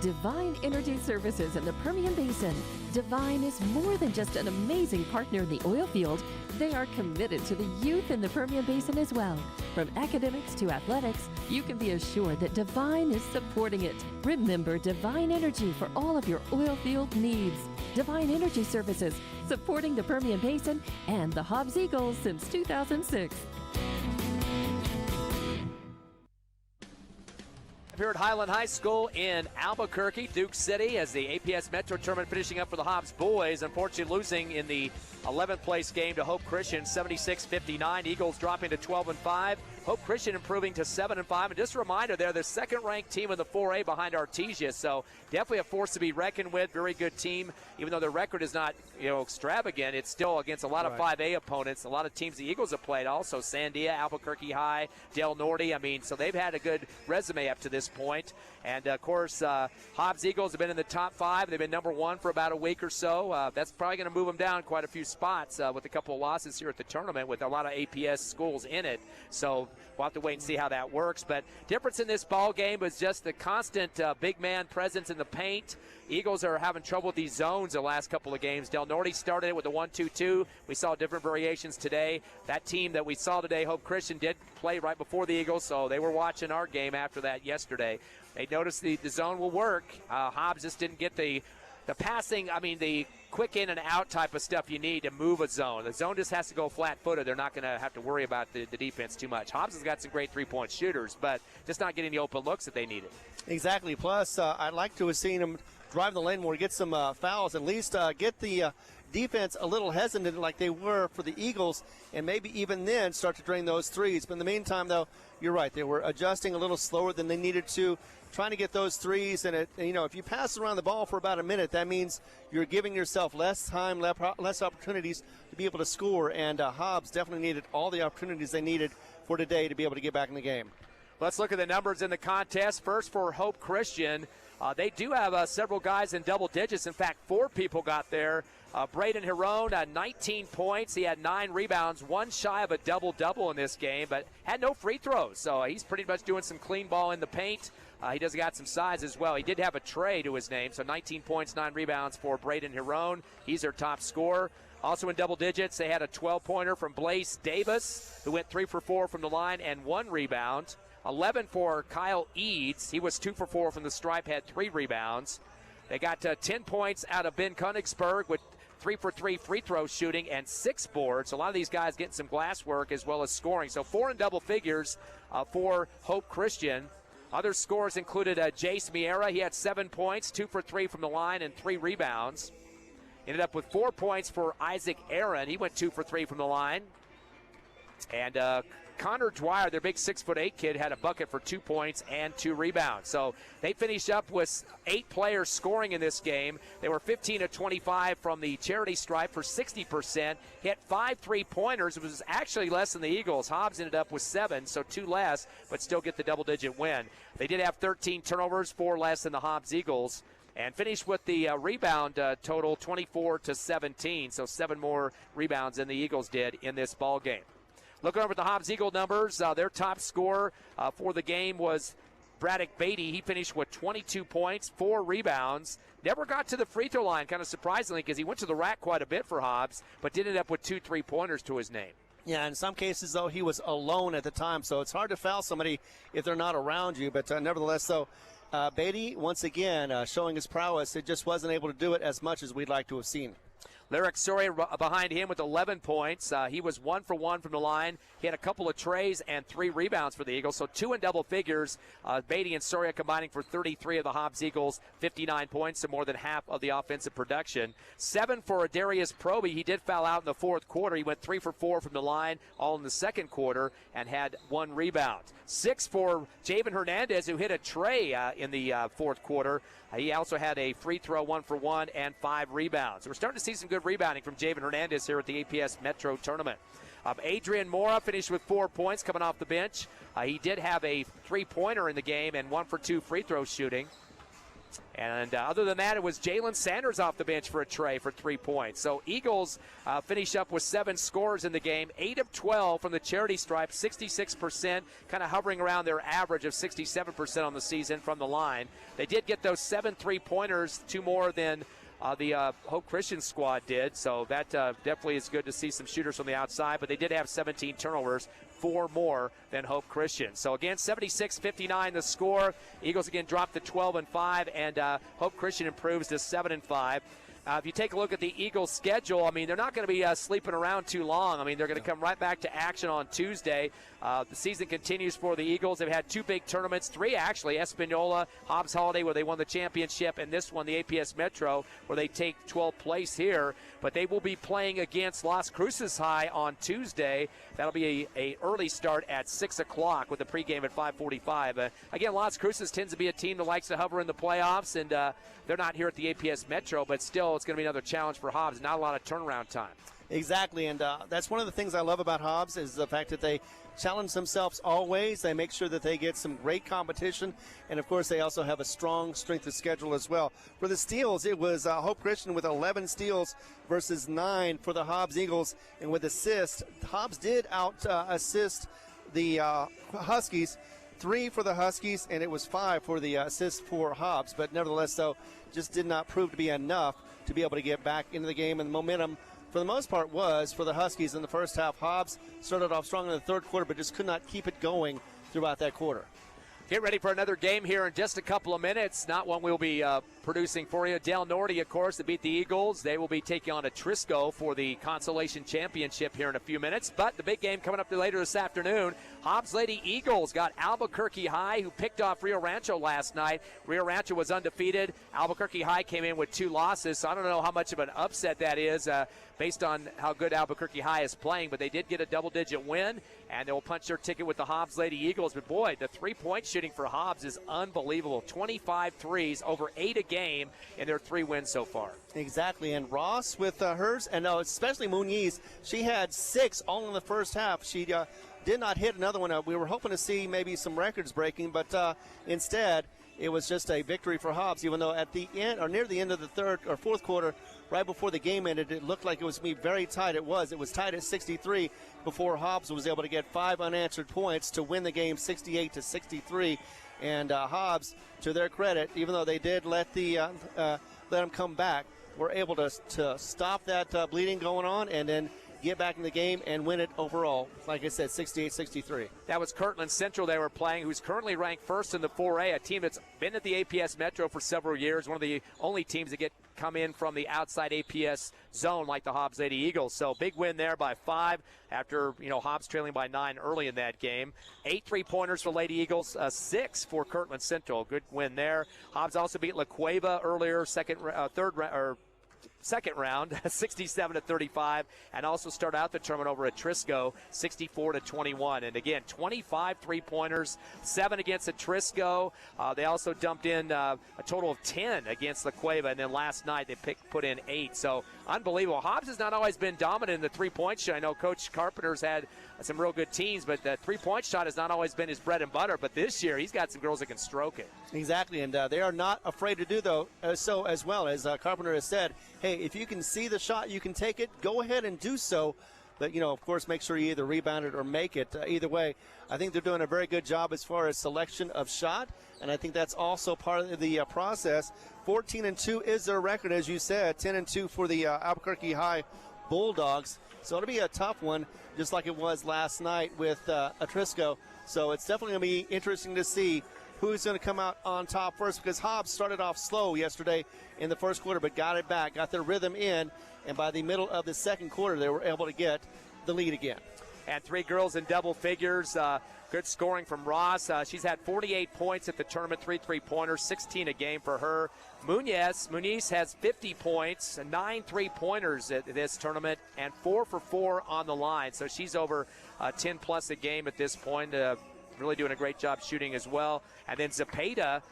Divine Energy Services in the Permian Basin. Divine is more than just an amazing partner in the oil field. They are committed to the youth in the Permian Basin as well. From academics to athletics, you can be assured that Divine is supporting it. Remember Divine Energy for all of your oil field needs. Divine Energy Services, supporting the Permian Basin and the Hobbs Eagles since 2006. Here at Highland High School in Albuquerque, Duke City, as the APS Metro tournament finishing up for the Hobbs boys. Unfortunately losing in the 11th place game to Hope Christian, 76-59. Eagles dropping to 12-5. Hope Christian improving to 7-5. And just a reminder, they're the second-ranked team in the 4A behind Artesia. So definitely a force to be reckoned with. Very good team. Even though their record is not, extravagant, it's still against a lot of 5A opponents. A lot of teams the Eagles have played also. Sandia, Albuquerque High, Del Norte. So they've had a good resume up to this point. And, of course, Hobbs Eagles have been in the top 5. They've been number 1 for about a week or so. That's probably going to move them down quite a few spots with a couple of losses here at the tournament with a lot of APS schools in it. So we'll have to wait and see how that works. But difference in this ball game was just the constant big man presence in the paint. Eagles are having trouble with these zones the last couple of games. Del Norte started it with a 1-2-2. We saw different variations today. That team that we saw today, Hope Christian, did play right before the Eagles, so they were watching our game after that yesterday. They noticed the zone will work. Hobbs just didn't get the passing, the quick in and out type of stuff you need to move a zone. The zone just has to go flat-footed. They're not going to have to worry about the defense too much. Hobbs has got some great three-point shooters, but just not getting the open looks that they needed. Exactly. Plus, I'd like to have seen them drive the lane more, get some fouls, at least get the defense a little hesitant like they were for the Eagles, and maybe even then start to drain those threes. But in the meantime, though, you're right. They were adjusting a little slower than they needed to, trying to get those threes. And, if you pass around the ball for about a minute, that means you're giving yourself less time, less opportunities to be able to score. And Hobbs definitely needed all the opportunities they needed for today to be able to get back in the game. Let's look at the numbers in the contest. First for Hope Christian. They do have several guys in double digits. In fact, 4 people got there. Braden Hiron, 19 points. He had 9 rebounds, 1 shy of a double-double in this game, but had no free throws. So he's pretty much doing some clean ball in the paint. He does got some size as well. He did have a tray to his name, so 19 points, 9 rebounds for Braden Hiron. He's their top scorer. Also in double digits, they had a 12-pointer from Blaise Davis, who went 3 for 4 from the line and 1 rebound. 11 for Kyle Eads. He was 2 for 4 from the stripe, had 3 rebounds. They got 10 points out of Ben Königsberg with 3 for 3 free throw shooting and 6 boards. A lot of these guys getting some glass work as well as scoring. So 4 in double figures for Hope Christian. Other scores included Jace Miera. He had 7 points, 2 for 3 from the line and 3 rebounds. Ended up with 4 points for Isaac Aaron. He went 2 for 3 from the line. And Connor Dwyer, their big 6'8" kid, had a bucket for 2 points and 2 rebounds. So they finished up with 8 players scoring in this game. They were 15 of 25 from the charity stripe for 60%. Hit 5 3-pointers. It was actually less than the Eagles. Hobbs ended up with 7, so 2 less, but still get the double-digit win. They did have 13 turnovers, 4 less than the Hobbs Eagles, and finished with the rebound total 24-17, so 7 more rebounds than the Eagles did in this ball game. Looking over at the Hobbs Eagle numbers, their top scorer for the game was Braddock Beatty. He finished with 22 points, 4 rebounds. Never got to the free throw line, kind of surprisingly, because he went to the rack quite a bit for Hobbs, but did end up with 2 3-pointers to his name. Yeah, in some cases, though, he was alone at the time, so it's hard to foul somebody if they're not around you. But nevertheless, though, Beatty, once again, showing his prowess, it just wasn't able to do it as much as we'd like to have seen. Lyric Soria behind him with 11 points. He was 1 for 1 from the line. He had a couple of trays and 3 rebounds for the Eagles, so 2 in double figures. Beatty and Soria combining for 33 of the Hobbs Eagles, 59 points, so more than half of the offensive production. 7 for Darius Proby. He did foul out in the fourth quarter. He went 3 for 4 from the line, all in the second quarter, and had 1 rebound. 6 for Javen Hernandez, who hit a tray in the fourth quarter. He also had a free throw, 1 for 1, and 5 rebounds. We're starting to see some good rebounding from Javen Hernandez here at the APS Metro tournament. Adrian Mora finished with 4 points coming off the bench. He did have a three-pointer in the game and 1 for 2 free throw shooting. And other than that, it was Jalen Sanders off the bench for a tray for 3 points. So Eagles finish up with 7 scores in the game, 8 of 12 from the charity stripe, 66%, kind of hovering around their average of 67% on the season from the line. They did get those 7 3-pointers, 2 more than the Hope Christian squad did, so that definitely is good to see some shooters from the outside, but they did have 17 turnovers, 4 more than Hope Christian. So again, 76-59 the score. Eagles again dropped to 12-5, and Hope Christian improves to 7-5. If you take a look at the Eagles' schedule, I mean, they're not going to be sleeping around too long. I mean, they're going to come right back to action on Tuesday. The season continues for the Eagles. They've had 2 big tournaments, 3 actually, Espanola, Hobbs Holiday, where they won the championship, and this one, the APS Metro, where they take 12th place here. But they will be playing against Las Cruces High on Tuesday. That'll be a early start at 6 o'clock with the pregame at 5:45. Again, Las Cruces tends to be a team that likes to hover in the playoffs, and they're not here at the APS Metro, but still it's going to be another challenge for Hobbs. Not a lot of turnaround time. Exactly, and that's one of the things I love about Hobbs is the fact that they challenge themselves always. They make sure that they get some great competition, and of course they also have a strong strength of schedule as well. For the steals, it was Hope Christian with 11 steals versus 9 for the Hobbs Eagles, and with assists, Hobbs did assist the Huskies. 3 for the Huskies, and it was 5 for the assists for Hobbs, but nevertheless, though, just did not prove to be enough to be able to get back into the game, and the momentum for the most part was for the Huskies in the first half. Hobbs started off strong in the third quarter, but just could not keep it going throughout that quarter. Get ready for another game here in just a couple of minutes. Not one we'll be producing for you. Del Norte, of course, to beat the Eagles. They will be taking on Atrisco for the Consolation Championship here in a few minutes. But the big game coming up later this afternoon, Hobbs Lady Eagles got Albuquerque High, who picked off Rio Rancho last night. Rio Rancho was undefeated. Albuquerque High came in with 2 losses, so I don't know how much of an upset that is based on how good Albuquerque High is playing. But they did get a double-digit win, and they will punch their ticket with the Hobbs Lady Eagles. But, boy, the three-point shooting for Hobbs is unbelievable. 25 threes, over 8 a game in their 3 wins so far. Exactly, and Ross with hers, and especially Muniz, she had 6 all in the first half. She did not hit another one. We were hoping to see maybe some records breaking, but instead it was just a victory for Hobbs, even though at the end or near the end of the third or fourth quarter, right before the game ended, it looked like it was going to be very tight. It was tied at 63 before Hobbs was able to get 5 unanswered points to win the game 68-63. And Hobbs, to their credit, even though they did let them come back, were able to stop that bleeding going on and then get back in the game and win it overall, like I said, 68-63. That was Kirtland Central they were playing, who's currently ranked first in the 4A, a team that's been at the APS Metro for several years, one of the only teams that come in from the outside APS zone like the Hobbs Lady Eagles. So big win there by 5 after, Hobbs trailing by 9 early in that game. 8 3-pointers for Lady Eagles, 6 for Kirtland Central. Good win there. Hobbs also beat La Cueva earlier, second round, 67-35, and also start out the tournament over at Atrisco, 64-21. And again, 25 3-pointers, 7 against Atrisco. They also dumped in a total of 10 against La Cueva, and then last night they put in 8. So unbelievable. Hobbs has not always been dominant in the 3-point shot. I know Coach Carpenter's had some real good teams, but the 3-point shot has not always been his bread and butter. But this year, he's got some girls that can stroke it. Exactly, and they are not afraid to do so as well. As Carpenter has said, hey, if you can see the shot, you can take it, go ahead and do so. But, of course, make sure you either rebound it or make it. Either way, I think they're doing a very good job as far as selection of shot, and I think that's also part of the process. 14-2 is their record, as you said, 10-2 for the Albuquerque High Bulldogs. So it'll be a tough one, just like it was last night with Atrisco. So it's definitely going to be interesting to see who's going to come out on top first, because Hobbs started off slow yesterday in the first quarter, but got it back, got their rhythm in, and by the middle of the second quarter, they were able to get the lead again. And 3 girls in double figures. Good scoring from Ross. She's had 48 points at the tournament, 3 3-pointers, 16 a game for her. Muniz has 50 points, 9 3-pointers at this tournament, and 4 for 4 on the line. So she's over 10 plus a game at this point. Really doing a great job shooting as well. And then Zepeda,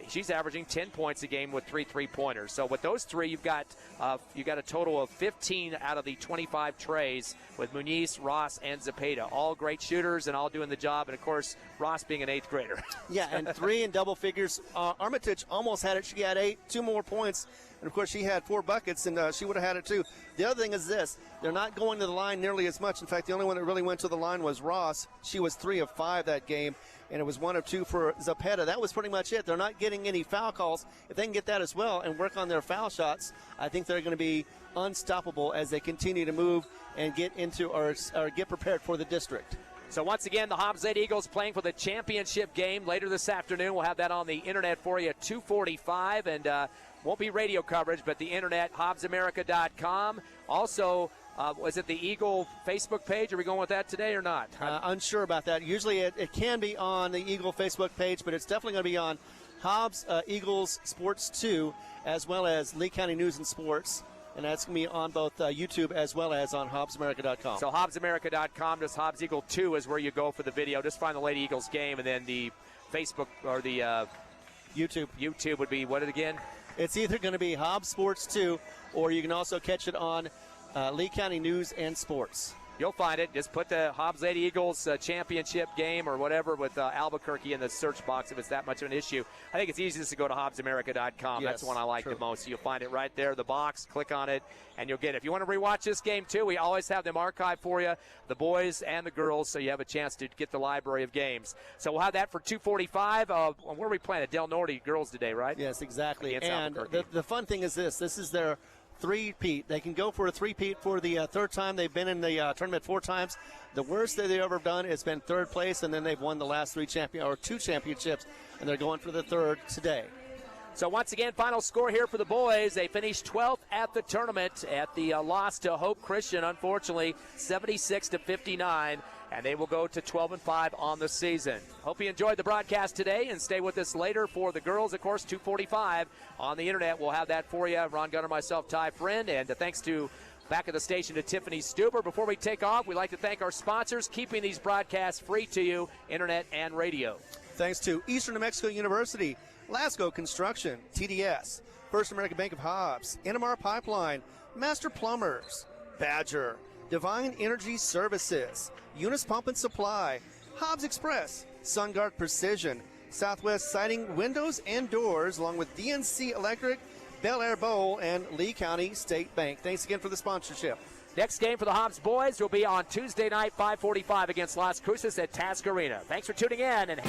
she's averaging 10 points a game with 3 3-pointers. So with those 3, you've got a total of 15 out of the 25 trays with Muniz, Ross, and Zepeda. All great shooters and all doing the job. And, of course, Ross being an 8th grader. Yeah, and 3 in double figures. Armitage almost had it. She had 8, 2 more points. And, of course, she had 4 buckets, and she would have had it too. The other thing is this. They're not going to the line nearly as much. In fact, the only one that really went to the line was Ross. She was 3 of 5 that game, and it was 1 of 2 for Zepeda. That was pretty much it. They're not getting any foul calls. If they can get that as well and work on their foul shots, I think they're going to be unstoppable as they continue to move and get into or get prepared for the district. So once again, the Hobbs Lady Eagles playing for the championship game later this afternoon. We'll have that on the internet for you at 2:45, and won't be radio coverage, but the internet, hobbsamerica.com. Also, was it the Eagle Facebook page? Are we going with that today or not? Unsure about that. Usually it can be on the Eagle Facebook page, but it's definitely going to be on Hobbs Eagles Sports 2, as well as Lee County News and Sports. And that's going to be on both YouTube as well as on hobbsamerica.com. So hobbsamerica.com, just Hobbs Eagle 2 is where you go for the video. Just find the Lady Eagles game, and then the Facebook or the YouTube would be what again? It's either going to be Hobbs Sports 2, or you can also catch it on Lee County News and Sports. You'll find it. Just put the Hobbs Lady Eagles championship game or whatever with Albuquerque in the search box if it's that much of an issue. I think it's easiest to go to hobbsamerica.com. Yes, that's the one I like true. the most. So you'll find it right there, the box. Click on it, and you'll get it. If you want to rewatch this game, too, we always have them archived for you, the boys and the girls, so you have a chance to get the library of games. So we'll have that for 2:45. Where are we playing? At Del Norte girls today, right? Yes, exactly. Against And Albuquerque. the fun thing is this. This is their three-peat. They can go for a three-peat for the third time. They've been in the tournament 4 times. The worst that they've ever done has been 3rd place, and then they've won the last 2 championships, and they're going for the 3rd today. So once again, final score here for the boys. They finished 12th at the tournament at the loss to Hope Christian, unfortunately, 76-59. And they will go to 12-5 on the season. Hope you enjoyed the broadcast today, and stay with us later for the girls, of course, 2:45 on the internet. We'll have that for you. Ron Gunner, myself, Ty Friend, and thanks to back at the station to Tiffany Stuber. Before we take off, we'd like to thank our sponsors, keeping these broadcasts free to you, internet and radio. Thanks to Eastern New Mexico University, Lasco Construction, TDS, First American Bank of Hobbs, NMR Pipeline, Master Plumbers, Badger, Divine Energy Services, Eunice Pump and Supply, Hobbs Express, SunGuard Precision, Southwest Siding Windows and Doors, along with DNC Electric, Bel Air Bowl, and Lee County State Bank. Thanks again for the sponsorship. Next game for the Hobbs boys will be on Tuesday night, 5:45 against Las Cruces at Task Arena. Thanks for tuning in, and